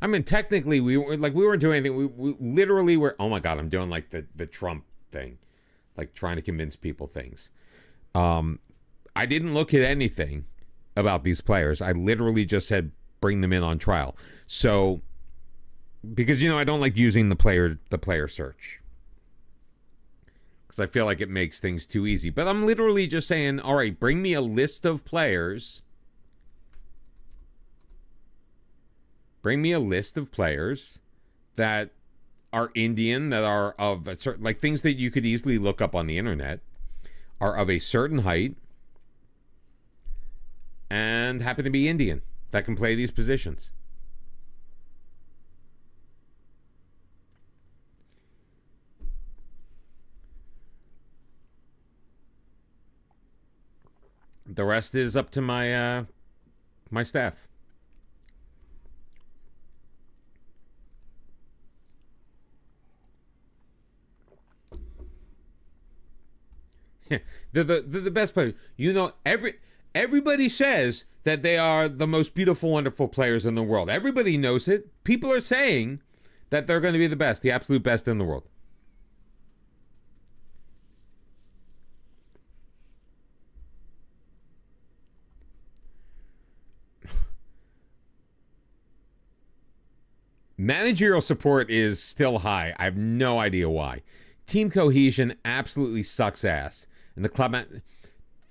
I mean, technically, we weren't doing anything. We literally were. Oh my God, I'm doing like the Trump thing, like trying to convince people things. I didn't look at anything about these players. I literally just said bring them in on trial. So, because I don't like using the player search. Because I feel like it makes things too easy. But I'm literally just saying, all right, bring me a list of players. Bring me a list of players that are Indian, that are of a certain, like things that you could easily look up on the internet, are of a certain height, and happen to be Indian, that can play these positions. The rest is up to my my staff. They're the best players. Everybody says that they are the most beautiful, wonderful players in the world. Everybody knows it. People are saying that they're going to be the best, the absolute best in the world. Managerial support is still high. I have no idea why. Team cohesion absolutely sucks ass. And the club...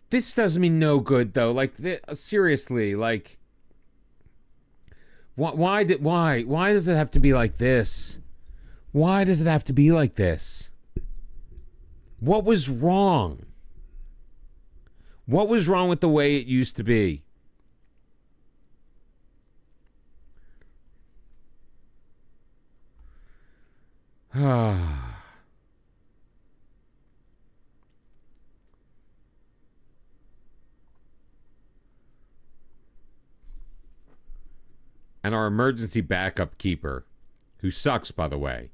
This does me no good, though. Like, seriously, like... Why does it have to be like this? Why does it have to be like this? What was wrong? What was wrong with the way it used to be? And our emergency backup keeper, who sucks, by the way,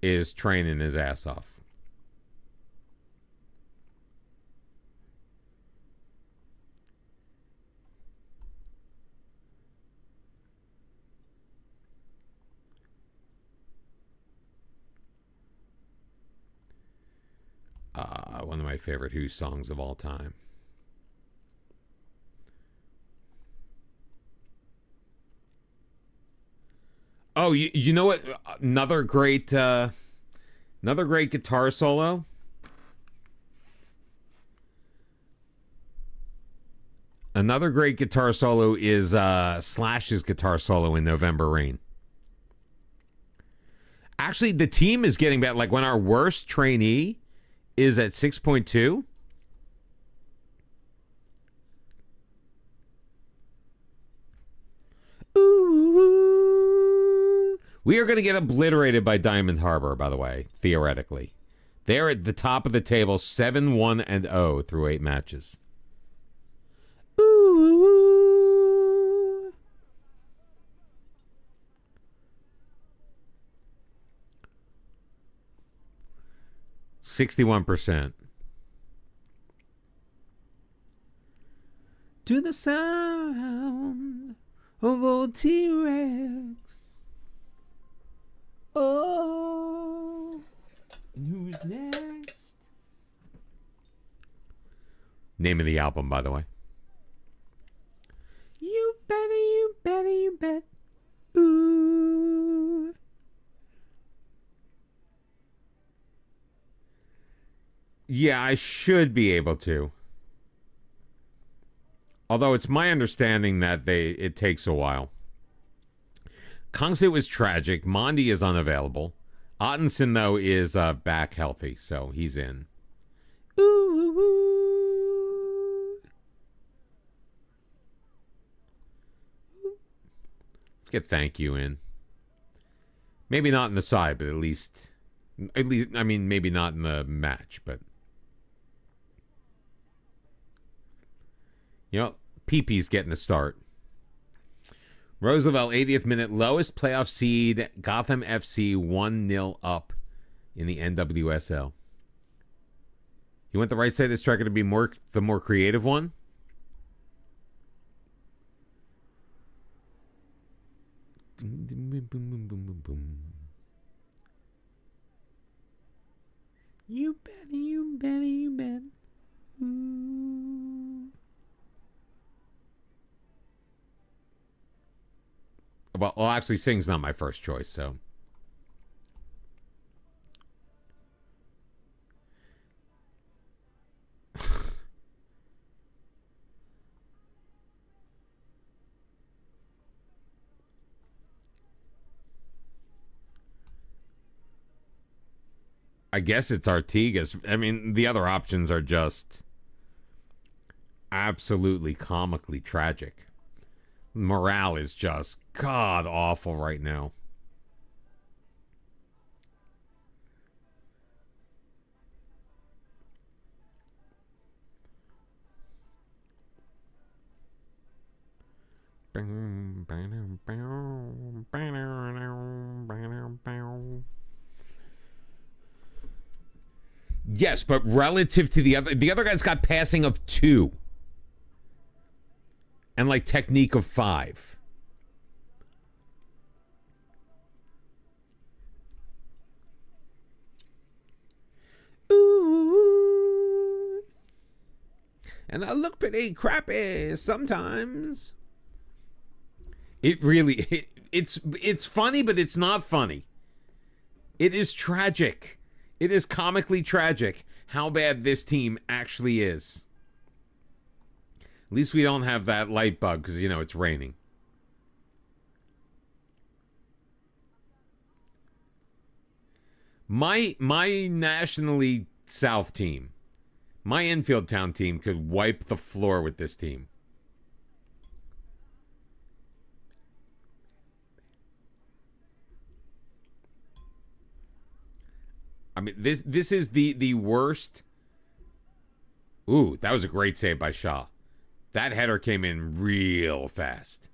is training his ass off. One of my favorite Who songs of all time. Oh, you know what? Another great guitar solo. Another great guitar solo is Slash's guitar solo in November Rain. Actually, the team is getting better. Like when our worst trainee is at 6.2. Ooh. We are going to get obliterated by Diamond Harbor, by the way, theoretically. They're at the top of the table, 7-1-0 through 8 matches. Ooh. %61. To the sound of old T-Rex. Oh, and who's next? Name of the album, by the way. You bet. Ooh. Yeah, I should be able to. Although it's my understanding that it takes a while. Kangse was tragic. Mondi is unavailable. Ottensen, though, is back healthy, so he's in. Ooh. Let's get thank you in. Maybe not in the side, but at least, I mean, maybe not in the match, but. You know, PP's getting the start. Roosevelt, 80th minute, lowest playoff seed. Gotham FC 1-0 up in the NWSL. You want the right side of this tracker to be the more creative one? You bet, you bet, you bet. Well, actually, sing's not my first choice, so. I guess it's Artigas. I mean, the other options are just absolutely comically tragic. Morale is just god awful right now. Yes, but relative to the other guy's got passing of 2. And like technique of 5. Ooh. And I look pretty crappy sometimes. It really it's funny, but it's not funny. It is tragic. It is comically tragic how bad this team actually is. At least we don't have that light bug because, you know, it's raining. My nationally South team, my Enfield Town team could wipe the floor with this team. I mean, this is the worst. Ooh, that was a great save by Shaw. That header came in real fast.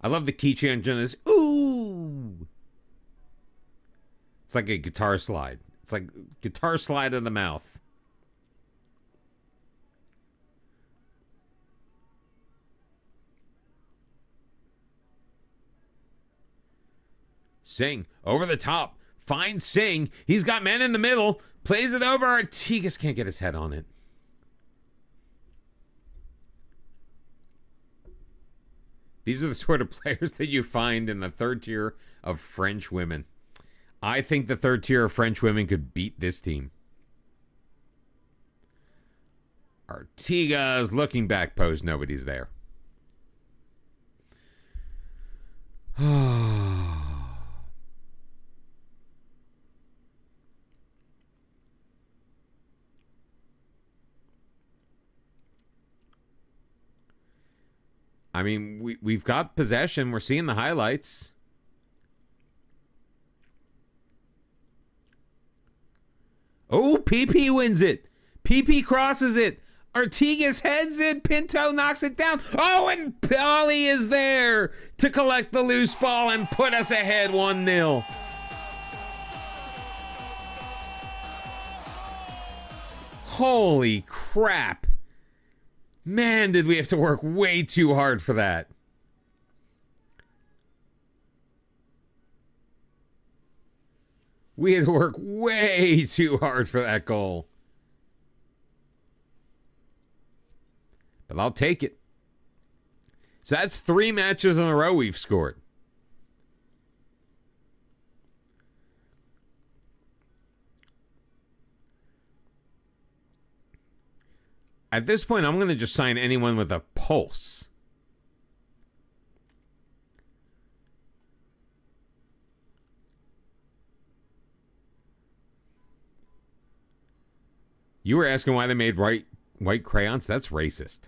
I love the key change on this. Ooh! It's like a guitar slide. It's like guitar slide in the mouth. Singh over the top. Finds Singh. He's got men in the middle. Plays it over. Artigas can't get his head on it. These are the sort of players that you find in the third tier of French women. I think the third tier of French women could beat this team. Artigas looking back post. Nobody's there. I mean, we've got possession. We're seeing the highlights. Oh, PP wins it. PP crosses it. Artigas heads it. Pinto knocks it down. Oh, and Polly is there to collect the loose ball and put us ahead 1-0. Holy crap. Man, did we have to work way too hard for that. We had to work way too hard for that goal. But I'll take it. So that's 3 matches in a row we've scored. At this point, I'm going to just sign anyone with a pulse. You were asking why they made white crayons? That's racist.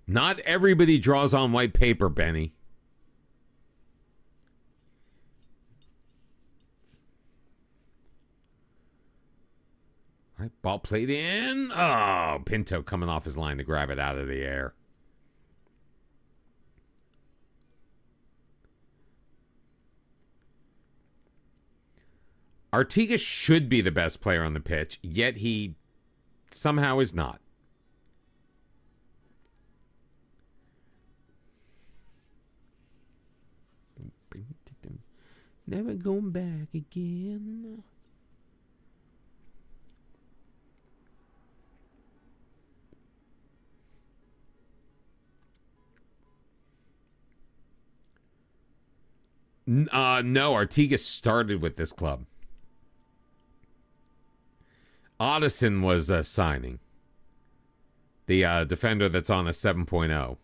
Not everybody draws on white paper, Benny. All right, ball played in. Oh, Pinto coming off his line to grab it out of the air. Artigas should be the best player on the pitch, yet he somehow is not. Never going back again. No, Artigas started with this club. Addison was a signing. The defender that's on a 7.0.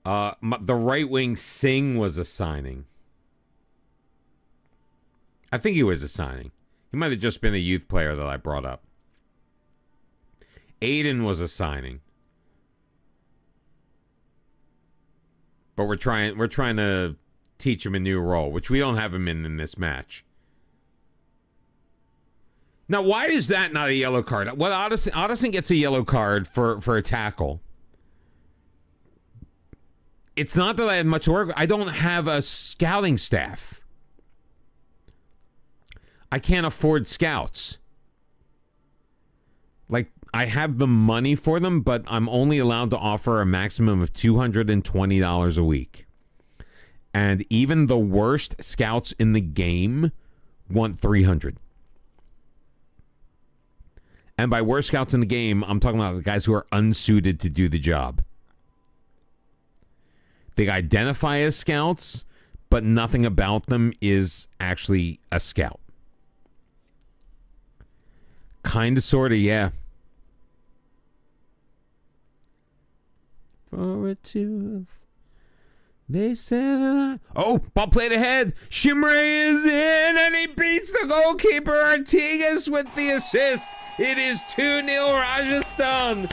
The right wing Singh was a signing. I think he was a signing. He might have just been a youth player that I brought up. Aiden was a signing. But we're trying to teach him a new role, which we don't have him in this match. Now, why is that not a yellow card? Well, Addison gets a yellow card for a tackle. It's not that I had much work. I don't have a scouting staff. I can't afford scouts. Like, I have the money for them, but I'm only allowed to offer a maximum of $220 a week. And even the worst scouts in the game want $300. And by worst scouts in the game, I'm talking about the guys who are unsuited to do the job. They identify as scouts, but nothing about them is actually a scout. Kind of, sort of, yeah. For a tooth, they said. Oh, ball played ahead. Shimray is in, and he beats the goalkeeper. Artigas with the assist. It is 2-0 Rajasthan.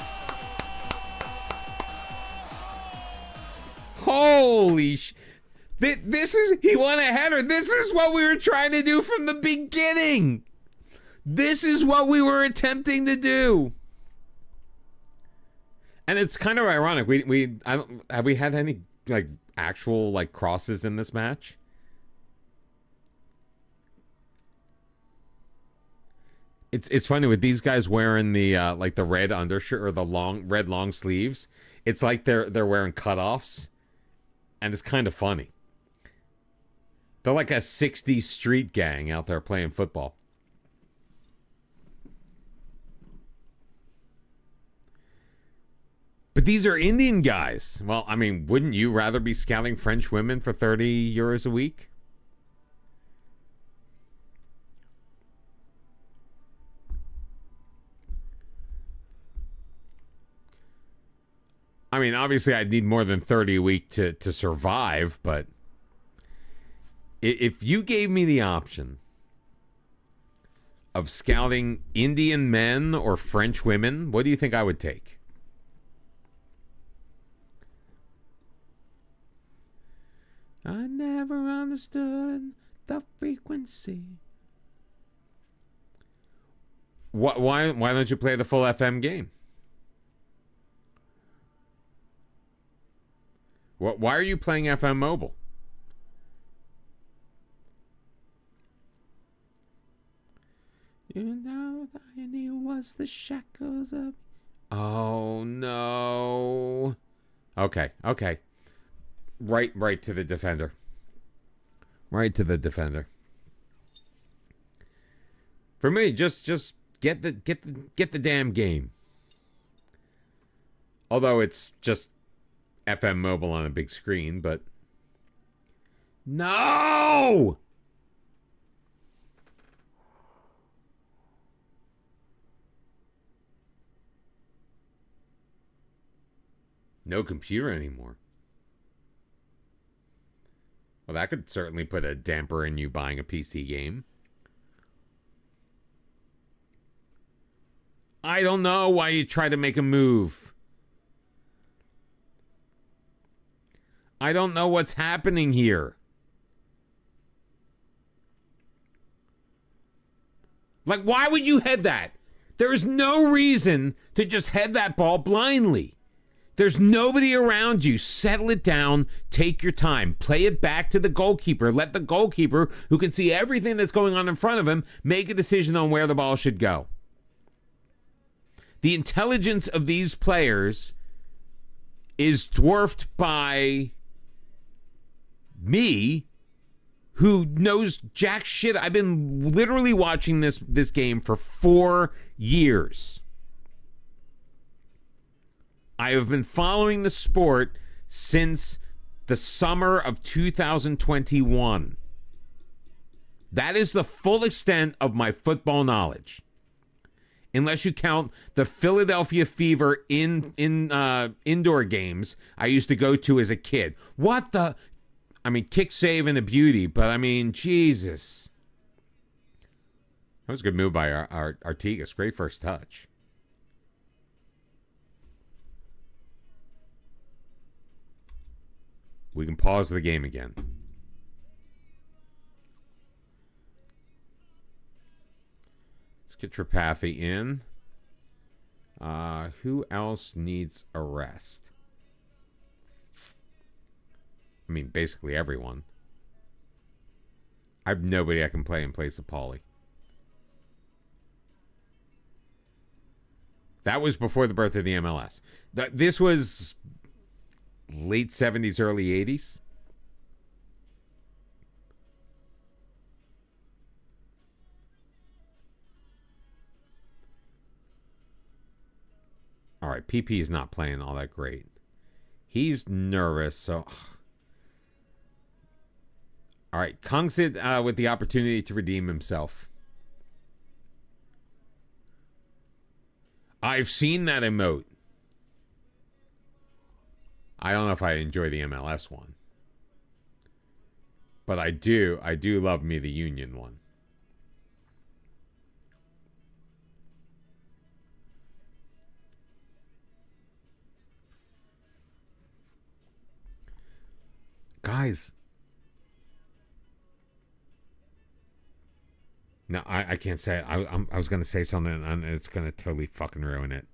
Holy this is, he won a header. This is what we were trying to do from the beginning. This is what we were attempting to do. And it's kind of ironic. Have we had any like actual like crosses in this match? It's funny with these guys wearing the like the red undershirt or the red long sleeves. It's like they're wearing cutoffs, and it's kind of funny. They're like a 60s street gang out there playing football. But these are Indian guys. Well, I mean, wouldn't you rather be scouting French women for 30 euros a week? I mean, obviously I'd need more than 30 a week to survive, but if you gave me the option of scouting Indian men or French women, what do you think I would take? I never understood the frequency. Why don't you play the full FM game? Why are you playing FM Mobile? You know that I knew was the shackles of... Oh, no. Okay. Right to the defender. Right to the defender. For me, just get the damn game. Although it's just FM Mobile on a big screen, but no! No computer anymore. Well, that could certainly put a damper in you buying a PC game. I don't know why you try to make a move. I don't know what's happening here. Like, why would you head that? There is no reason to just head that ball blindly. There's nobody around you. Settle it down. Take your time. Play it back to the goalkeeper. Let the goalkeeper, who can see everything that's going on in front of him, make a decision on where the ball should go. The intelligence of these players is dwarfed by me, who knows jack shit. I've been literally watching this game for 4 years. I have been following the sport since the summer of 2021. That is the full extent of my football knowledge. Unless you count the Philadelphia Fever indoor games I used to go to as a kid. What the... I mean, kick, save, and a beauty, but I mean, Jesus. That was a good move by Artigas. Great first touch. We can pause the game again. Let's get Tripathi in. Who else needs a rest? I mean, basically everyone. I have nobody I can play in place of Paulie. That was before the birth of the MLS. This was late 70s, early 80s. All right, PP is not playing all that great. He's nervous, so... All right, Kongsit with the opportunity to redeem himself. I've seen that emote. I don't know if I enjoy the MLS one. But I do love me the Union one. Guys. No, I can't say it. I was going to say something and it's going to totally fucking ruin it.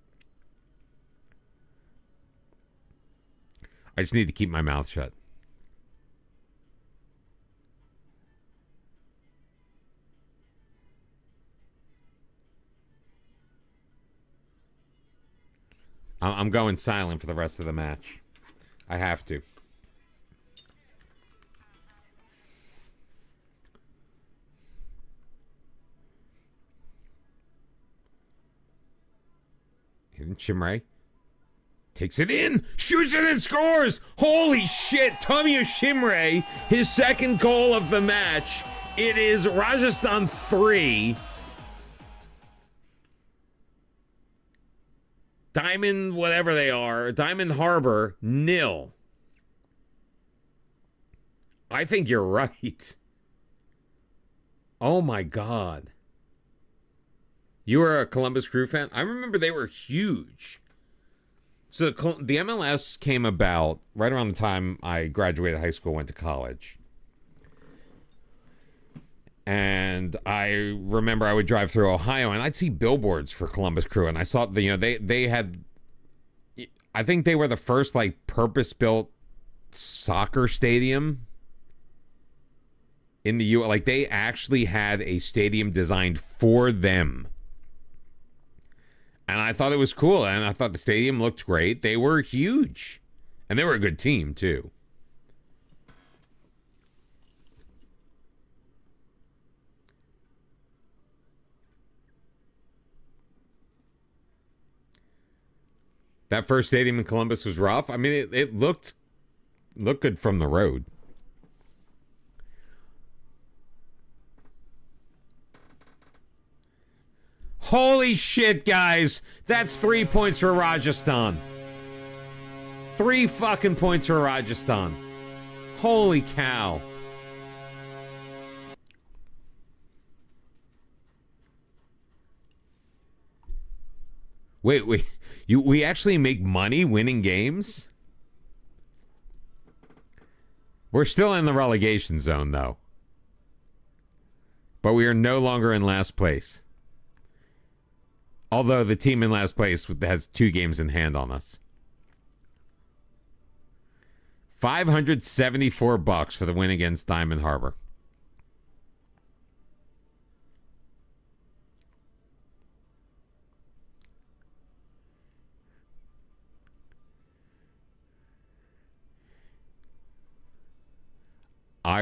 I just need to keep my mouth shut. I'm going silent for the rest of the match. I have to. Hidden Chimray. Takes it in, shoots it and scores! Holy shit, Tommy Shimray, his second goal of the match. It is Rajasthan 3. Diamond, whatever they are, Diamond Harbor, 0. I think you're right. Oh my God. You were a Columbus Crew fan? I remember they were huge. So the MLS came about right around the time I graduated high school, went to college. And I remember I would drive through Ohio and I'd see billboards for Columbus Crew. And I saw, they had, I think they were the first like purpose-built soccer stadium in the U.S. Like they actually had a stadium designed for them. And I thought it was cool. And I thought the stadium looked great. They were huge. And they were a good team, too. That first stadium in Columbus was rough. I mean, it looked good from the road. Holy shit, guys. That's 3 points for Rajasthan. 3 fucking points for Rajasthan. Holy cow. Wait. We actually make money winning games? We're still in the relegation zone, though. But we are no longer in last place. Although the team in last place has 2 games in hand on us. $574 for the win against Diamond Harbor. I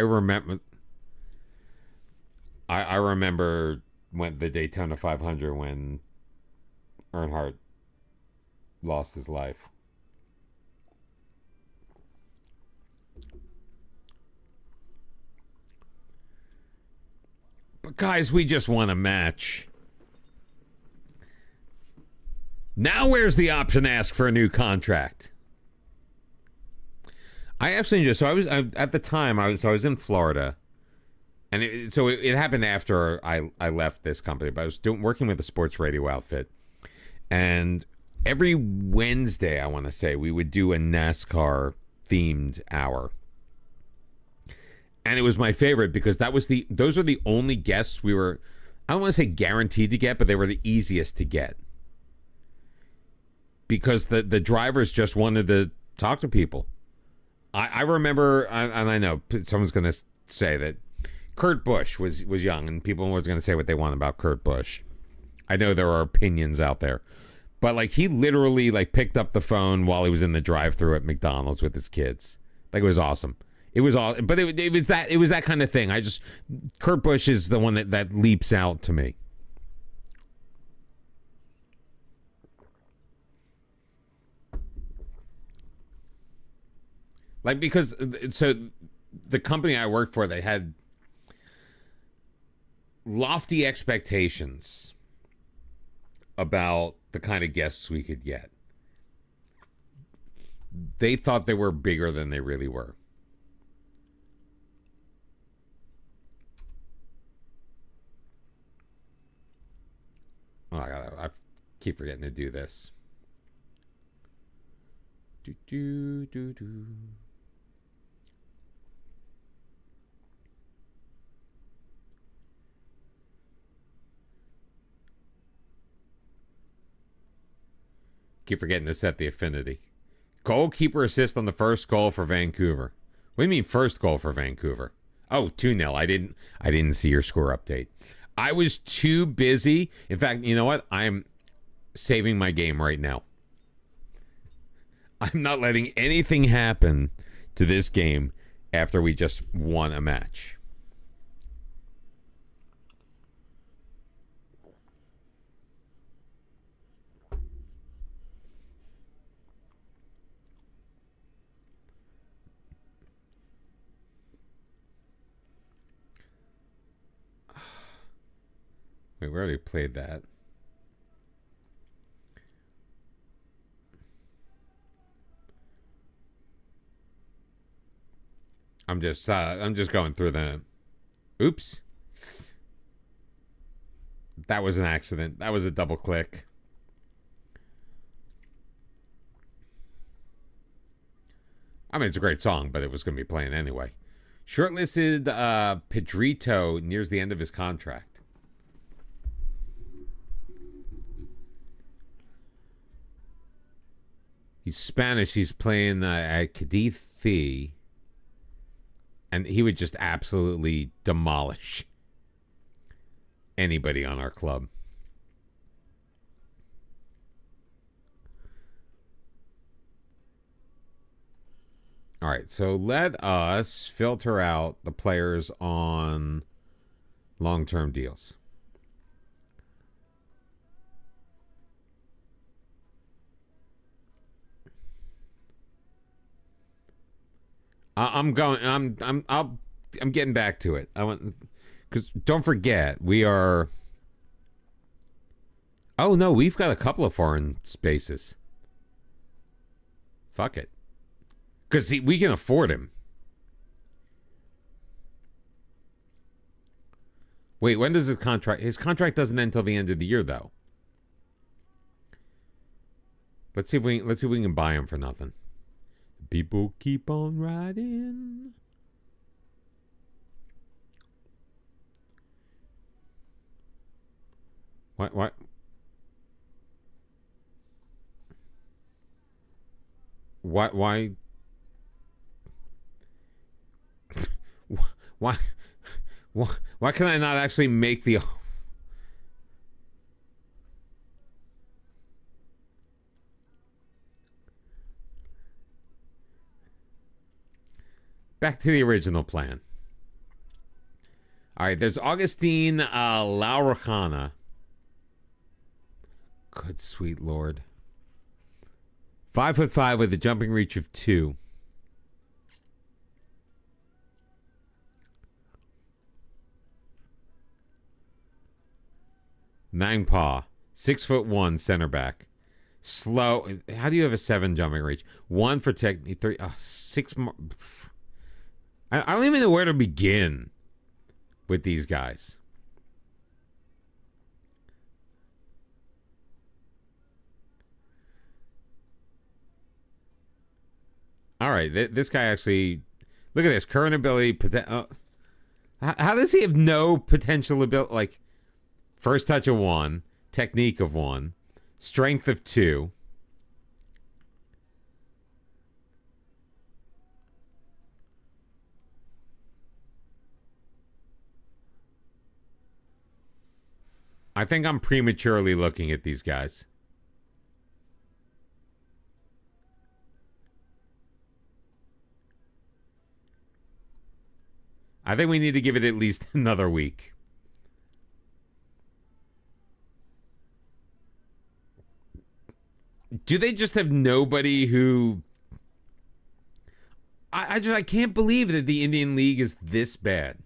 remember when the Daytona 500 when Earnhardt lost his life. But guys, we just won a match. Now where's the option to ask for a new contract? I actually just, at the time I was in Florida, and it happened after I left this company, but I was working with a sports radio outfit, and every Wednesday, I want to say, we would do a NASCAR themed hour. And it was my favorite because those are the only guests we were, I don't want to say guaranteed to get, but they were the easiest to get. Because the drivers just wanted to talk to people. I remember, and I know someone's going to say that Kurt Busch was young, and people were going to say what they want about Kurt Busch. I know there are opinions out there. But, like, he literally, like, picked up the phone while he was in the drive-thru at McDonald's with his kids. Like, it was awesome. It was all, but it was that kind of thing. Kurt Busch is the one that leaps out to me. Like, because, so the company I worked for, they had lofty expectations about the kind of guests we could get. They thought they were bigger than they really were. Oh, I keep forgetting to do this. Do. Keep forgetting to set the affinity. Goalkeeper assist on the first goal for Vancouver. What do you mean first goal for Vancouver? Oh, 2-0. I didn't see your score update. I was too busy. In fact, you know what? I'm saving my game right now. I'm not letting anything happen to this game after we just won a match. Wait, we already played that. I'm just going through the. Oops. That was an accident. That was a double click. I mean, it's a great song, but it was going to be playing anyway. Shortlisted Pedrito nears the end of his contract. He's Spanish. He's playing at Cadiz, and he would just absolutely demolish anybody on our club. All right, so let us filter out the players on long-term deals. I'm getting back to it. I want, because don't forget, we are. Oh no, we've got a couple of foreign spaces. Fuck it. Because we can afford him. Wait, when does his contract... His contract doesn't end until the end of the year, though. Let's see if we can buy him for nothing. People keep on riding. What? Why? Why can I not actually make the... Back to the original plan. All right, there's Augustine Lauracana. Good sweet Lord. 5'5" with a jumping reach of 2. Nangpa, 6'1", center back. Slow. How do you have a 7 jumping reach? 1 for technique. 3. 6 more. I don't even know where to begin with these guys. All right, this guy actually... Look at this. Current ability... how does he have no potential ability? Like, first touch of 1. Technique of 1. Strength of 2. I think I'm prematurely looking at these guys. I think we need to give it at least another week. Do they just have nobody who... I can't believe that the Indian League is this bad.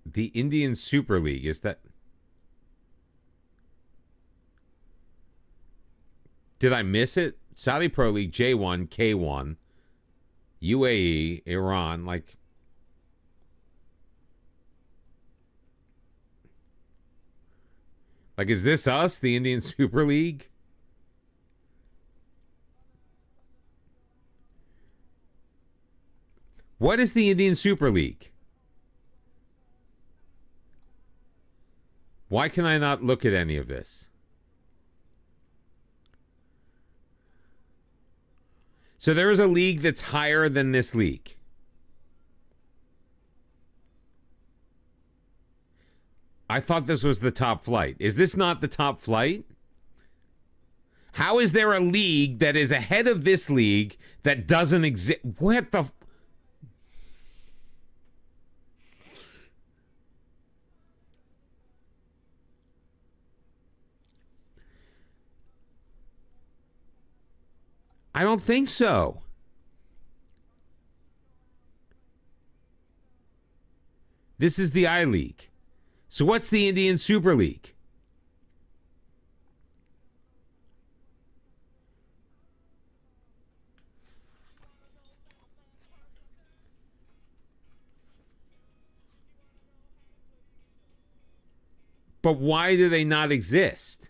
The Indian Super League, is that... Did I miss it? Saudi Pro League, J1, K1, UAE, Iran, like... Like, is this us, the Indian Super League? What is the Indian Super League? Why can I not look at any of this? So there is a league that's higher than this league. I thought this was the top flight. Is this not the top flight? How is there a league that is ahead of this league that doesn't exist? What the... I don't think so. This is the I-League. So what's the Indian Super League? But why do they not exist?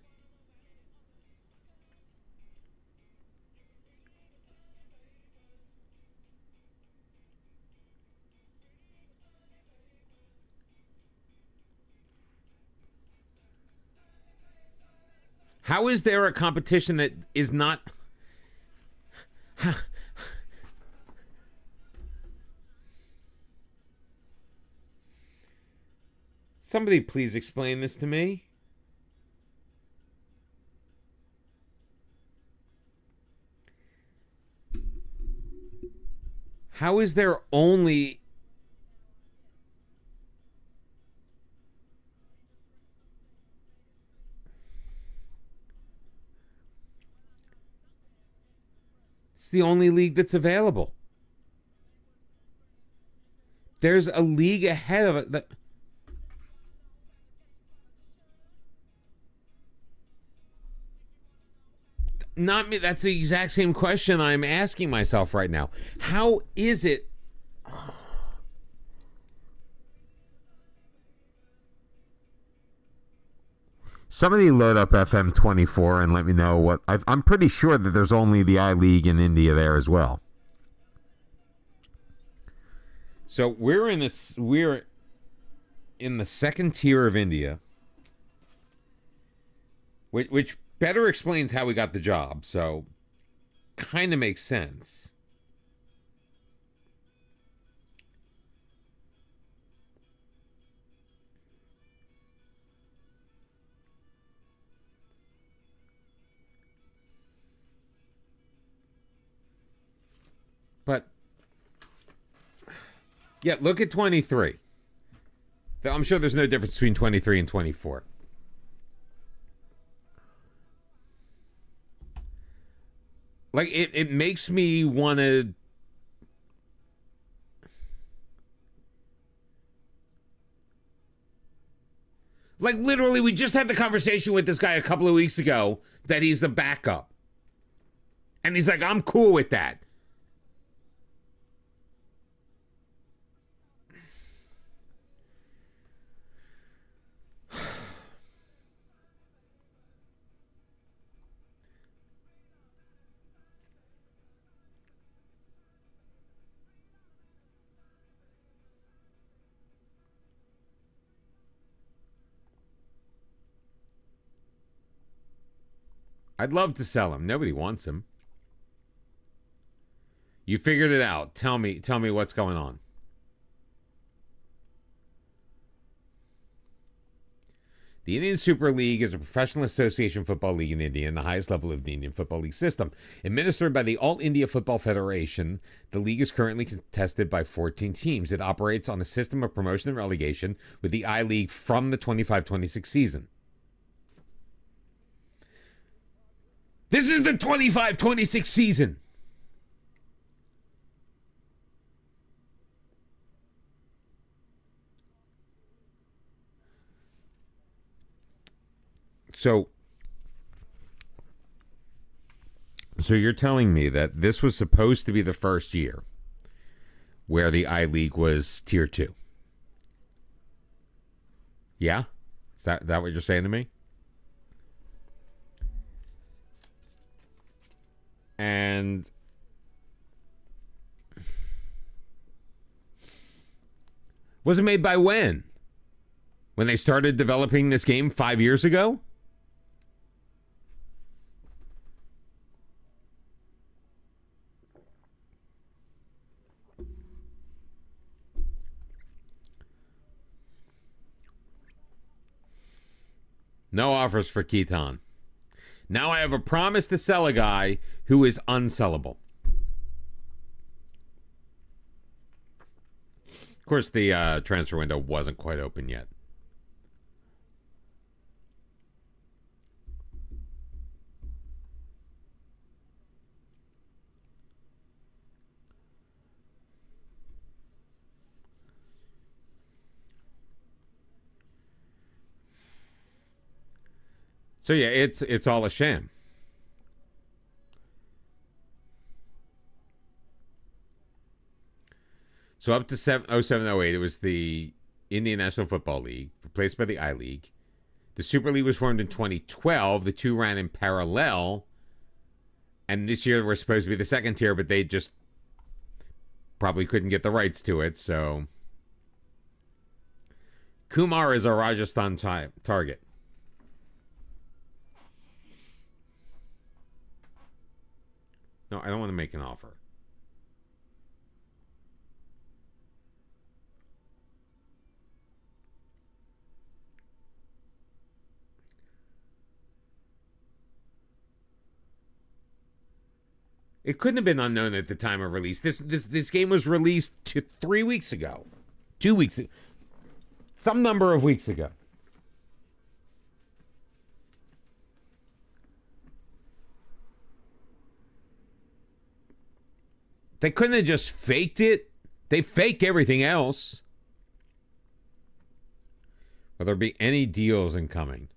How is there a competition that is not... Somebody please explain this to me. How is there only... It's the only league that's available. There's a league ahead of it. Not me. That's the exact same question I'm asking myself right now. How is it? Somebody load up FM24 and let me know what. I'm pretty sure that there's only the I League in India there as well. So we're in the second tier of India, which better explains how we got the job. So kind of makes sense. But yeah, look at 23. I'm sure there's no difference between 23 and 24. Like, it makes me want to... Like, literally, we just had the conversation with this guy a couple of weeks ago that he's the backup. And he's like, I'm cool with that. I'd love to sell him. Nobody wants him. You figured it out. Tell me what's going on. The Indian Super League is a professional association football league in India and the highest level of the Indian Football League system. Administered by the All India Football Federation, the league is currently contested by 14 teams. It operates on a system of promotion and relegation with the I-League from the 25-26 season. This is the 25-26 season. So you're telling me that this was supposed to be the first year where the I-League was tier 2? Yeah? Is that what you're saying to me? And was it made by when? When they started developing this game 5 years ago? No offers for Keaton. Now I have a promise to sell a guy who is unsellable. Of course, the transfer window wasn't quite open yet. So yeah, it's all a sham. So up to 07-08, it was the Indian National Football League, replaced by the I-League. The Super League was formed in 2012. The two ran in parallel. And this year we're supposed to be the second tier, but they just probably couldn't get the rights to it, so... Kumar is our Rajasthan target. No, I don't want to make an offer. It couldn't have been unknown at the time of release. This game was released 3 weeks ago. 2 weeks ago. Some number of weeks ago. They couldn't have just faked it. They fake everything else. Will there be any deals incoming?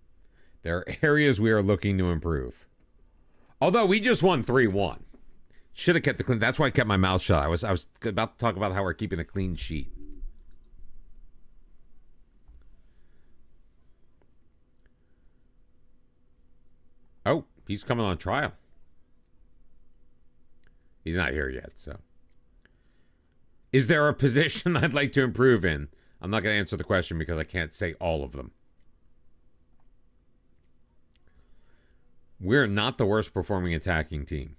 There are areas we are looking to improve. Although we just won 3-1. Should have kept the clean. That's why I kept my mouth shut. I was about to talk about how we're keeping a clean sheet. Oh, he's coming on trial. He's not here yet, so. Is there a position I'd like to improve in? I'm not going to answer the question because I can't say all of them. We're not the worst performing attacking team.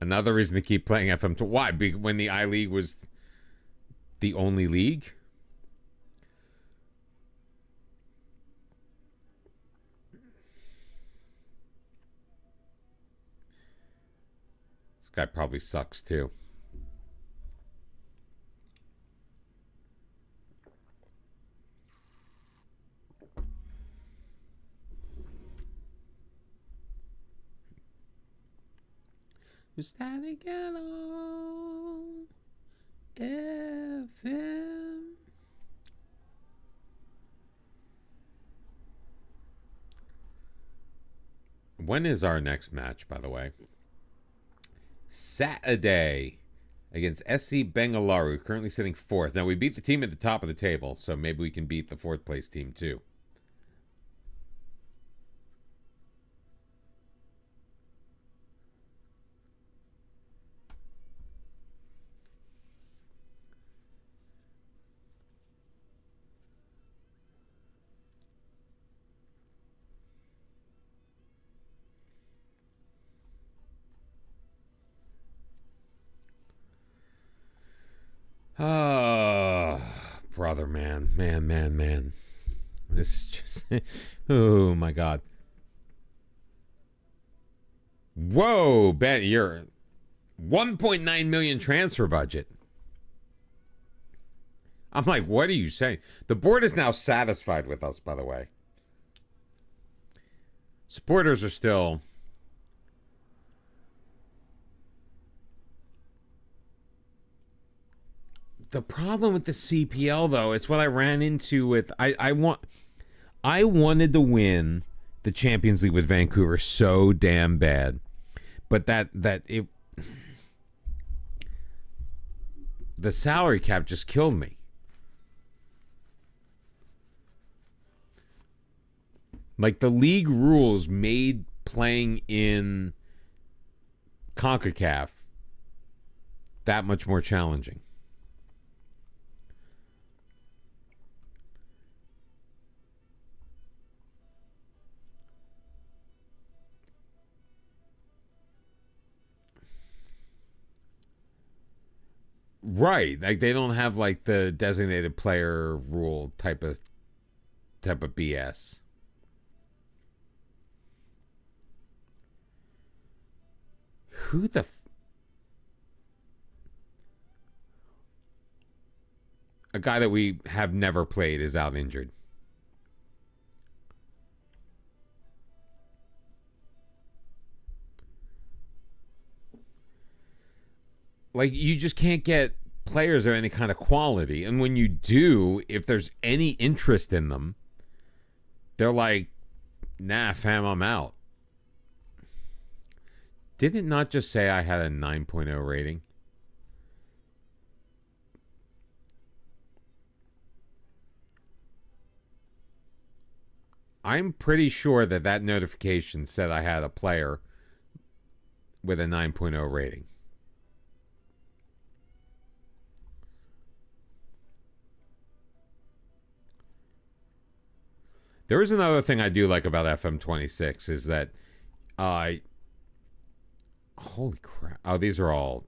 Another reason to keep playing FM. Why? When the I-League was the only league? This guy probably sucks too. Está ligado FM. When is our next match, by the way? Saturday against SC Bengaluru, currently sitting 4th. Now, we beat the team at the top of the table, so maybe we can beat the 4th place team too. Oh, brother, man. This is just, oh my God. Whoa, Ben, you're 1.9 million transfer budget. I'm like, what are you saying? The board is now satisfied with us, by the way. Supporters are still... The problem with the CPL, though, it's what I ran into with... I wanted to win the Champions League with Vancouver so damn bad. But the salary cap just killed me. Like, the league rules made playing in CONCACAF that much more challenging. Right, like they don't have like the designated player rule type of BS. Who the a guy that we have never played is out injured. Like, you just can't get players of any kind of quality. And when you do, if there's any interest in them, they're like, nah, fam, I'm out. Did it not just say I had a 9.0 rating? I'm pretty sure that notification said I had a player with a 9.0 rating. There is another thing I do like about FM26 is that holy crap. Oh, these are all...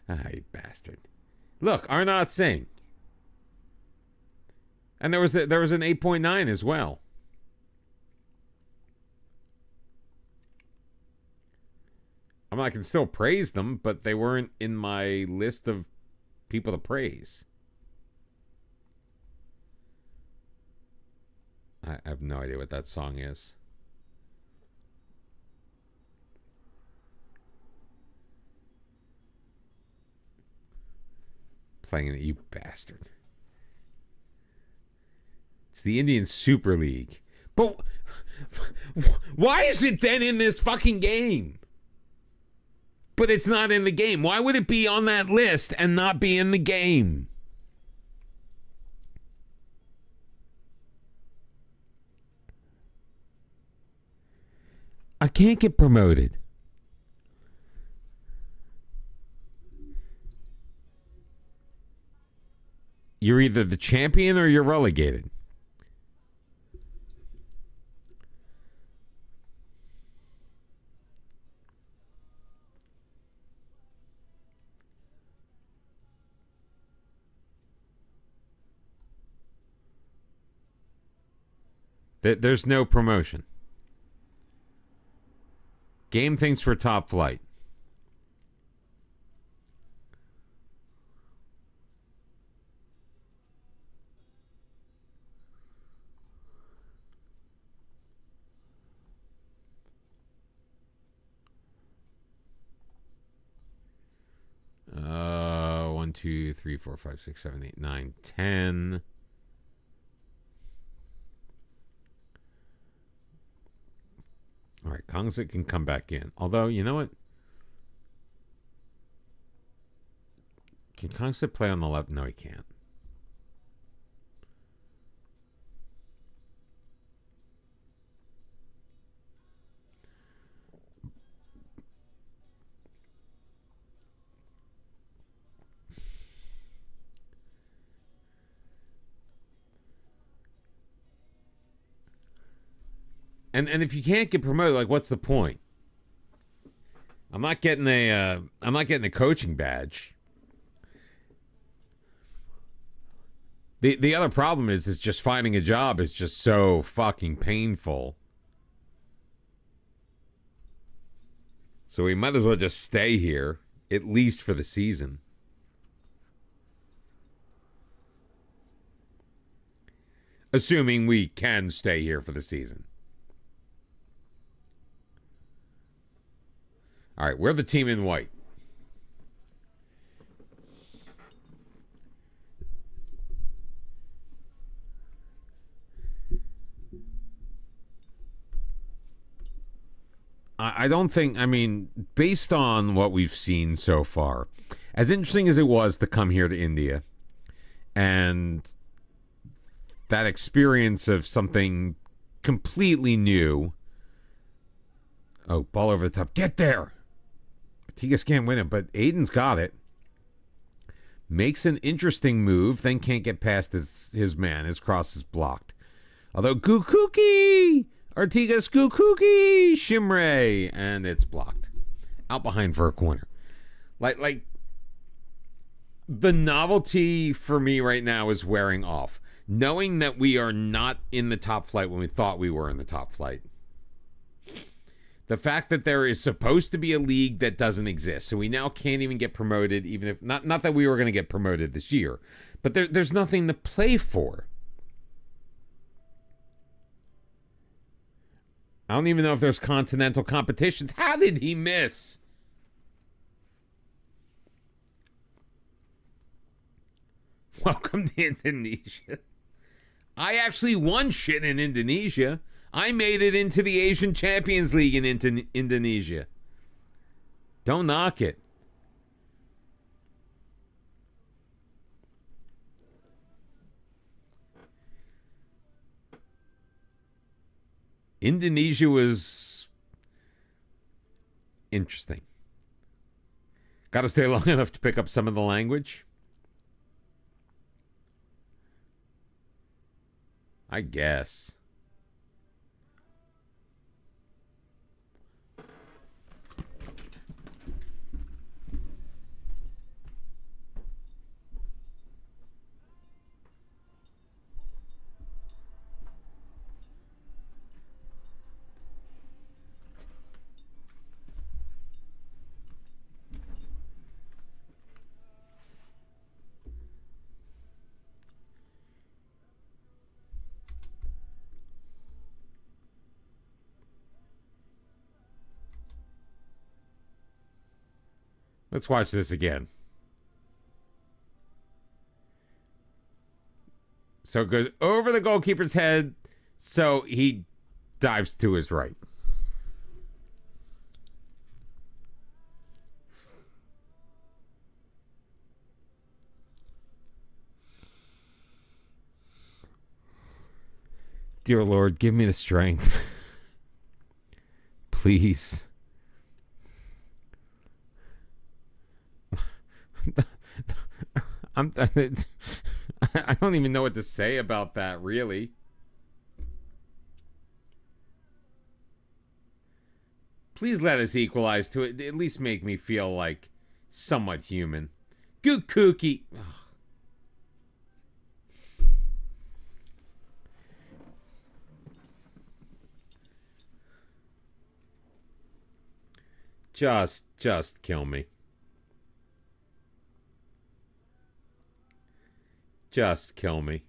Ah, you bastard. Look, Arnaud Singh. And there was an 8.9 as well. I mean, I can still praise them, but they weren't in my list of people to praise. I have no idea what that song is. Playing it, you bastard. It's the Indian Super League. But why is it then in this fucking game? But it's not in the game. Why would it be on that list and not be in the game? I can't get promoted. You're either the champion or you're relegated. There's no promotion. Game thinks for top flight. One, 2, 3, 4, 5, 6, 7, 8, 9, 10. All right, Kongsit can come back in. Although, you know what? Can Kongsit play on the left? No, he can't. And if you can't get promoted, like, what's the point? I'm not getting a coaching badge. The other problem is just finding a job is just so fucking painful. So we might as well just stay here, at least for the season. Assuming we can stay here for the season. All right, we're the team in white. I don't think, I mean, based on what we've seen so far, as interesting as it was to come here to India and that experience of something completely new. Oh, ball over the top. Get there! Tigas can't win it, but Aiden's got it. Makes an interesting move, then can't get past his man. His cross is blocked. Although Gukuki! Artigas Gukuki! Shimray! And it's blocked. Out behind for a corner. Like the novelty for me right now is wearing off. Knowing that we are not in the top flight when we thought we were in the top flight. The fact that there is supposed to be a league that doesn't exist. So we now can't even get promoted, even if not that we were going to get promoted this year. But there's nothing to play for. I don't even know if there's continental competitions. How did he miss? Welcome to Indonesia. I actually won shit in Indonesia. I made it into the Asian Champions League in Indonesia. Don't knock it. Indonesia was interesting. Got to stay long enough to pick up some of the language. I guess. Let's watch this again. So it goes over the goalkeeper's head, so he dives to his right. Dear Lord, give me the strength. Please. I don't even know what to say about that, really. Please let us equalize to it. At least make me feel like somewhat human. Good cookie. Ugh. Just kill me. Just kill me.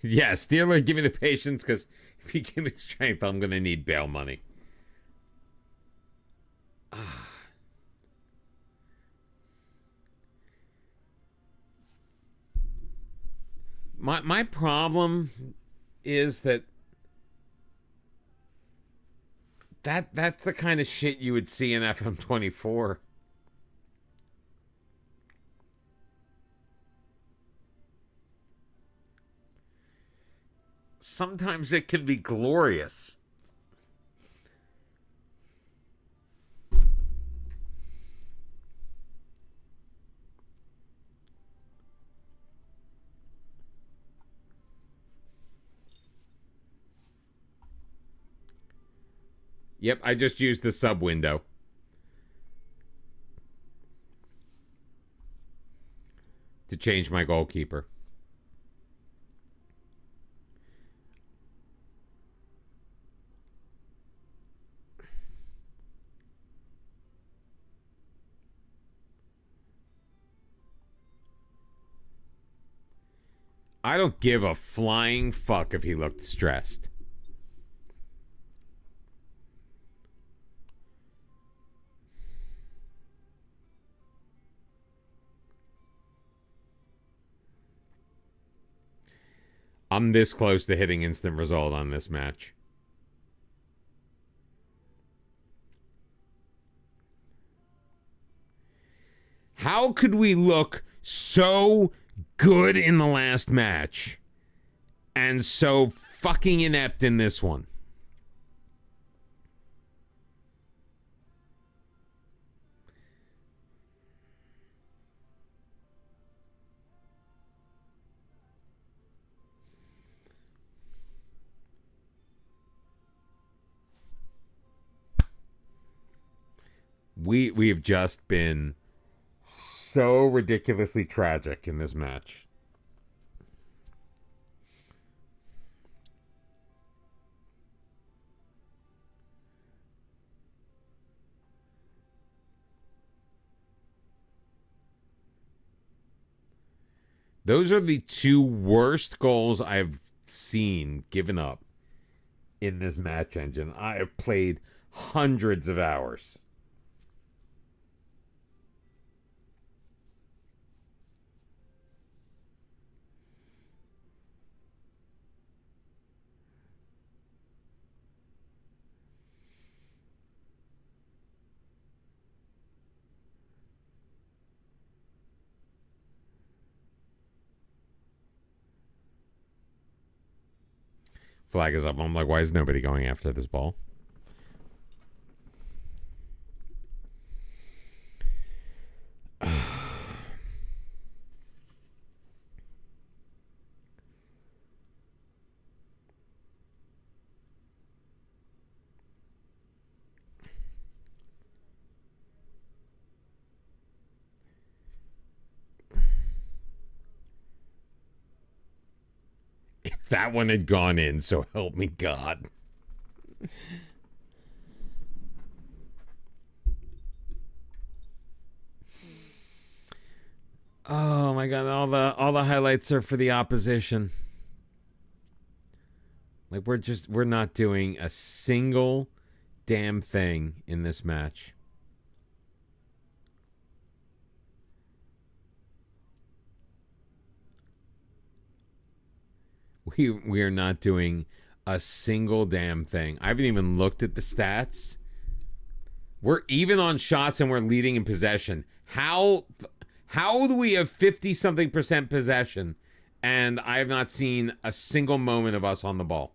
Yes, dear Lord, give me the patience, because if you give me strength, I'm going to need bail money. My problem is that's the kind of shit you would see in FM24. Sometimes it can be glorious. Yep, I just used the sub window. To change my goalkeeper. I don't give a flying fuck if he looked stressed. I'm this close to hitting instant result on this match. How could we look so good in the last match and so fucking inept in this one? We have just been so ridiculously tragic in this match. Those are the two worst goals I've seen given up in this match engine. I have played hundreds of hours. Flag is up. I'm like, why is nobody going after this ball? If that one had gone in, so help me God. Oh my God, all the highlights are for the opposition. Like we're not doing a single damn thing in this match. We are not doing a single damn thing. I haven't even looked at the stats. We're even on shots and we're leading in possession. How do we have 50-something% possession and I have not seen a single moment of us on the ball?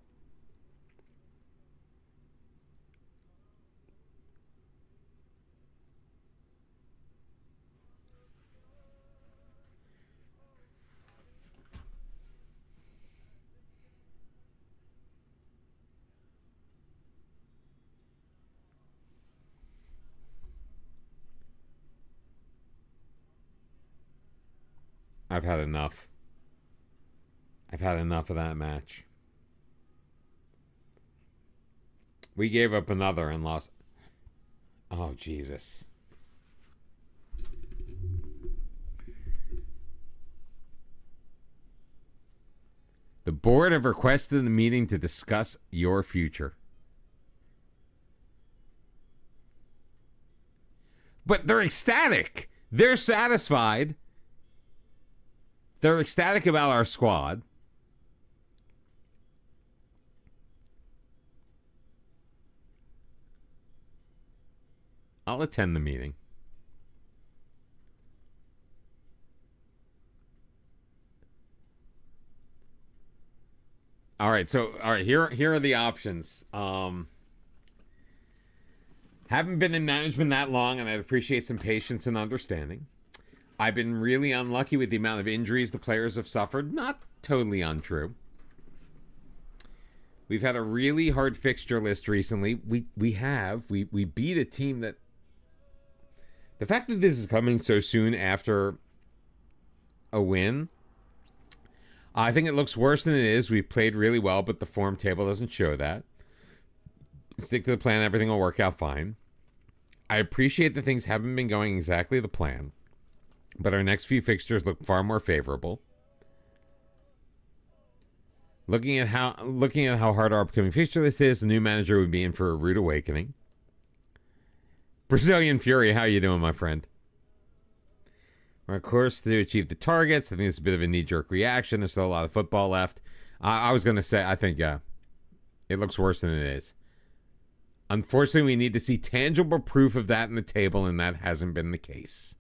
I've had enough. I've had enough of that match. We gave up another and lost. Oh, Jesus. The board have requested a meeting to discuss your future. But they're ecstatic. They're satisfied. They're ecstatic about our squad. I'll attend the meeting. All right, here are the options. Haven't been in management that long, and I'd appreciate some patience and understanding. I've been really unlucky with the amount of injuries the players have suffered. Not totally untrue. We've had a really hard fixture list recently. We beat a team that... The fact that this is coming so soon after a win, I think it looks worse than it is. We played really well, but the form table doesn't show that. Stick to the plan. Everything will work out fine. I appreciate that things haven't been going exactly the plan, but our next few fixtures look far more favorable. Looking at how hard our upcoming fixture list is, the new manager would be in for a rude awakening. Brazilian Fury, how you doing, my friend? We're on course to achieve the targets. I think it's a bit of a knee-jerk reaction. There's still a lot of football left. I was going to say, I think, it looks worse than it is. Unfortunately, we need to see tangible proof of that in the table, and that hasn't been the case.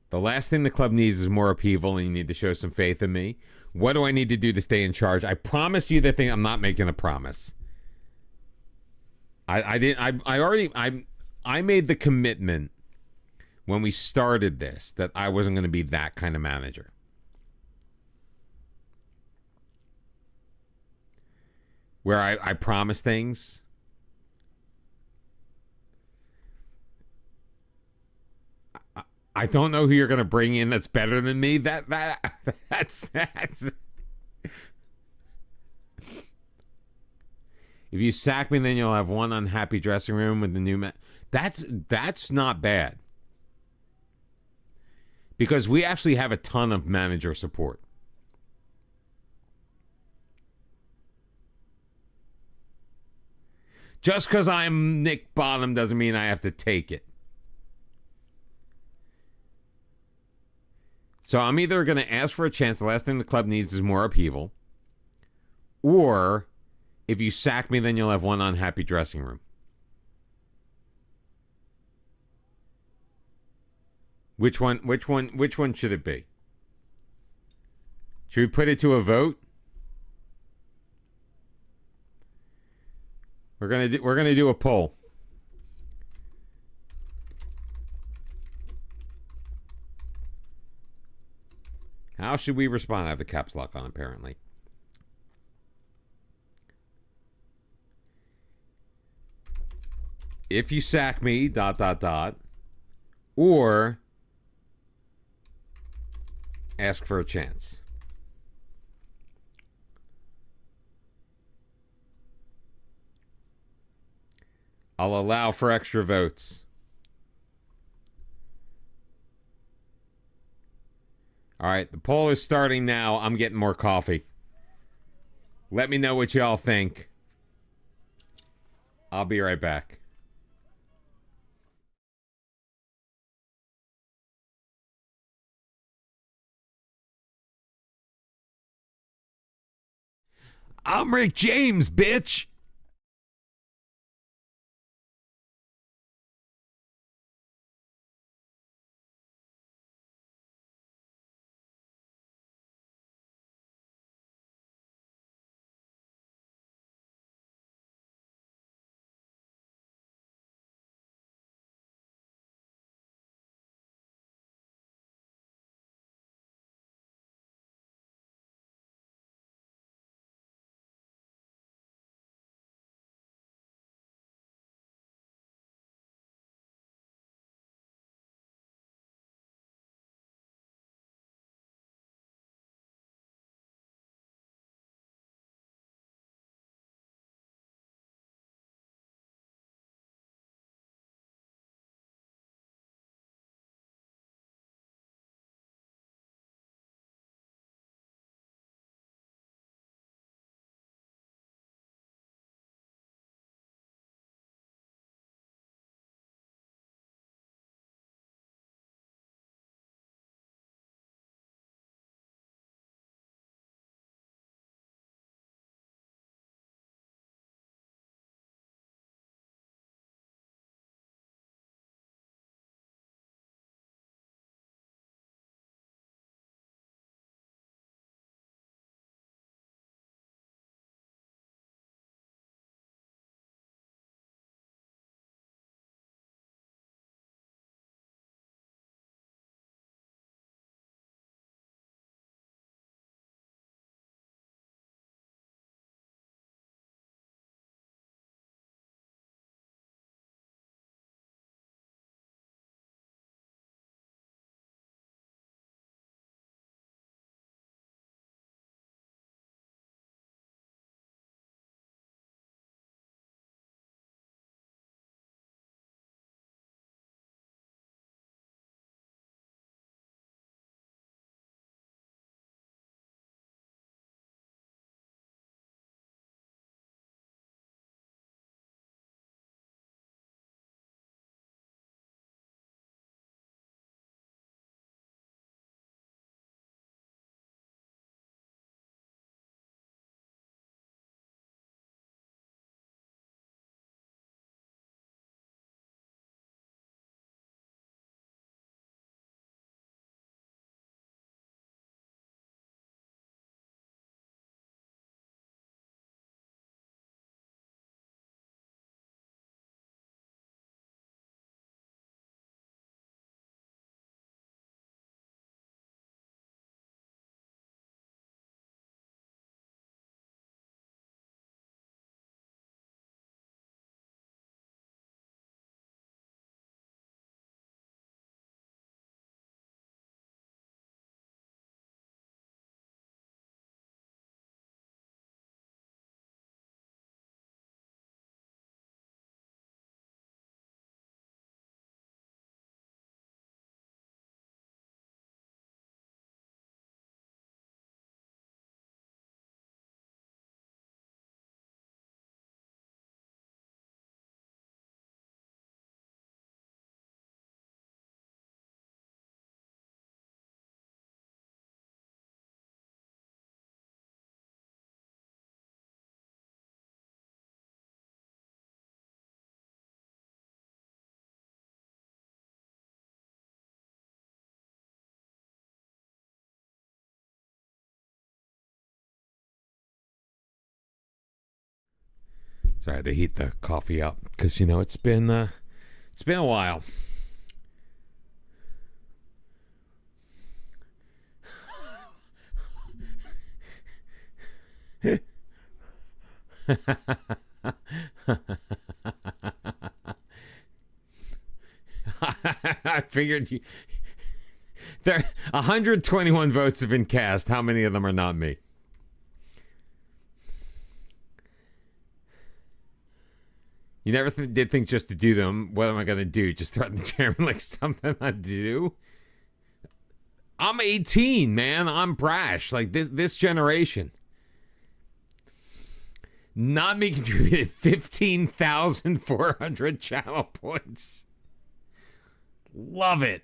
The last thing the club needs is more upheaval, and you need to show some faith in me. What do I need to do to stay in charge? I promise you the thing. I'm not making a promise. I made the commitment when we started this that I wasn't going to be that kind of manager. Where I promise things. I don't know who you're going to bring in that's better than me. That's if you sack me, then you'll have one unhappy dressing room with the new man. That's not bad. Because we actually have a ton of manager support. Just because I'm Nick Bottom doesn't mean I have to take it. So I'm either going to ask for a chance. The last thing the club needs is more upheaval. Or if you sack me, then you'll have one unhappy dressing room. Which one should it be? Should we put it to a vote? We're gonna do a poll. How should we respond? I have the caps lock on, apparently. If you sack me, ... or ask for a chance. I'll allow for extra votes. All right, the poll is starting now. I'm getting more coffee. Let me know what y'all think. I'll be right back. I'm Rick James, bitch. So I had to heat the coffee up because it's been a while. I figured there 121 votes have been cast. How many of them are not me? You never did think just to do them. What am I going to do? Just threaten the chairman like something I do? I'm 18, man. I'm brash. Like this generation. Not me contributed 15,400 channel points. Love it.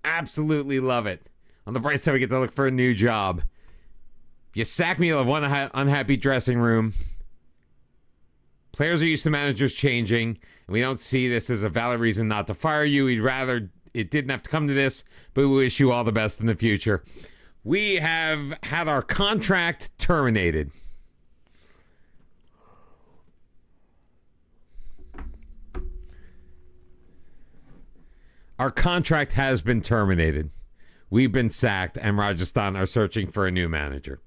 Absolutely love it. On the bright side, we get to look for a new job. You sack me of one unhappy dressing room. Players are used to managers changing, and we don't see this as a valid reason not to fire you. We'd rather it didn't have to come to this, but we wish you all the best in the future. We have had our contract terminated. Our contract has been terminated. We've been sacked, and Rajasthan are searching for a new manager.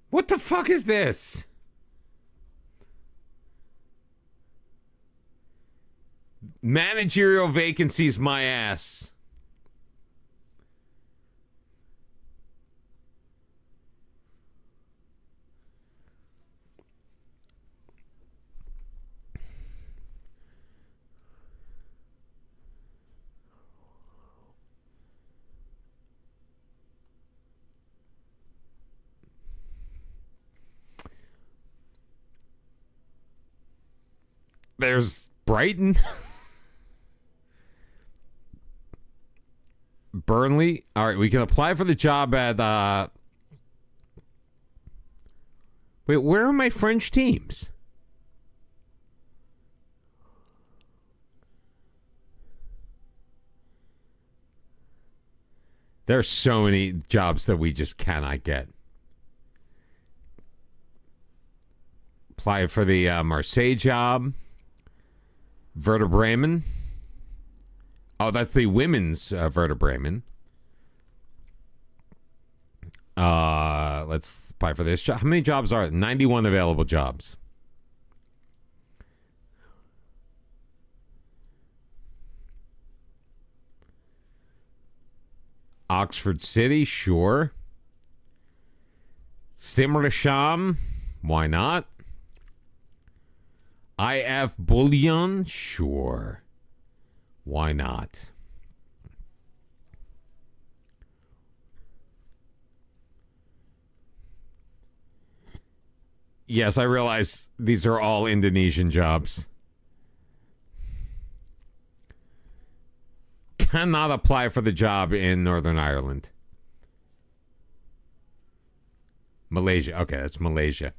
What the fuck is this? Managerial vacancies, my ass. There's Brighton. Burnley. All right, we can apply for the job at... Wait, where are my French teams? There's so many jobs that we just cannot get. Apply for the Marseille job. Werder Bremen. Oh, that's the women's Werder Bremen. Let's apply for this job. How many jobs are there? 91 available jobs. Oxford City, sure. Simmersham, why not? IF Bullion, sure. Why not? Yes, I realize these are all Indonesian jobs. Cannot apply for the job in Northern Ireland. Malaysia. Okay, that's Malaysia.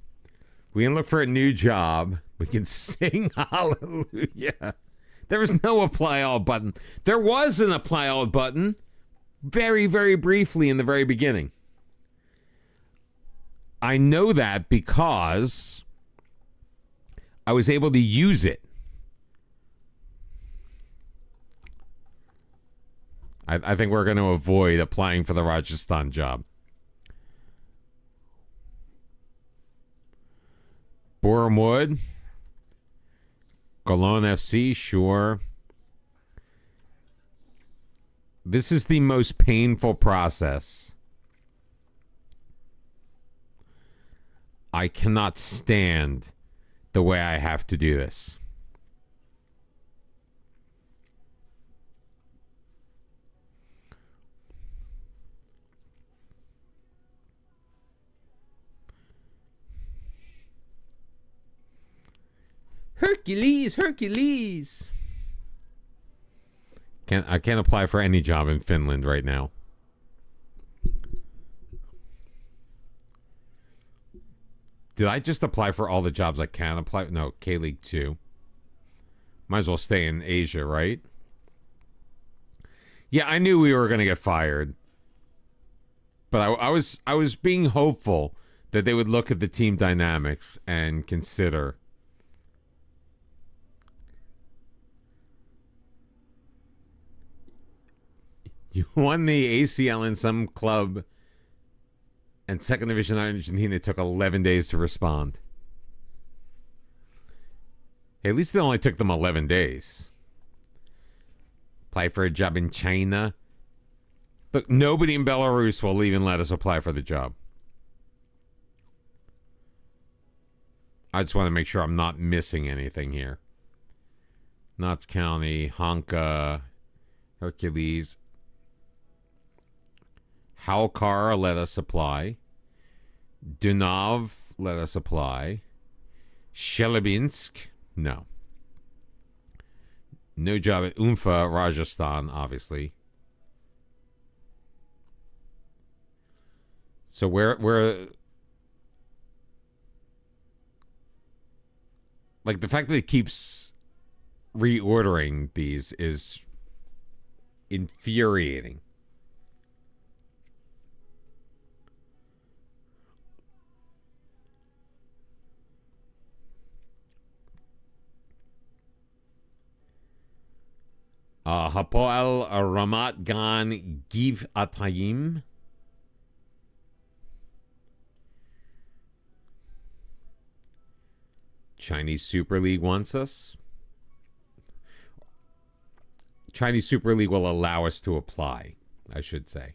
We can look for a new job. We can sing hallelujah. There was no apply all button. There was an apply all button very, very briefly in the very beginning. I know that because I was able to use it. I think we're going to avoid applying for the Rajasthan job. Boreham Wood. Cologne FC, sure. This is the most painful process. I cannot stand the way I have to do this. Hercules, Hercules. I can't apply for any job in Finland right now. Did I just apply for all the jobs I can apply? No, K-League 2. Might as well stay in Asia, right? Yeah, I knew we were going to get fired. But I was being hopeful that they would look at the team dynamics and consider. You won the ACL in some club, and second division Argentina took 11 days to respond. Hey, at least it only took them 11 days. Apply for a job in China. Look, nobody in Belarus will even let us apply for the job. I just want to make sure I'm not missing anything here. Notts County, Honka, Hercules. Halkar, let us apply. Dunav, let us apply. Shelebinsk, no. No job at Umfa, Rajasthan, obviously. So where like the fact that it keeps reordering these is infuriating. Hapoel Ramat Gan Giv Atayim. Chinese Super League wants us. Chinese Super League will allow us to apply, I should say.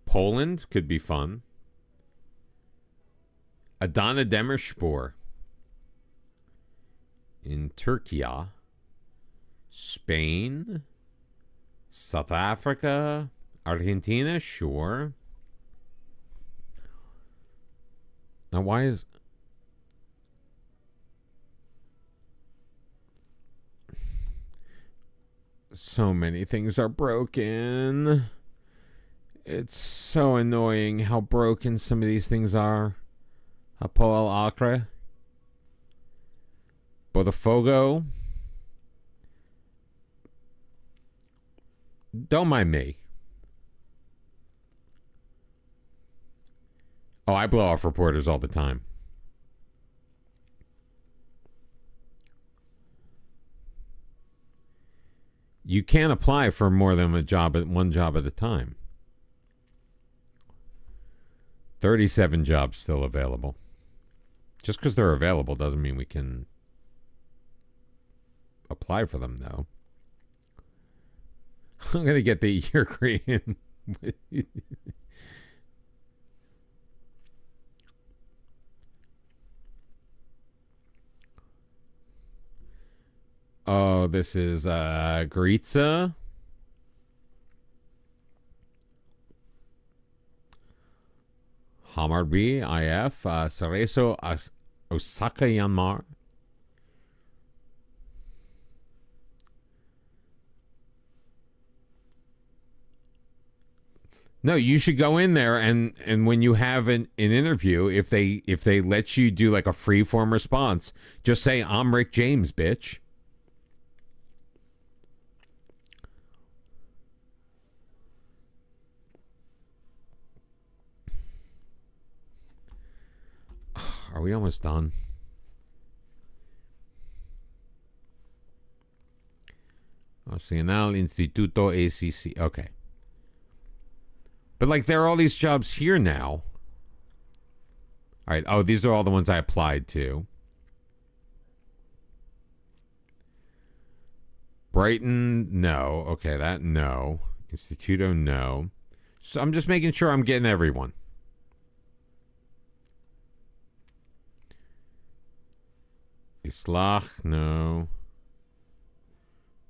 Poland could be fun. Adana Demirspor in Turkey. Spain. South Africa. Argentina, sure. Now, why is... So many things are broken. It's so annoying how broken some of these things are. Hapoel Acre. Botafogo. Don't mind me. Oh, I blow off reporters all the time. You can't apply for more than one job at a time. 37 jobs still available. Just because they're available doesn't mean we can apply for them, though. I'm going to get the Ukrainian. Oh, this is Gritza. Hamarbi, IF. Cerezo, Osaka, Yanmar. No, you should go in there and when you have an interview, if they let you do like a free form response, just say, I'm Rick James, bitch. Are we almost done? Nacional Instituto ACC. Okay. But like there are all these jobs here now. All right. Oh, these are all the ones I applied to. Brighton, no. Okay, that no. Instituto, no. So I'm just making sure I'm getting everyone. Islach, no.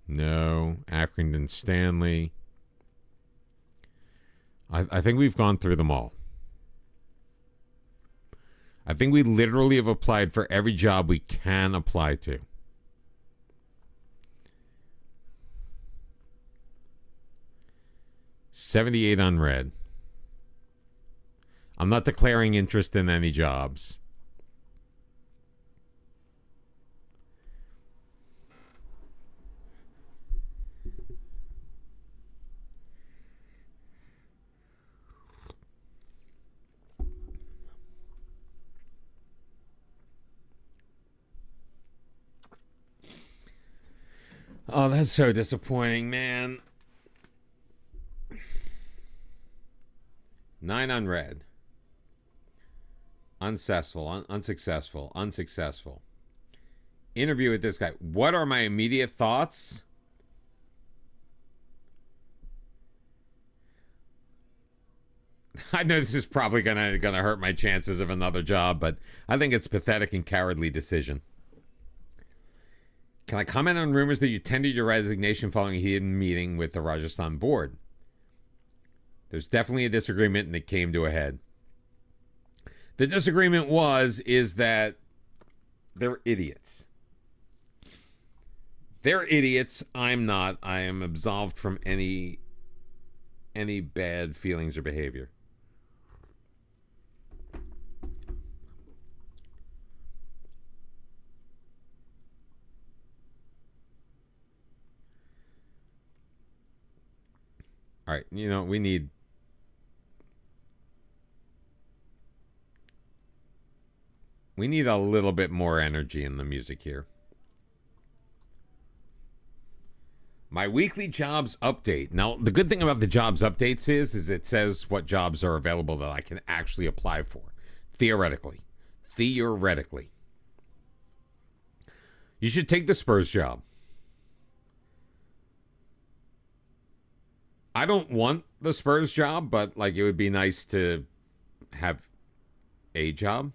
No. Accrington Stanley. I think we've gone through them all. I think we literally have applied for every job we can apply to. $78 unread. I'm not declaring interest in any jobs. Oh, that's so disappointing, man. 9 unread. Unsuccessful. Interview with this guy. What are my immediate thoughts? I know this is probably gonna hurt my chances of another job, but I think it's a pathetic and cowardly decision. Can I comment on rumors that you tendered your resignation following a heated meeting with the Rajasthan board? There's definitely a disagreement, and it came to a head. The disagreement is that they're idiots. They're idiots. I'm not. I am absolved from any bad feelings or behavior. All right, we need a little bit more energy in the music here. My weekly jobs update. Now, the good thing about the jobs updates is it says what jobs are available that I can actually apply for. Theoretically. You should take the Spurs job. I don't want the Spurs job, but it would be nice to have a job.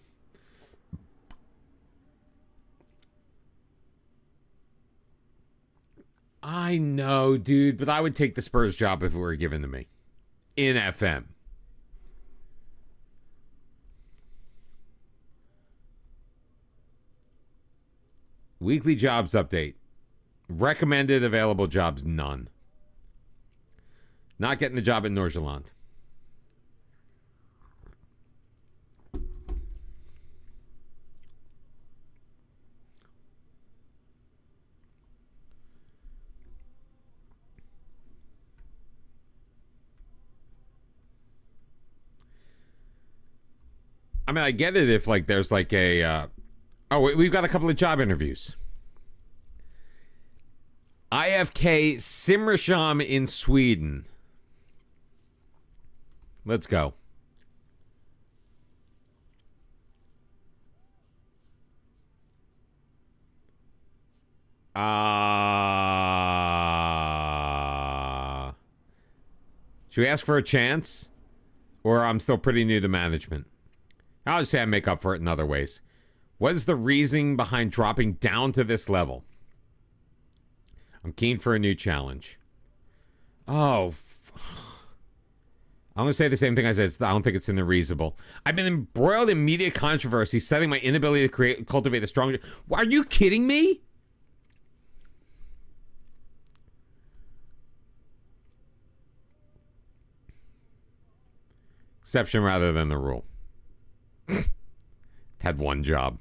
I know, dude, but I would take the Spurs job if it were given to me. In FM. Weekly jobs update. Recommended available jobs, none. Not getting the job at Norgeland. I mean, I get it if there's a we've got a couple of job interviews. IFK Simrishamn in Sweden. Let's go. Should we ask for a chance? Or I'm still pretty new to management? I'll just say I make up for it in other ways. What is the reasoning behind dropping down to this level? I'm keen for a new challenge. I'm going to say the same thing I said. I don't think it's in the reasonable. I've been embroiled in media controversy, citing my inability to cultivate a strong... Are you kidding me? Exception rather than the rule. Had one job.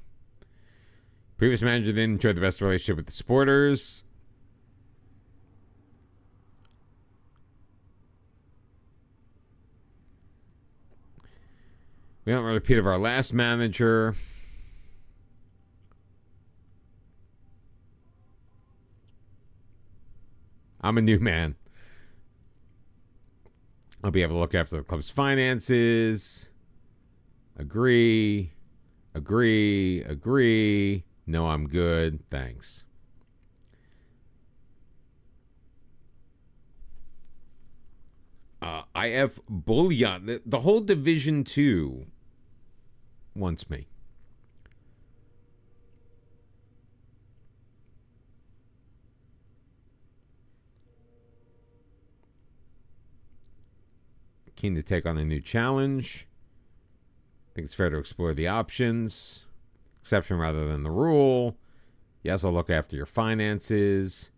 Previous manager didn't enjoy the best relationship with the supporters. We don't repeat of our last manager. I'm a new man. I'll be able to look after the club's finances. Agree. No, I'm good. Thanks. IF Bullion. The whole Division 2 wants me. Keen to take on a new challenge. I think it's fair to explore the options. Exception rather than the rule. Yes, I'll look after your finances.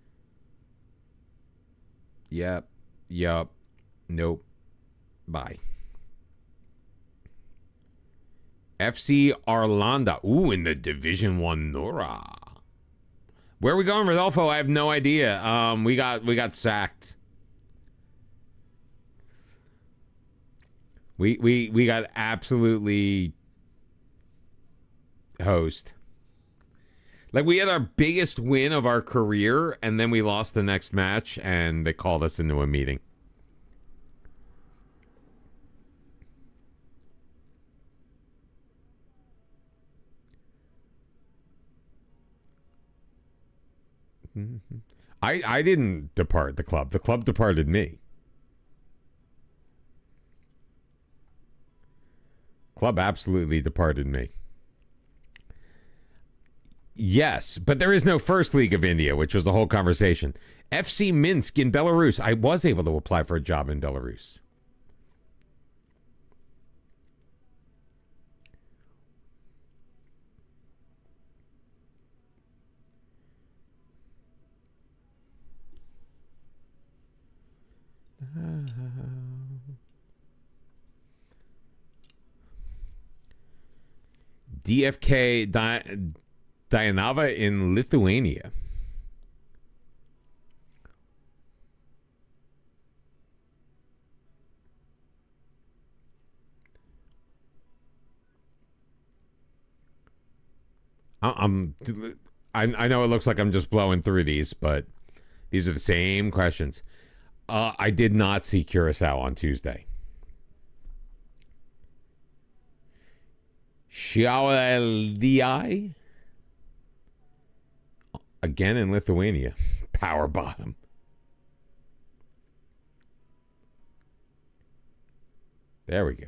Yep. Nope. Bye. FC Arlanda. Ooh, in the Division 1 Nora. Where are we going, Rodolfo? I have no idea. We got sacked. We got absolutely hosed. We had our biggest win of our career, and then we lost the next match, and they called us into a meeting. I didn't depart the club. The club departed me. Club absolutely departed me. Yes, but there is no First League of India, which was the whole conversation. FC Minsk in Belarus. I was able to apply for a job in Belarus. DFK Dainava in Lithuania. I know it looks like I'm just blowing through these, but these are the same questions. I did not see Curacao on Tuesday. Šiauliai again in Lithuania. Power bottom. There we go.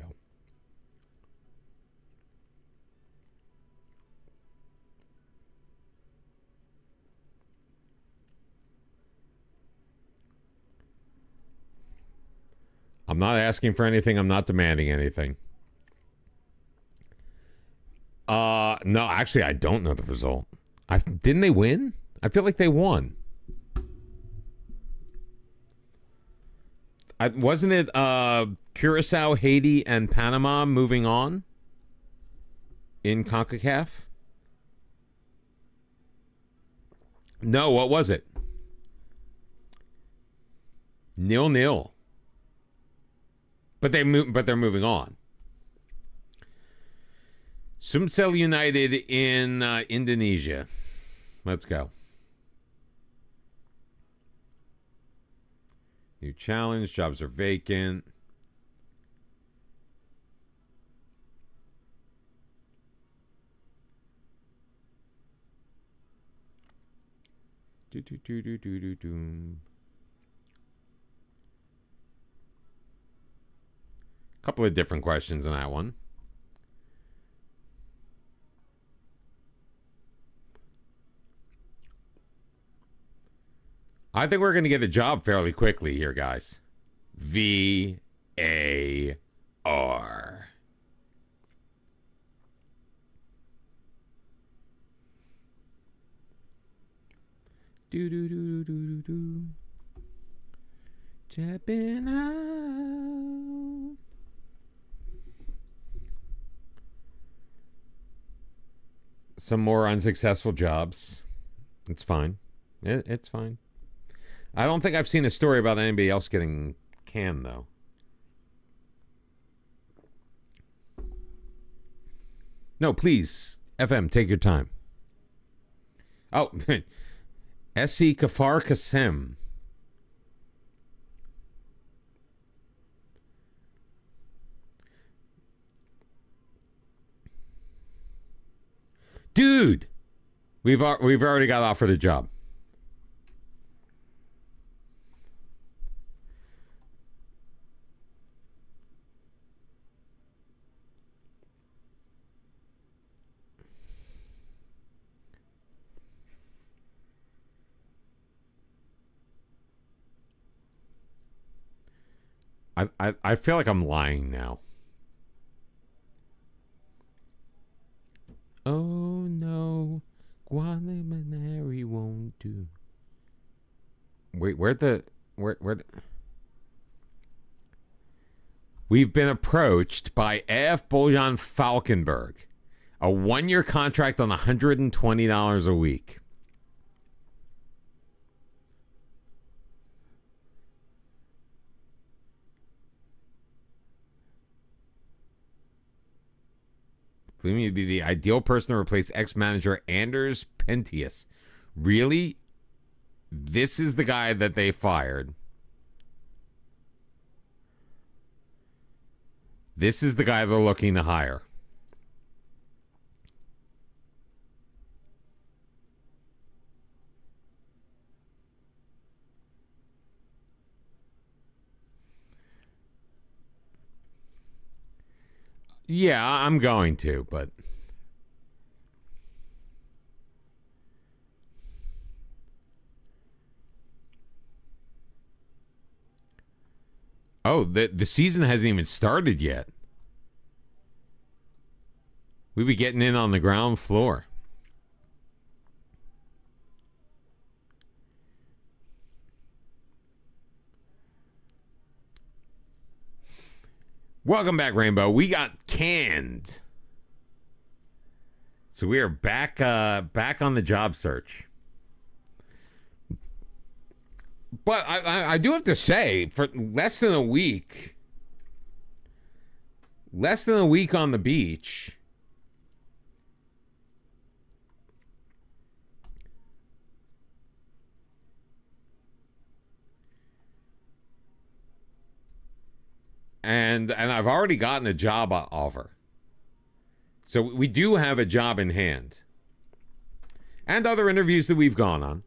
I'm not asking for anything. I'm not demanding anything. No, actually, I don't know the result. Didn't they win? I feel like they won. Wasn't it Curacao, Haiti, and Panama moving on in CONCACAF? No, what was it? 0-0. But they're moving on. Sumsel United in Indonesia. Let's go. New challenge. Jobs are vacant. Couple of different questions in that one. I think we're going to get a job fairly quickly here, guys. VAR. Do do do do do do. Japping out. Some more unsuccessful jobs. It's fine. It's fine. I don't think I've seen a story about anybody else getting canned, though. No, please. FM, take your time. Oh, SC Kafar Kasem. Dude, we've already got offered a job. I feel like I'm lying now. Oh no, Guantanamo won't do. Wait, where? We've been approached by AF Bojan Falkenberg, a 1-year contract on $120 a week. Believe me to be the ideal person to replace ex-manager Anders Pentius. Really? This is the guy that they fired. This is the guy they're looking to hire. Yeah, I'm going to, but oh, the season hasn't even started yet. We be getting in on the ground floor. Welcome back, Rainbow. We got canned. So we are back on the job search. But I do have to say, for less than a week on the beach, and I've already gotten a job offer. So we do have a job in hand. And other interviews that we've gone on.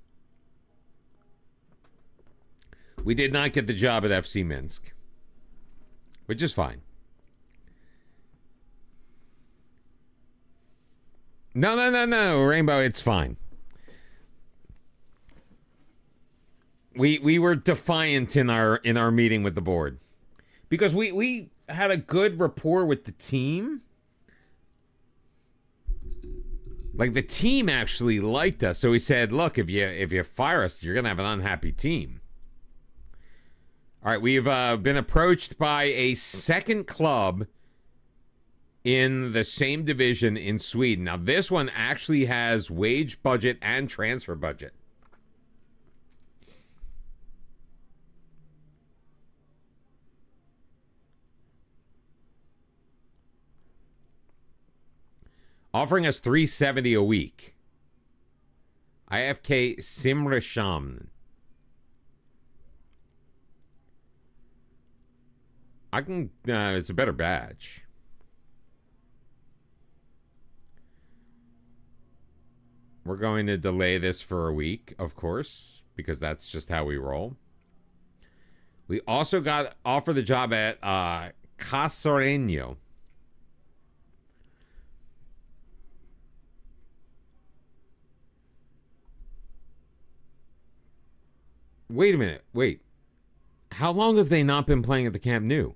We did not get the job at FC Minsk, which is fine. No, Rainbow, it's fine. We were defiant in our meeting with the board because we had a good rapport with the team. Like, the team actually liked us, so we said, "Look, if you fire us, you're gonna have an unhappy team." All right, we've been approached by a second club in the same division in Sweden. Now, this one actually has wage budget and transfer budget. Offering us $370 a week. IFK Simrisham. I can. It's a better badge. We're going to delay this for a week, of course, because that's just how we roll. We also got offered the job at Casoreño. Wait a minute. Wait. How long have they not been playing at the Camp Nou?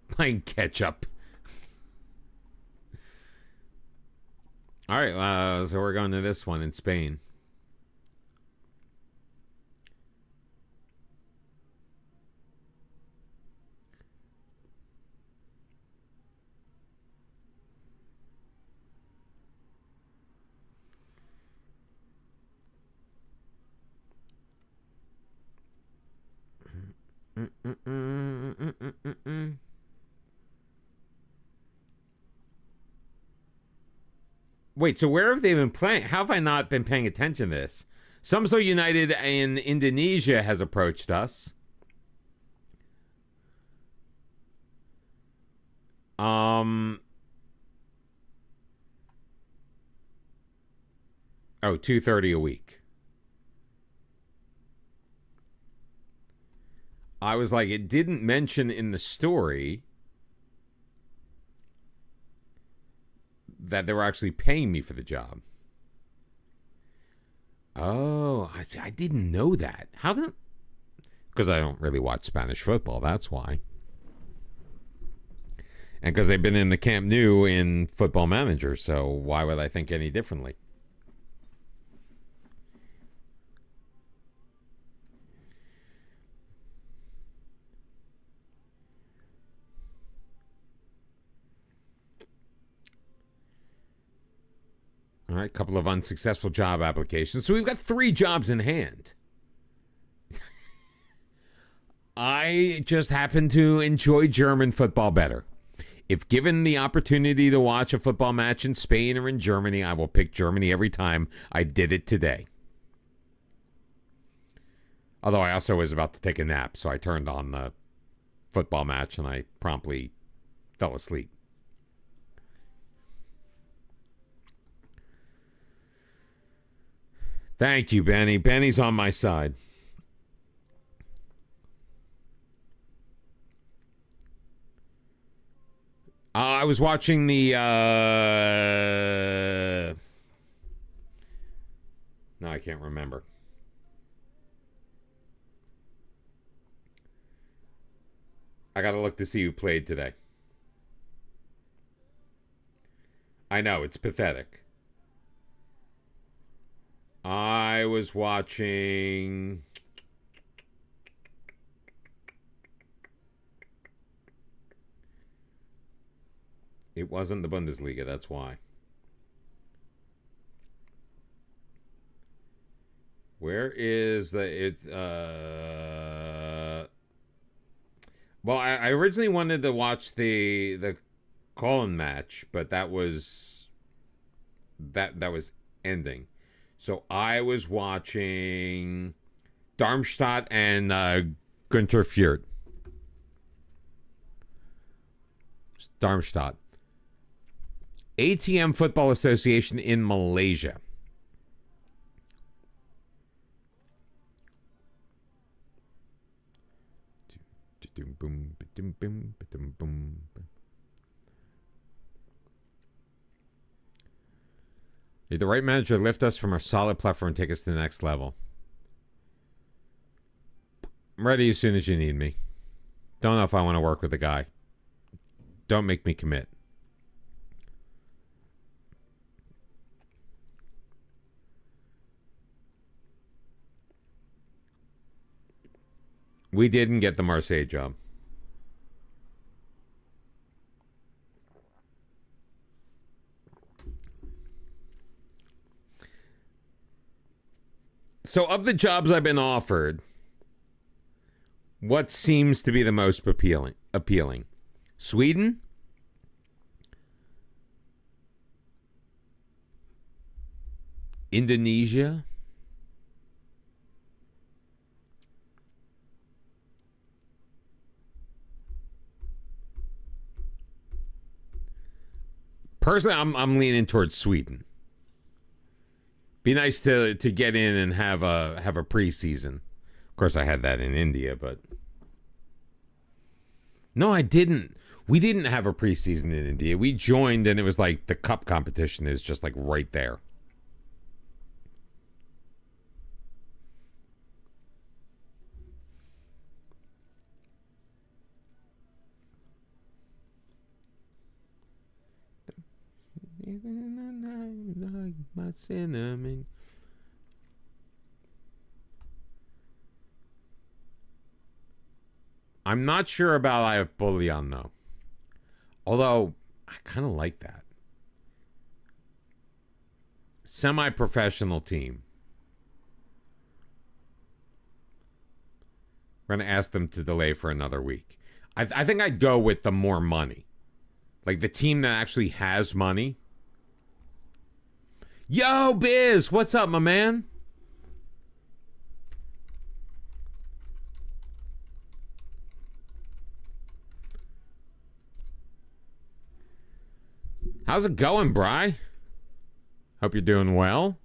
Playing catch up. All right, so we're going to this one in Spain. Wait, so where have they been playing? How have I not been paying attention to this? Sumsel United in Indonesia has approached us. Oh, $230 a week. I was like, it didn't mention in the story that they were actually paying me for the job. Oh, I didn't know that. How did? Because I don't really watch Spanish football. That's why. And because they've been in the Camp Nou in Football Manager, so why would I think any differently? All right, a couple of unsuccessful job applications. So we've got 3 jobs in hand. I just happen to enjoy German football better. If given the opportunity to watch a football match in Spain or in Germany, I will pick Germany every time. I did it today. Although I also was about to take a nap, so I turned on the football match and I promptly fell asleep. Thank you, Benny. Benny's on my side. I was watching the... No, I can't remember. I gotta look to see who played today. I know, it's pathetic. I was watching... It wasn't the Bundesliga, that's why. Where is the... Well, I originally wanted to watch the Colin match, but that was ending. So I was watching Darmstadt and Günther Fürth. Darmstadt. ATM Football Association in Malaysia. Need the right manager to lift us from our solid platform and take us to the next level. I'm ready as soon as you need me. Don't know if I want to work with the guy. Don't make me commit. We didn't get the Marseille job. So of the jobs I've been offered, what seems to be the most appealing? Sweden? Indonesia? Personally, I'm leaning towards Sweden. Be nice to get in and have a preseason. Of course, I had that in India, but no, I didn't. We didn't have a preseason in India. We joined, and it was like the cup competition is just like right there. My cinnamon. I'm not sure about I have Bullion though. Although I kind of like that. Semi-professional team. We're going to ask them to delay for another week. I think I'd go with the more money. Like the team that actually has money. Yo, Biz, what's up, my man? How's it going, Bri? Hope you're doing well.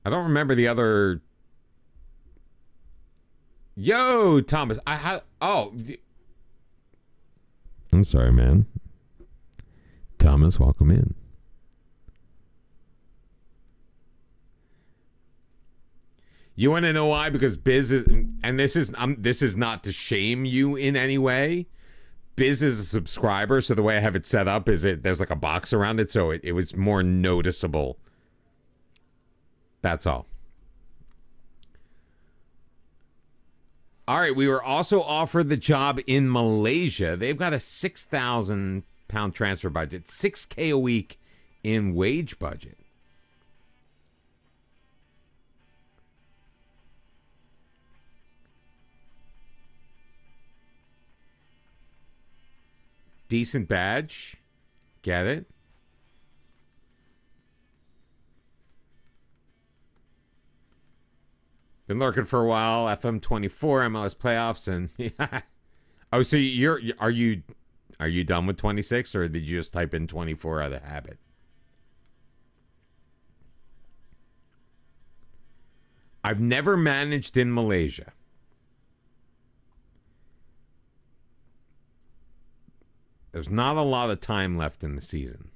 I don't remember the other... Yo, Thomas. Oh. I'm sorry, man. Thomas, welcome in. You want to know why? Because Biz is, and this is not to shame you in any way. Biz is a subscriber, so the way I have it set up is there's like a box around it, so it was more noticeable. That's all. All right, we were also offered the job in Malaysia. They've got a 6,000 pound transfer budget, $6K a week in wage budget. Decent badge. Get it? Been lurking for a while. FM24 MLS playoffs, and yeah. Oh, so are you done with 26, or did you just type in 24 out of habit? I've never managed in Malaysia. There's not a lot of time left in the season.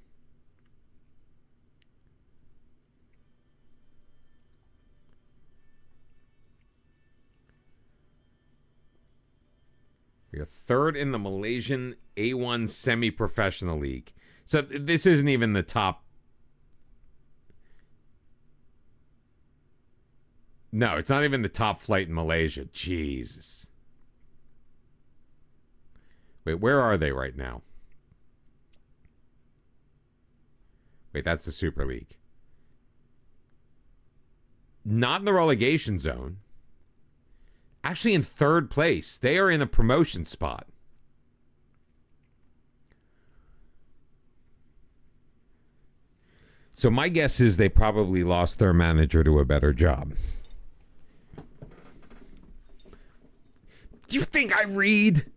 We're third in the Malaysian A1 semi-professional league. So this isn't even the top. No, it's not even the top flight in Malaysia. Jesus. Wait, where are they right now? Wait, that's the Super League. Not in the relegation zone. Actually in third place. They are in a promotion spot. So my guess is they probably lost their manager to a better job. Do you think I read?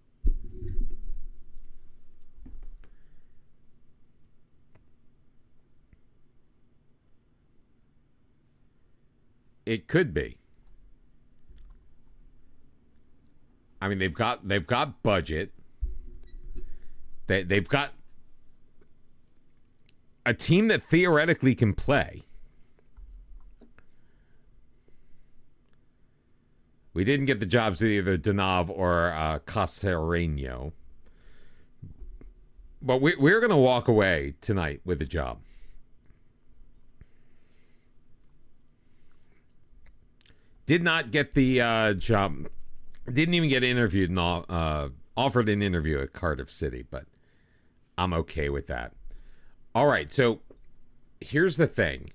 It could be. I mean, they've got budget. They've got a team that theoretically can play. We didn't get the jobs of either Danav or Casereño. But we're going to walk away tonight with a job. Did not get the job. Didn't even get interviewed and offered an interview at Cardiff City, but I'm okay with that. All right, so here's the thing.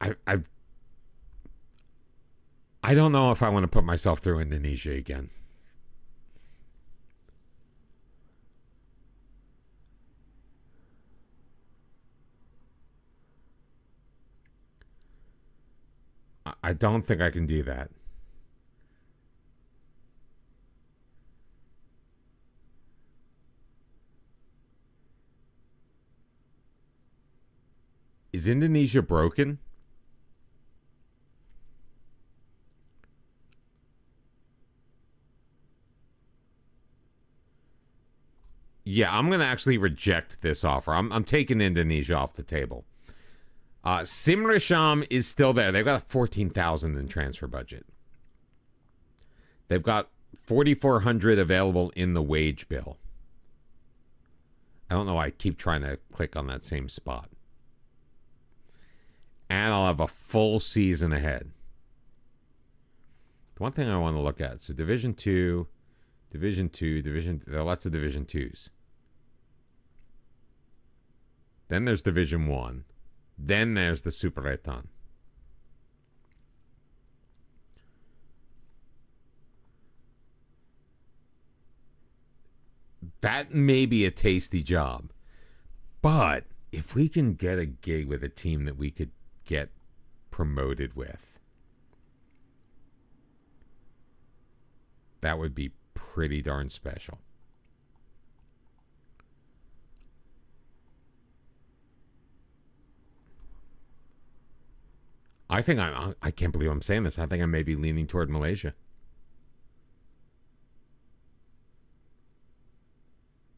I don't know if I want to put myself through Indonesia again. I don't think I can do that. Is Indonesia broken? Yeah, I'm going to actually reject this offer. I'm taking Indonesia off the table. Simrisham is still there. They've got 14,000 in transfer budget. They've got 4,400 available in the wage bill. I don't know why I keep trying to click on that same spot. And I'll have a full season ahead. The one thing I want to look at, so Division 2, there are lots of Division 2s. Then there's Division 1. Then there's the Superetan. That may be a tasty job. But if we can get a gig with a team that we could get promoted with, that would be pretty darn special. I think I can't believe I'm saying this. I think I may be leaning toward Malaysia.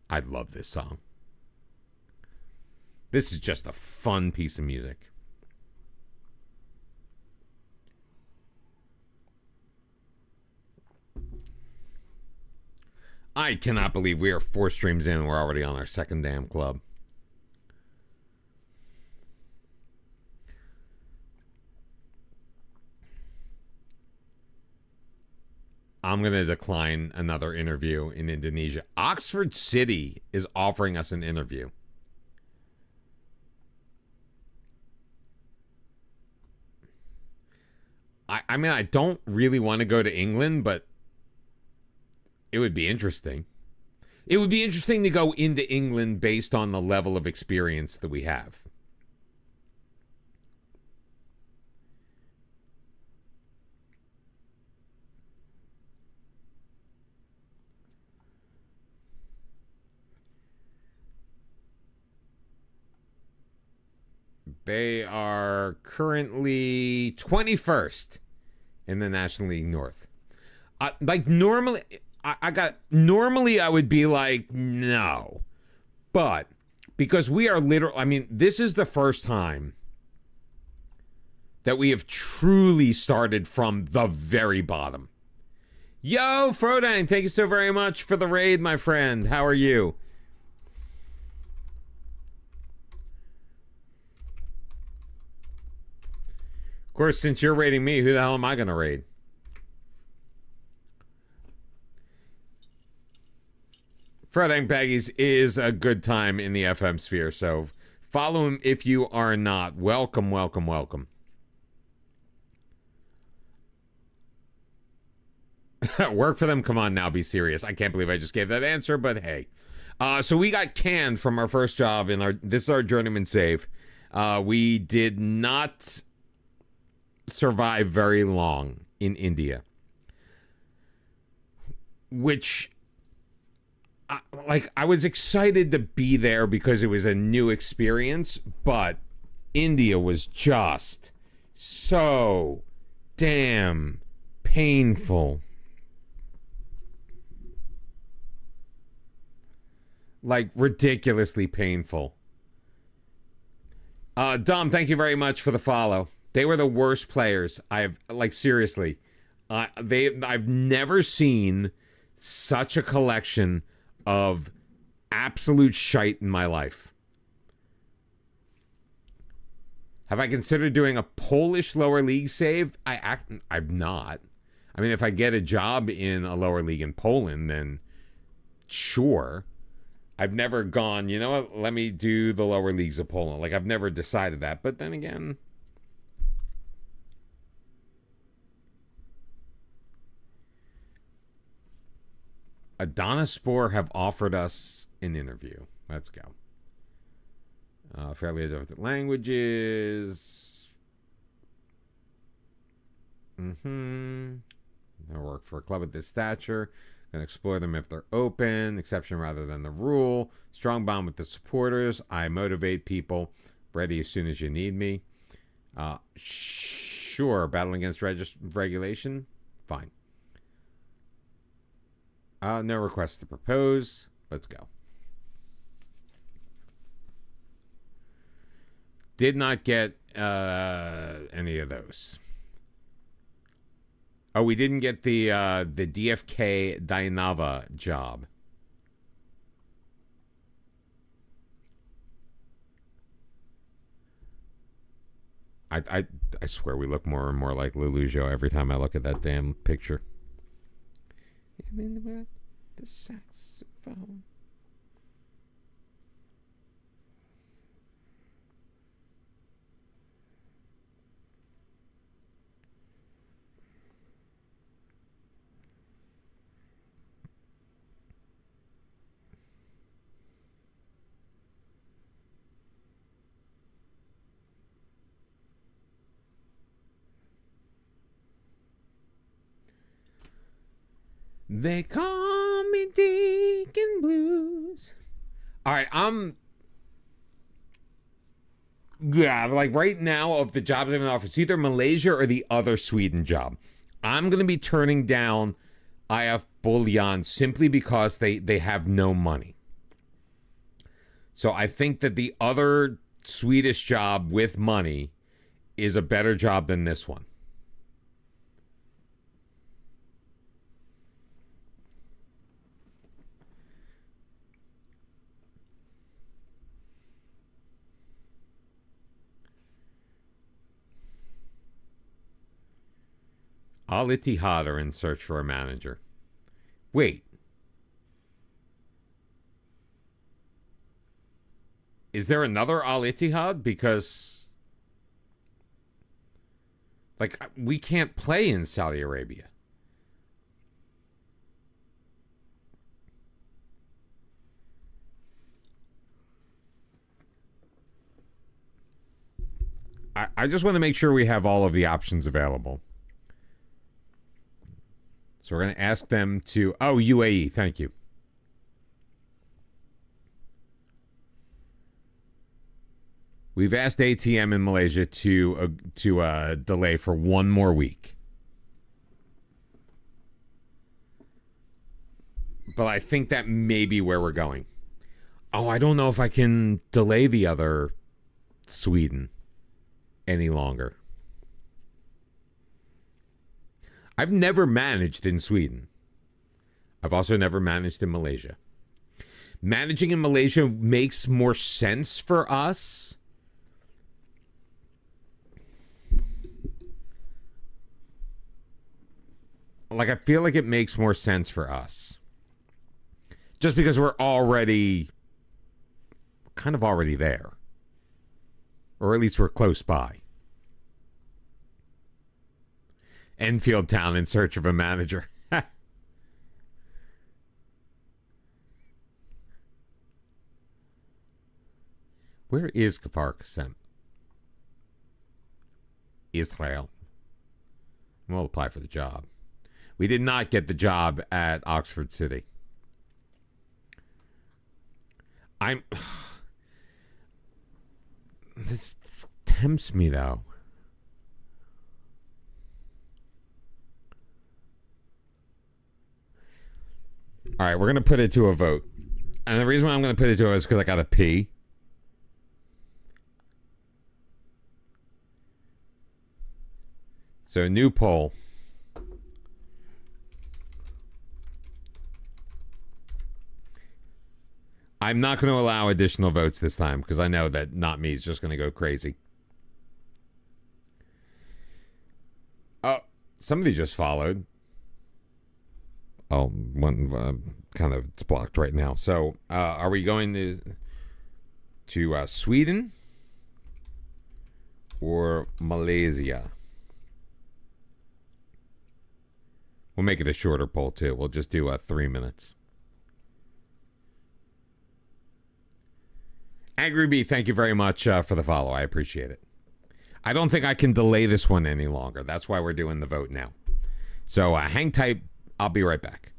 I love this song. This is just a fun piece of music. I cannot believe we are 4 streams in and we're already on our second damn club. I'm going to decline another interview in Indonesia. Oxford City is offering us an interview. I mean, I don't really want to go to England, but it would be interesting. It would be interesting to go into England based on the level of experience that we have. They are currently 21st in the National League North. Normally, normally I would be like, no. But because we are literally, I mean, this is the first time that we have truly started from the very bottom. Yo, Frodang, thank you so very much for the raid, my friend. How are you? Of course, since you're raiding me, who the hell am I going to raid? Frodang Baggies is a good time in the FM sphere, so follow him if you are not. Welcome, welcome, welcome. Work for them? Come on now, be serious. I can't believe I just gave that answer, but hey. So we got canned from our first job this is our journeyman save. We did not survive very long in India. Which, I was excited to be there because it was a new experience, but India was just so damn painful. Ridiculously painful. Dom, thank you very much for the follow. They were the worst players. Seriously. I've never seen such a collection of absolute shite in my life. Have I considered doing a Polish lower league save? I'm not. I mean, if I get a job in a lower league in Poland, then sure. I've never gone, you know what, let me do the lower leagues of Poland. I've never decided that. But then again, Adonispor have offered us an interview. Let's go. Fairly adapted languages. I work for a club at this stature. Gonna explore them if they're open. Exception rather than the rule. Strong bond with the supporters. I motivate people. Ready as soon as you need me. Sure. Battling against regulation. Fine. No requests to propose. Let's go. Did not get any of those. Oh, we didn't get the DFK Dainava job. I swear we look more and more like Lelujo every time I look at that damn picture. I mean, the saxophone. They call me Deacon Blues. All right, right now of the jobs I'm in the office, it's either Malaysia or the other Sweden job. I'm going to be turning down IF Bullion simply because they have no money. So I think that the other Swedish job with money is a better job than this one. Al Ittihad are in search for a manager. Wait. Is there another Al Ittihad? Because, we can't play in Saudi Arabia. I just want to make sure we have all of the options available. So we're going to ask them to... Oh, UAE. Thank you. We've asked ATM in Malaysia to delay for 1 more week. But I think that may be where we're going. Oh, I don't know if I can delay the other Sweden any longer. I've never managed in Sweden. I've also never managed in Malaysia. Managing in Malaysia makes more sense for us. Like, I feel like it makes more sense for us. Just because we're already kind of already there. Or at least we're close by. Enfield Town in search of a manager. Where is Kafar Qasem? Israel. We'll apply for the job. We did not get the job at Oxford City. This tempts me, though. All right, we're going to put it to a vote. And the reason why I'm going to put it to a vote is because I got to pee. So, new poll. I'm not going to allow additional votes this time because I know that Not Me is just going to go crazy. Oh, somebody just followed. Oh, one kind of it's blocked right now. So, are we going to Sweden or Malaysia? We'll make it a shorter poll too. We'll just do 3 minutes. Angry Bee, thank you very much for the follow. I appreciate it. I don't think I can delay this one any longer. That's why we're doing the vote now. So hang tight. I'll be right back.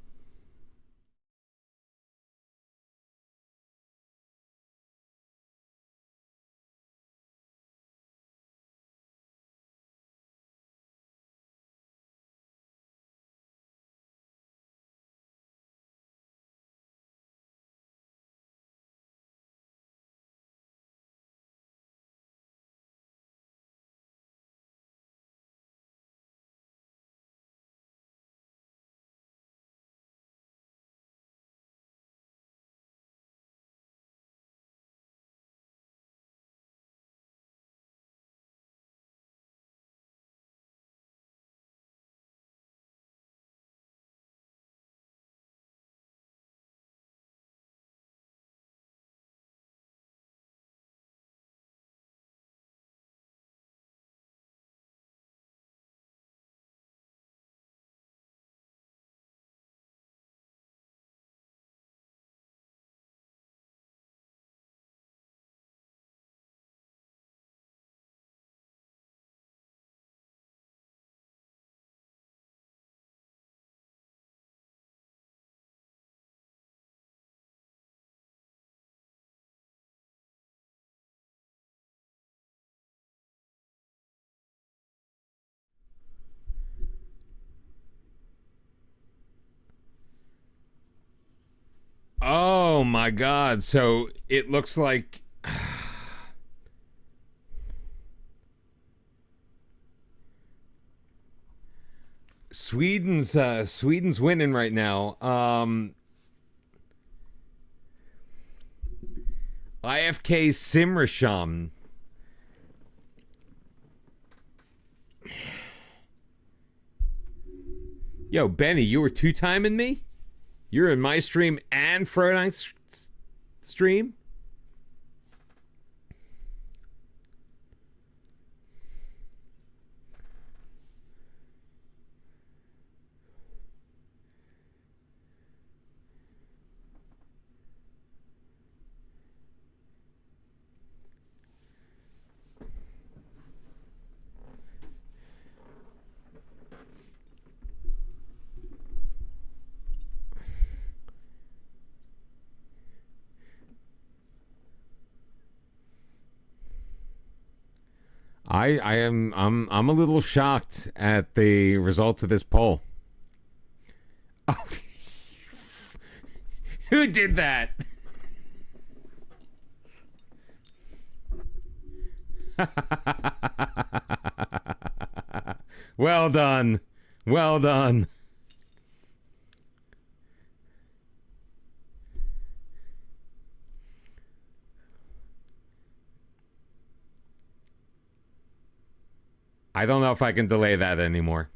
Oh my God. So it looks like Sweden's winning right now. IFK Simrasham. Yo, Benny, you were two-timing me? You're in my stream and Frodon's stream? I'm a little shocked at the results of this poll. Oh, who did that? Well done. Well done. I don't know if I can delay that anymore.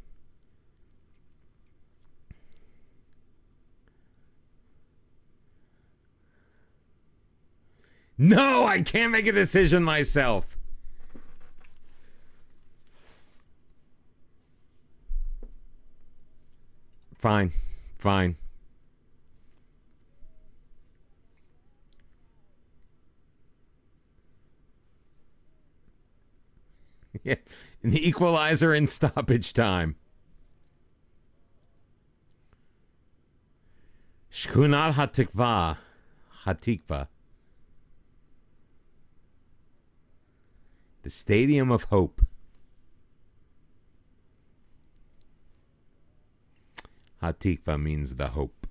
No, I can't make a decision myself. Fine. Fine. Yeah. An equalizer in stoppage time. Shkunat Hatikva. The Stadium of Hope. Hatikva means the hope.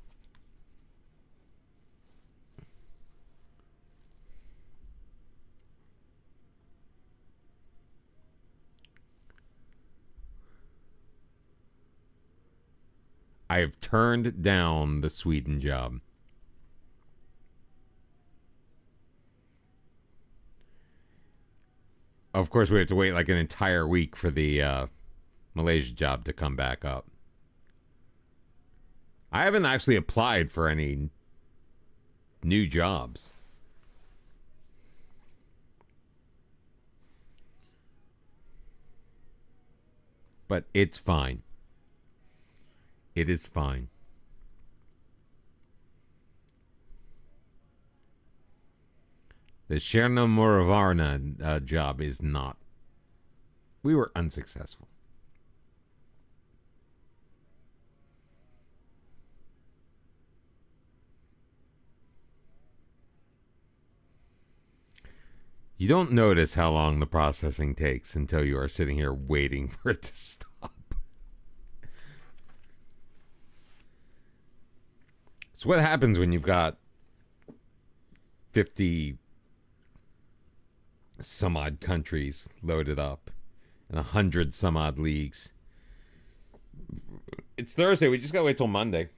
I have turned down the Sweden job. Of course, we have to wait like an entire week for the Malaysia job to come back up. I haven't actually applied for any new jobs. But it's fine. It is fine. The Chernomorovarna job is not. We were unsuccessful. You don't notice how long the processing takes until you are sitting here waiting for it to stop. So what happens when you've got 50 some odd countries loaded up and 100 some odd leagues? It's Thursday. We just gotta wait till Monday.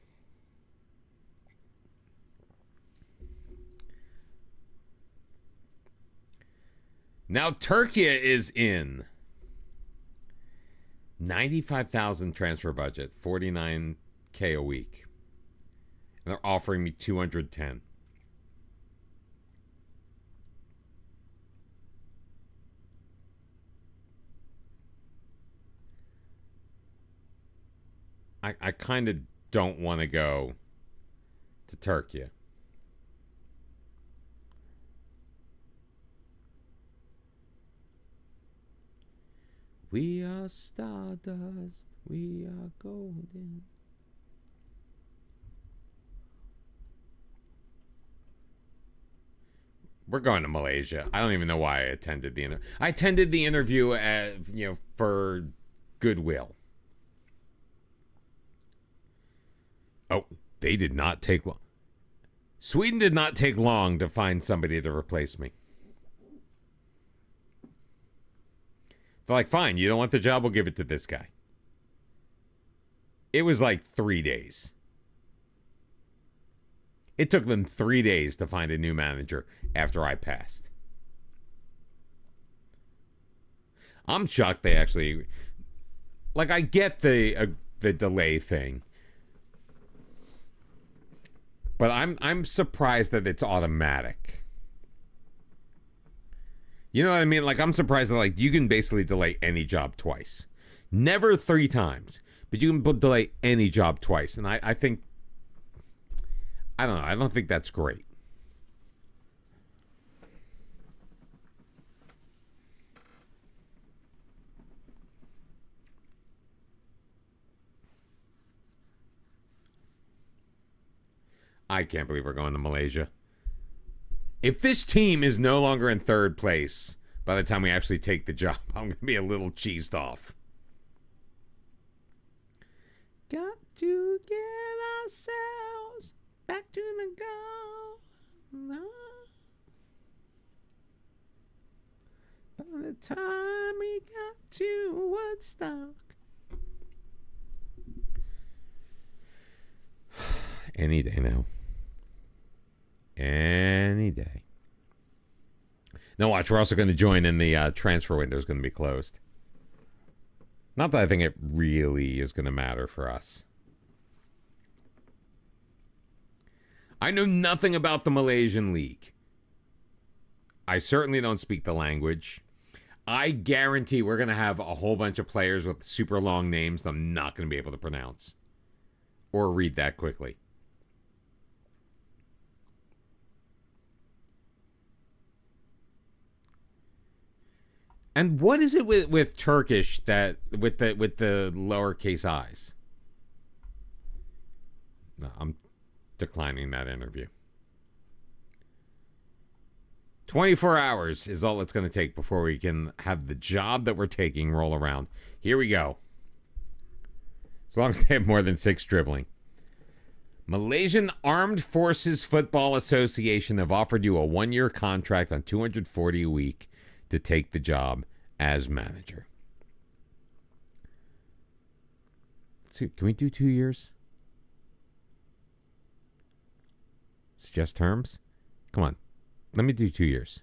Now Turkey is in. 95,000 transfer budget, 49K a week. And they're offering me 210. I kind of don't want to go to Turkey. We are stardust, we are golden. We're going to Malaysia. I don't even know why I attended the interview. I attended the interview for goodwill. Oh, they did not take long. Sweden did not take long to find somebody to replace me. They're like, fine, you don't want the job, we'll give it to this guy. It was like 3 days. It took them 3 days to find a new manager after I passed. I'm shocked they actually... Like, I get the delay thing. But I'm surprised that it's automatic. You know what I mean? Like, I'm surprised that, like, you can basically delay any job twice. Never 3 times, but you can delay any job twice. And I think... I don't know. I don't think that's great. I can't believe we're going to Malaysia. If this team is no longer in third place by the time we actually take the job, I'm going to be a little cheesed off. Got to get ourselves back to the goal. No. By the time we got to Woodstock. Any day now. Any day. Now watch, we're also going to join in the transfer window is going to be closed. Not that I think it really is going to matter for us. I know nothing about the Malaysian League. I certainly don't speak the language. I guarantee we're going to have a whole bunch of players with super long names that I'm not going to be able to pronounce or read that quickly. And what is it with Turkish that with the lowercase i's? No, I'm declining that interview. 24 hours is all it's going to take before we can have the job that we're taking roll around. Here we go. As long as they have more than 6 dribbling. Malaysian Armed Forces Football Association have offered you a 1-year contract on $240 a week to take the job as manager. Let's see, can we do 2 years? Suggest terms? Come on. Let me do 2 years.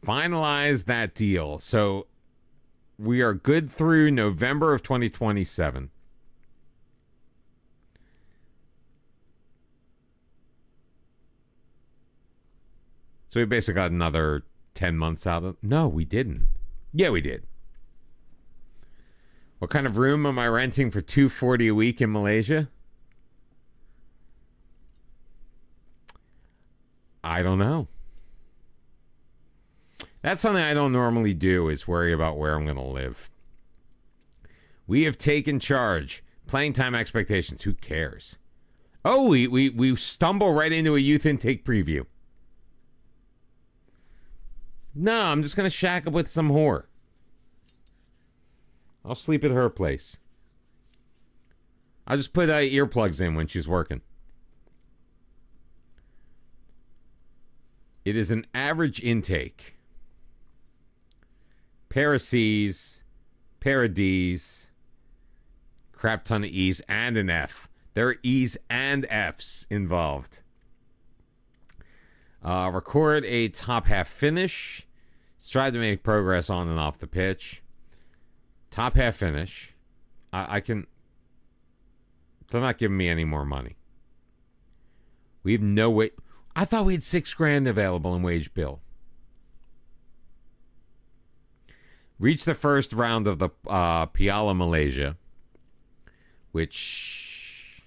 Finalize that deal. So we are good through November of 2027. So we basically got another 10 months out of... No, we didn't. Yeah, we did. What kind of room am I renting for $240 a week in Malaysia? I don't know. That's something I don't normally do, is worry about where I'm going to live. We have taken charge. Playing time expectations. Who cares? Oh, we stumble right into a youth intake preview. No, I'm just going to shack up with some whore. I'll sleep at her place. I'll just put earplugs in when she's working. It is an average intake. Pair of C's, pair of D's, crap ton of E's, and an F. There are E's and F's involved. Record a top half finish. Strive to make progress on and off the pitch. Top half finish. I can... They're not giving me any more money. We have no way... I thought we had $6,000 available in wage bill. Reached the first round of the Piala Malaysia, which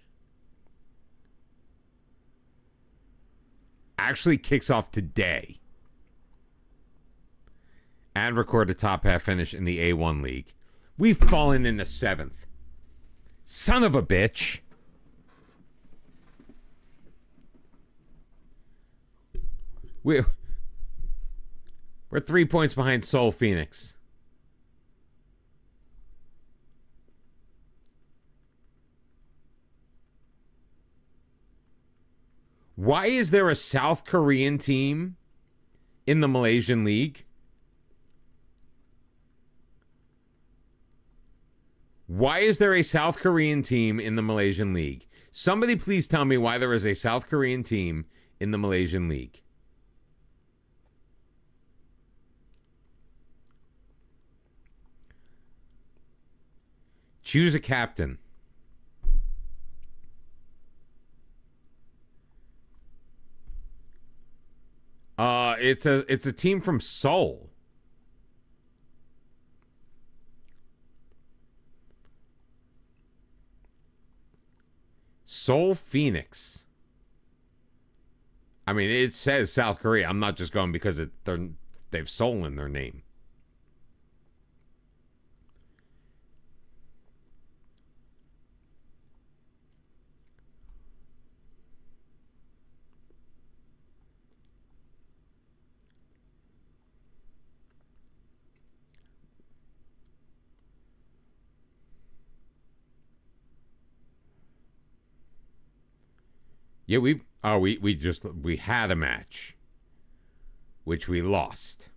actually kicks off today. And record a top half finish in the A1 League. We've fallen in the 7th. Son of a bitch. We're 3 points behind Seoul Phoenix. Why is there a South Korean team in the Malaysian League? Why is there a South Korean team in the Malaysian League? Somebody please tell me why there is a South Korean team in the Malaysian League. Choose a captain. It's a team from Seoul. Seoul Phoenix. I mean, it says South Korea. I'm not just going because they've Seoul in their name. Yeah, we had a match, which we lost.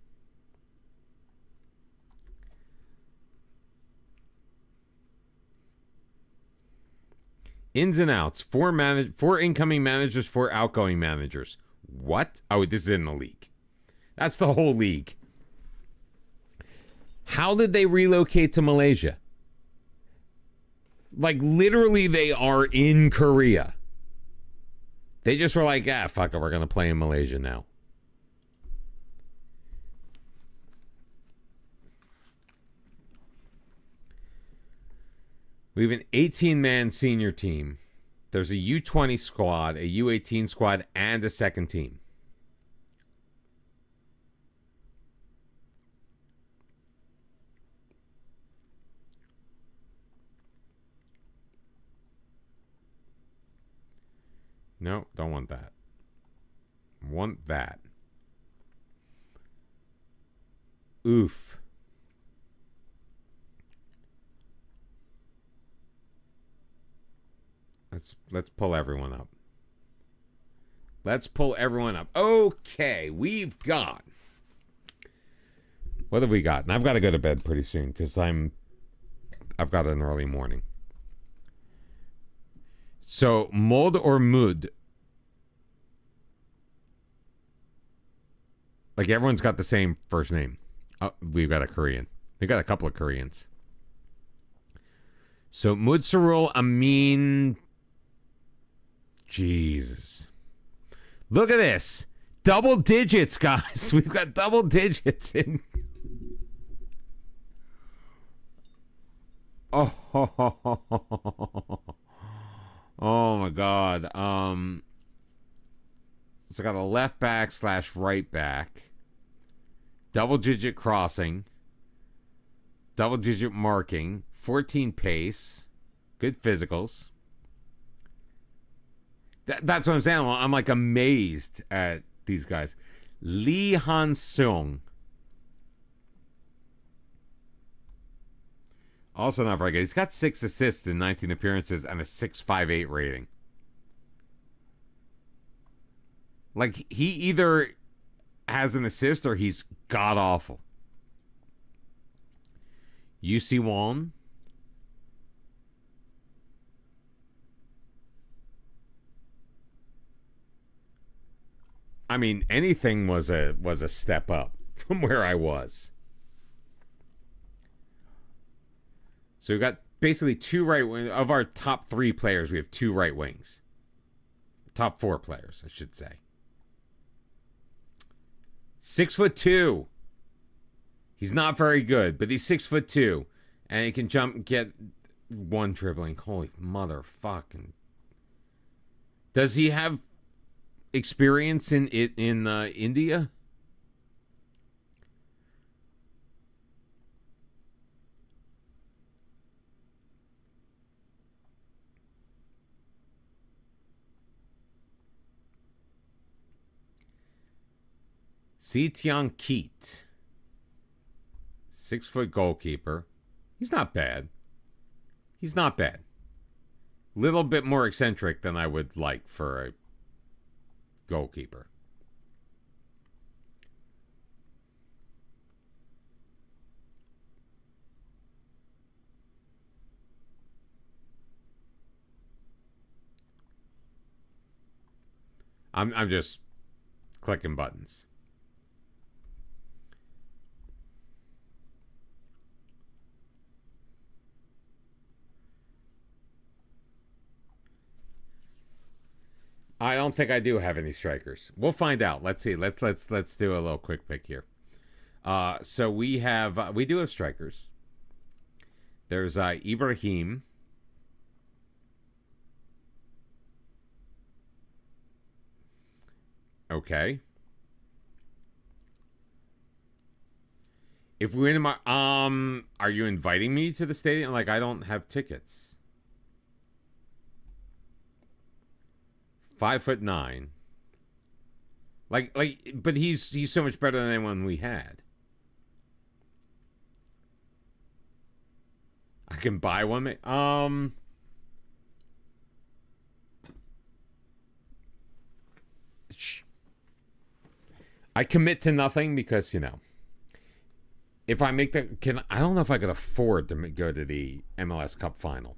Ins and outs. Four incoming managers, four outgoing managers. What? Oh, this is in the league. That's the whole league. How did they relocate to Malaysia? Like, literally, they are in Korea. They just were like, fuck it, we're going to play in Malaysia now. We have an 18-man senior team. There's a U20 squad, a U18 squad, and a second team. No, don't want that. Want that. Oof. Let's pull everyone up. Let's pull everyone up. Okay, we've got. What have we got? And I've got to go to bed pretty soon because I've got an early morning. So, Mod or Mud? Like, everyone's got the same first name. Oh, we've got a Korean. We've got a couple of Koreans. So, Mudsarul Amin. Jesus. Look at this. Double digits, guys. We've got double digits in. Oh, oh my God. So got a left back / right back. Double digit crossing. Double digit marking. 14 pace. Good physicals. That's what I'm saying. I'm like amazed at these guys. Lee Han Seung. Also not very good. He's got 6 assists in 19 appearances and a 6.58 rating. Like, he either has an assist or he's god awful. UC Won. I mean, anything was a step up from where I was. So we've got basically 2 right wings. Of our top 3 players, we have 2 right wings. Top 4 players, I should say. 6'2". He's not very good, but he's 6'2", and he can jump and get 1 dribbling. Holy motherfucking! Does he have experience in India? Sitian Keat, 6-foot goalkeeper. He's not bad. He's not bad. Little bit more eccentric than I would like for a goalkeeper. I'm just clicking buttons. I don't think I do have any strikers. We'll find out. Let's see. Let's do a little quick pick here. So we do have strikers. There's Ibrahim. Okay. If we win my are you inviting me to the stadium? Like, I don't have tickets. 5'9". Like, but he's so much better than anyone we had. I can buy one. I commit to nothing because, if I make I don't know if I could afford to go to the MLS Cup final.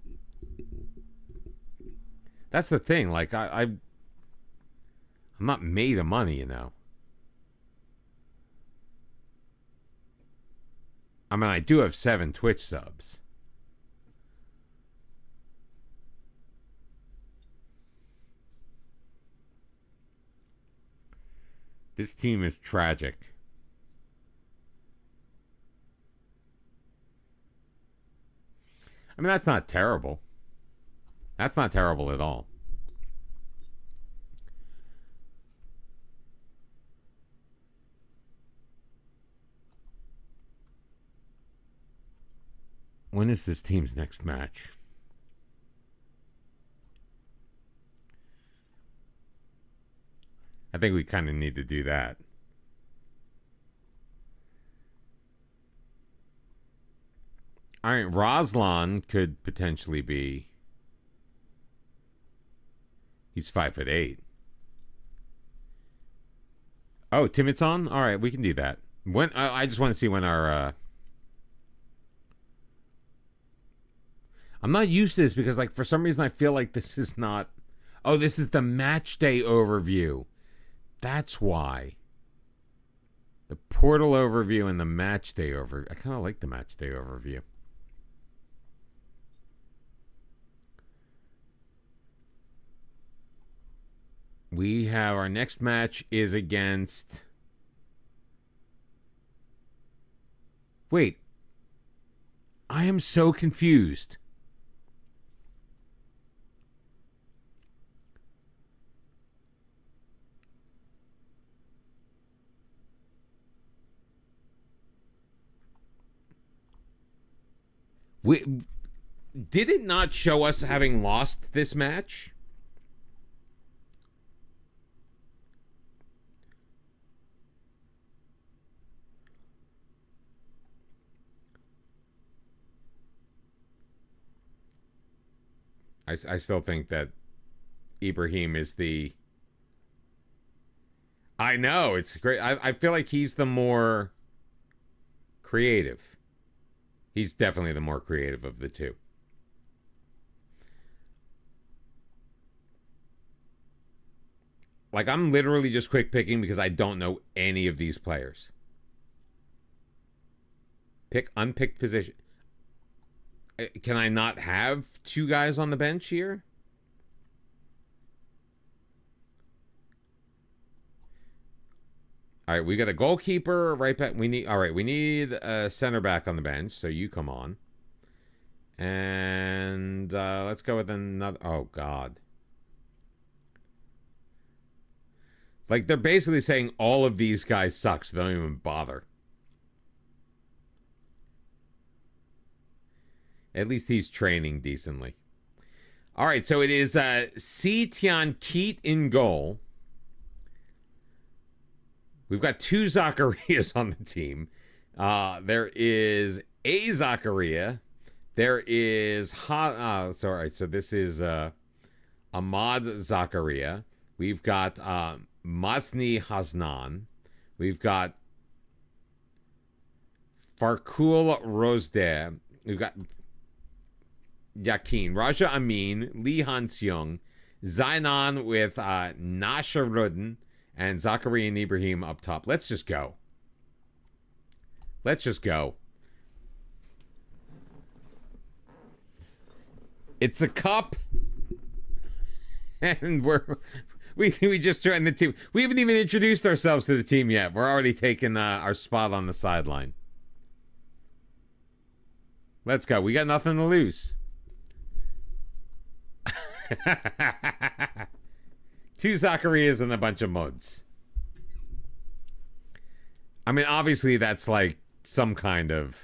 That's the thing. Like, I'm not made of money, I mean, I do have 7 Twitch subs. This team is tragic. I mean, that's not terrible. That's not terrible at all. When is this team's next match? I think we kind of need to do that. All right, Roslan could potentially be. He's 5'8". Oh, Timitson? All right, we can do that. When I just want to see when our. I'm not used to this because, like, for some reason I feel like this is not. Oh, this is the match day overview. That's why. The portal overview and the match day overview. I kind of like the match day overview. We have our next match is against. Wait. I am so confused. Did it not show us having lost this match? I still think that Ibrahim is the... I know, it's great. I feel like he's the more creative. He's definitely the more creative of the two. Like, I'm literally just quick picking because I don't know any of these players. Pick unpicked position. Can I not have 2 guys on the bench here? All right, we got a goalkeeper, right back. We need a center back on the bench, so you come on. And let's go with another. Oh God. Like, they're basically saying all of these guys suck, so they don't even bother. At least he's training decently. All right, so it is Si Tian Keat in goal. We've got 2 Zacharias on the team. There is a Zachariah. There is... sorry, so this is Ahmad Zachariah. We've got Masni Hasnan. We've got Farkul Rosde. We've got Yakin, Raja Amin, Lee Han-seung, Zainan with Nasharuddin, and Zachariah and Ibrahim up top. Let's just go. Let's just go. It's a cup. And we just joined the team. We haven't even introduced ourselves to the team yet. We're already taking our spot on the sideline. Let's go. We got nothing to lose. 2 Zacharias and a bunch of mods. I mean, obviously that's like some kind of...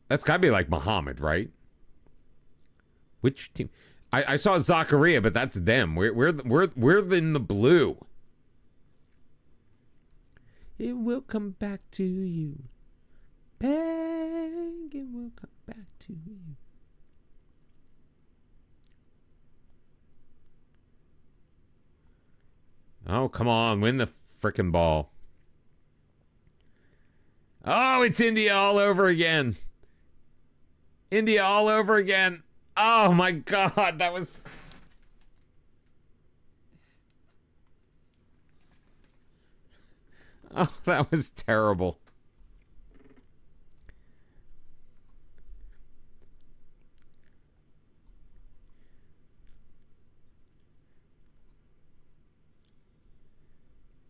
That's gotta be like Muhammad, right? Which team? I saw Zachariah, but that's them. We're in the blue. It will come back to you. Bang, it will come back to you. Oh, come on. Win the frickin' ball. Oh, it's India all over again. India all over again. Oh, my God. That was... Oh, that was terrible.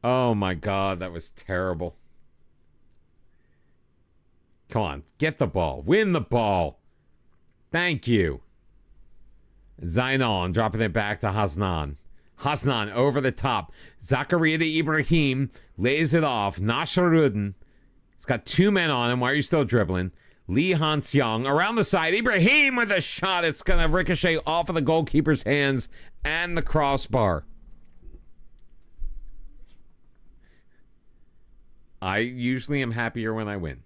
Oh, my God. That was terrible. Come on. Get the ball. Win the ball. Thank you. Zainon dropping it back to Hasnan. Hasnan over the top. Zakaria to Ibrahim. Lays it off. Nasharuddin. He's got two men on him. Why are you still dribbling? Lee Han-seong around the side. Ibrahim with a shot. It's going to ricochet off of the goalkeeper's hands and the crossbar. I usually am happier when I win.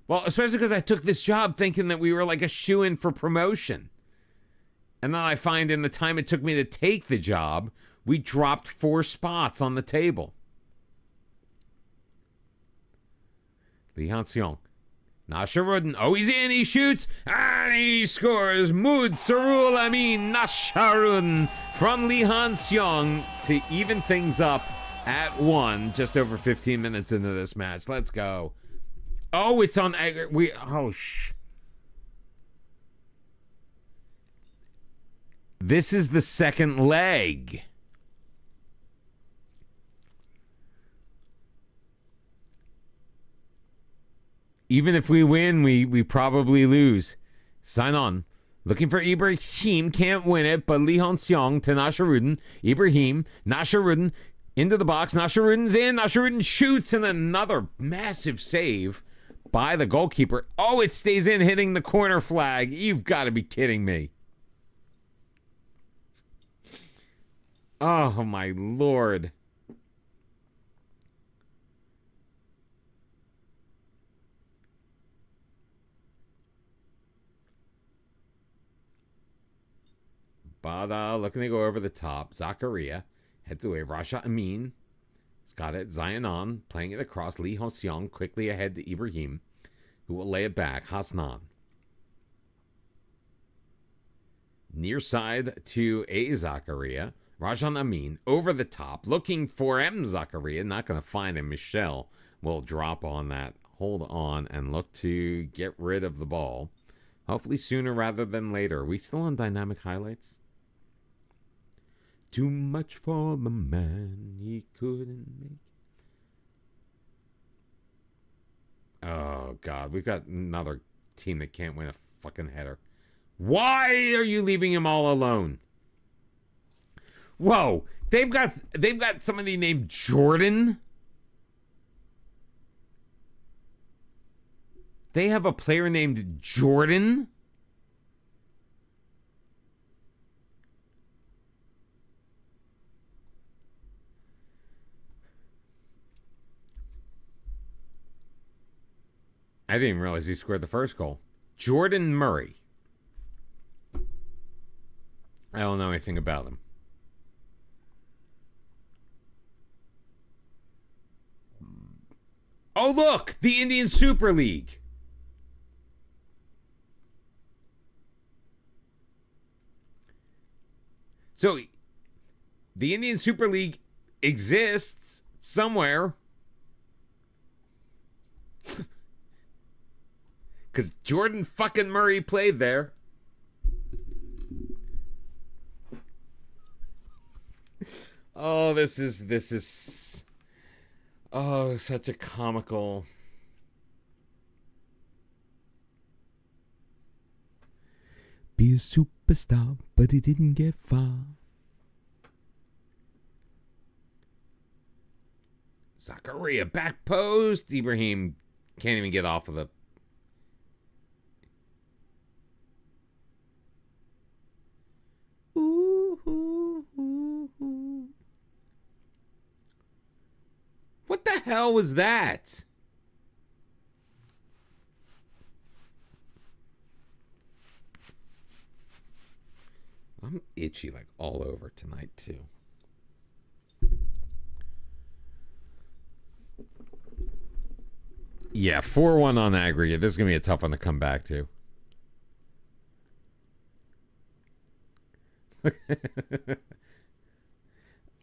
Well, especially because I took this job thinking that we were like a shoo-in for promotion. And then I find in the time it took me to take the job, we dropped 4 spots on the table. Lee Han-seong. Nasharuddin. Oh, he's in. He shoots. And he scores. Mood Sarul Amin Nasharuddin from Lee Han-seong to even things up at 1 just over 15 minutes into this match. Let's go. Oh, it's on... This is the second leg. Even if we win, we probably lose. Sign on. Looking for Ibrahim. Can't win it, but Lee Han-seong to Nasharuddin. Ibrahim. Nasharuddin into the box. Nasharuddin's in. Nasharuddin shoots, and another massive save by the goalkeeper. Oh, it stays in, hitting the corner flag. You've got to be kidding me. Oh, my Lord. Bada looking to go over the top. Zakaria heads away. Rasha Amin. He's got it. Zionon playing it across. Lee Han-seong quickly ahead to Ibrahim, who will lay it back. Hasnan. Near side to A. Zakaria. Rajan Amin over the top, looking for M. Zakaria. Not going to find him. Michelle will drop on that. Hold on and look to get rid of the ball. Hopefully sooner rather than later. Are we still on dynamic highlights? Too much for the man he couldn't make. Oh, God. We've got another team that can't win a fucking header. Why are you leaving him all alone? Whoa. They've got somebody named Jordan. They have a player named Jordan. I didn't even realize he scored the first goal. Jordan Murray. I don't know anything about him. Oh, look! The Indian Super League. So, the Indian Super League exists somewhere. Because Jordan fucking Murray played there. Oh, this is... Oh, such a comical... Be a superstar, but he didn't get far. Zakaria, back post. Ibrahim can't even get off of the... What the hell was that? I'm itchy like all over tonight too. Yeah, 4-1 on aggregate. This is going to be a tough one to come back to.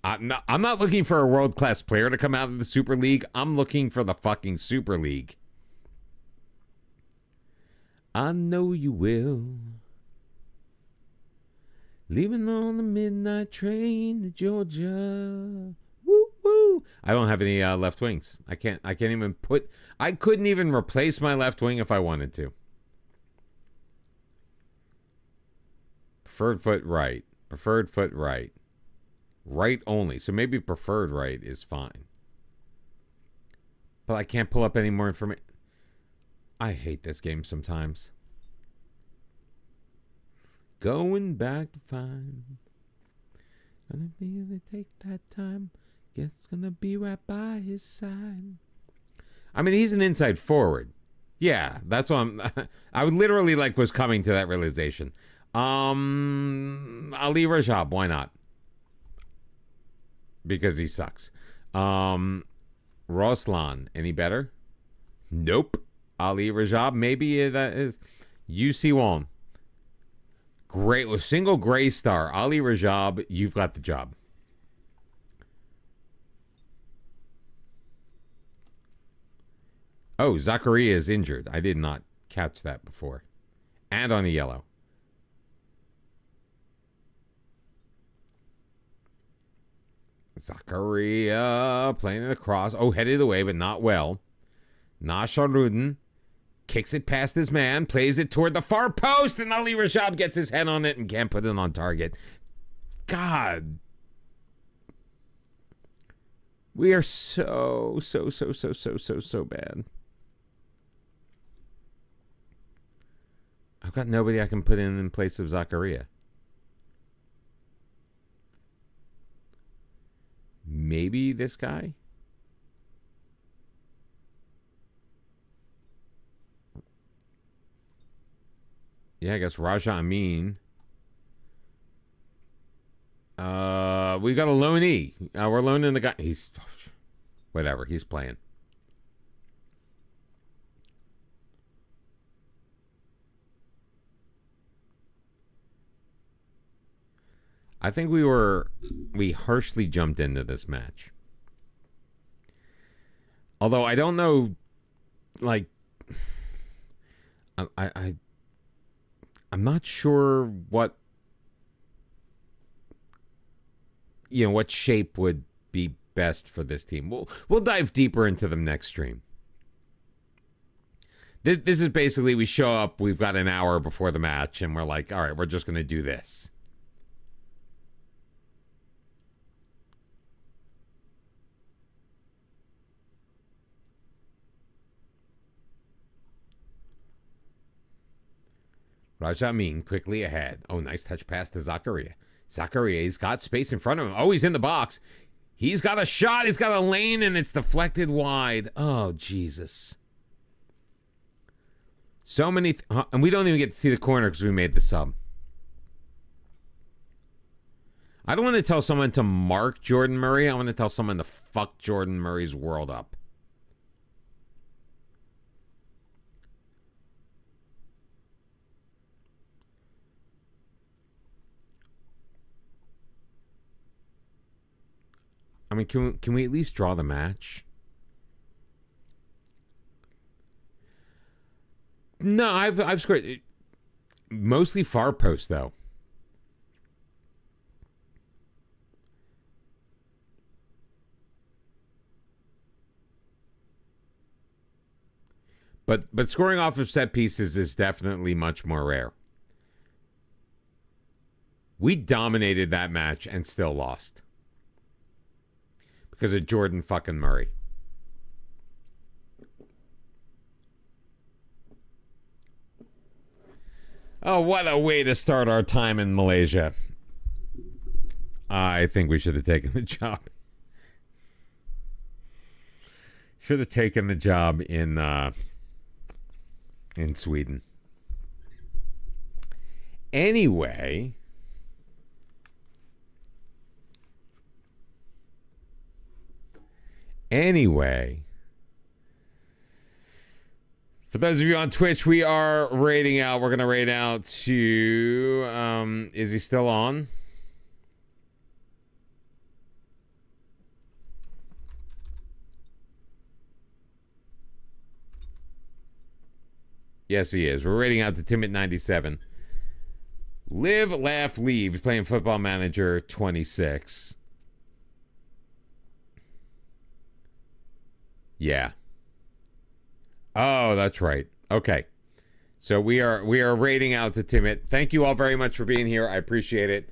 I'm not looking for a world-class player to come out of the Super League. I'm looking for the fucking Super League. I know you will. Leaving on the midnight train to Georgia. Woo woo. I don't have any left wings. I can't even put. I couldn't even replace my left wing if I wanted to. Preferred foot right. Preferred foot right. Right only. So maybe preferred right is fine. But I can't pull up any more information. I hate this game sometimes. Going back to find. Gonna be able to take that time. Guess gonna be right by his side. I mean, he's an inside forward. Yeah, that's what I would literally was coming to that realization. Ali Rajab, why not? Because he sucks. Roslan, any better? Nope. Ali Rajab, maybe that is. UC Wong. Great, with single gray star. Ali Rajab, you've got the job. Oh, Zakaria is injured. I did not catch that before. And on a yellow. Zakaria playing in the cross. Oh, headed away, but not well. Nasharudin kicks it past his man, plays it toward the far post, and Ali Rajab gets his head on it and can't put it on target. God. We are so bad. I've got nobody I can put in place of Zakaria. Maybe this guy? Yeah, I guess Raja Amin. We got a loanee. We're loaning the guy. He's whatever. He's playing. I think we harshly jumped into this match. Although I don't know, I'm not sure what shape would be best for this team. We'll dive deeper into them next stream. This is basically, we show up, we've got an hour before the match, and we're like, all right, we're just going to do this. Raja Amin quickly ahead. Oh, nice touch pass to Zakaria. Zakaria's got space in front of him. Oh, he's in the box. He's got a shot. He's got a lane, and it's deflected wide. Oh, Jesus. So many... and we don't even get to see the corner because we made the sub. I don't want to tell someone to mark Jordan Murray. I want to tell someone to fuck Jordan Murray's world up. I mean, can we at least draw the match? No, I've scored mostly far post though. But scoring off of set pieces is definitely much more rare. We dominated that match and still lost. Because of Jordan fucking Murray. Oh, what a way to start our time in Malaysia. I think we should have taken the job. Should have taken the job in Sweden. Anyway... For those of you on Twitch, we are raiding out. We're going to raid out to... is he still on? Yes, he is. We're raiding out to Tim at 97. Live, Laugh, Leave. Playing Football Manager 26. Yeah. Oh, that's right. Okay. So we are raiding out to Timit. Thank you all very much for being here. I appreciate it.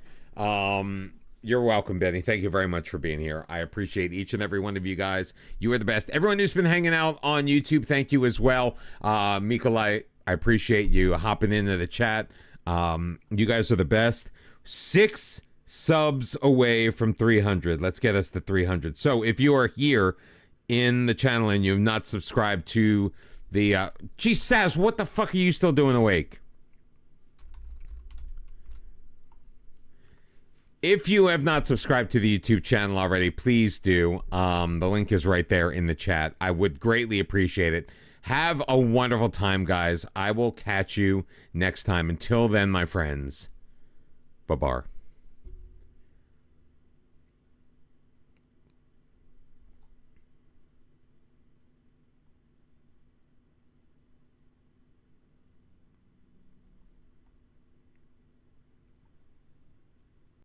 You're welcome, Benny. Thank you very much for being here. I appreciate each and every one of you guys. You are the best. Everyone who's been hanging out on YouTube, thank you as well. Mikolai, I appreciate you hopping into the chat. You guys are the best. 6 subs away from 300. Let's get us to 300. So if you are here in the channel and you've not subscribed to the... Geez, Saz, what the fuck are you still doing awake? If you have not subscribed to the YouTube channel already, please do. The link is right there in the chat. I would greatly appreciate it. Have a wonderful time, guys. I will catch you next time. Until then, my friends, bye-bye.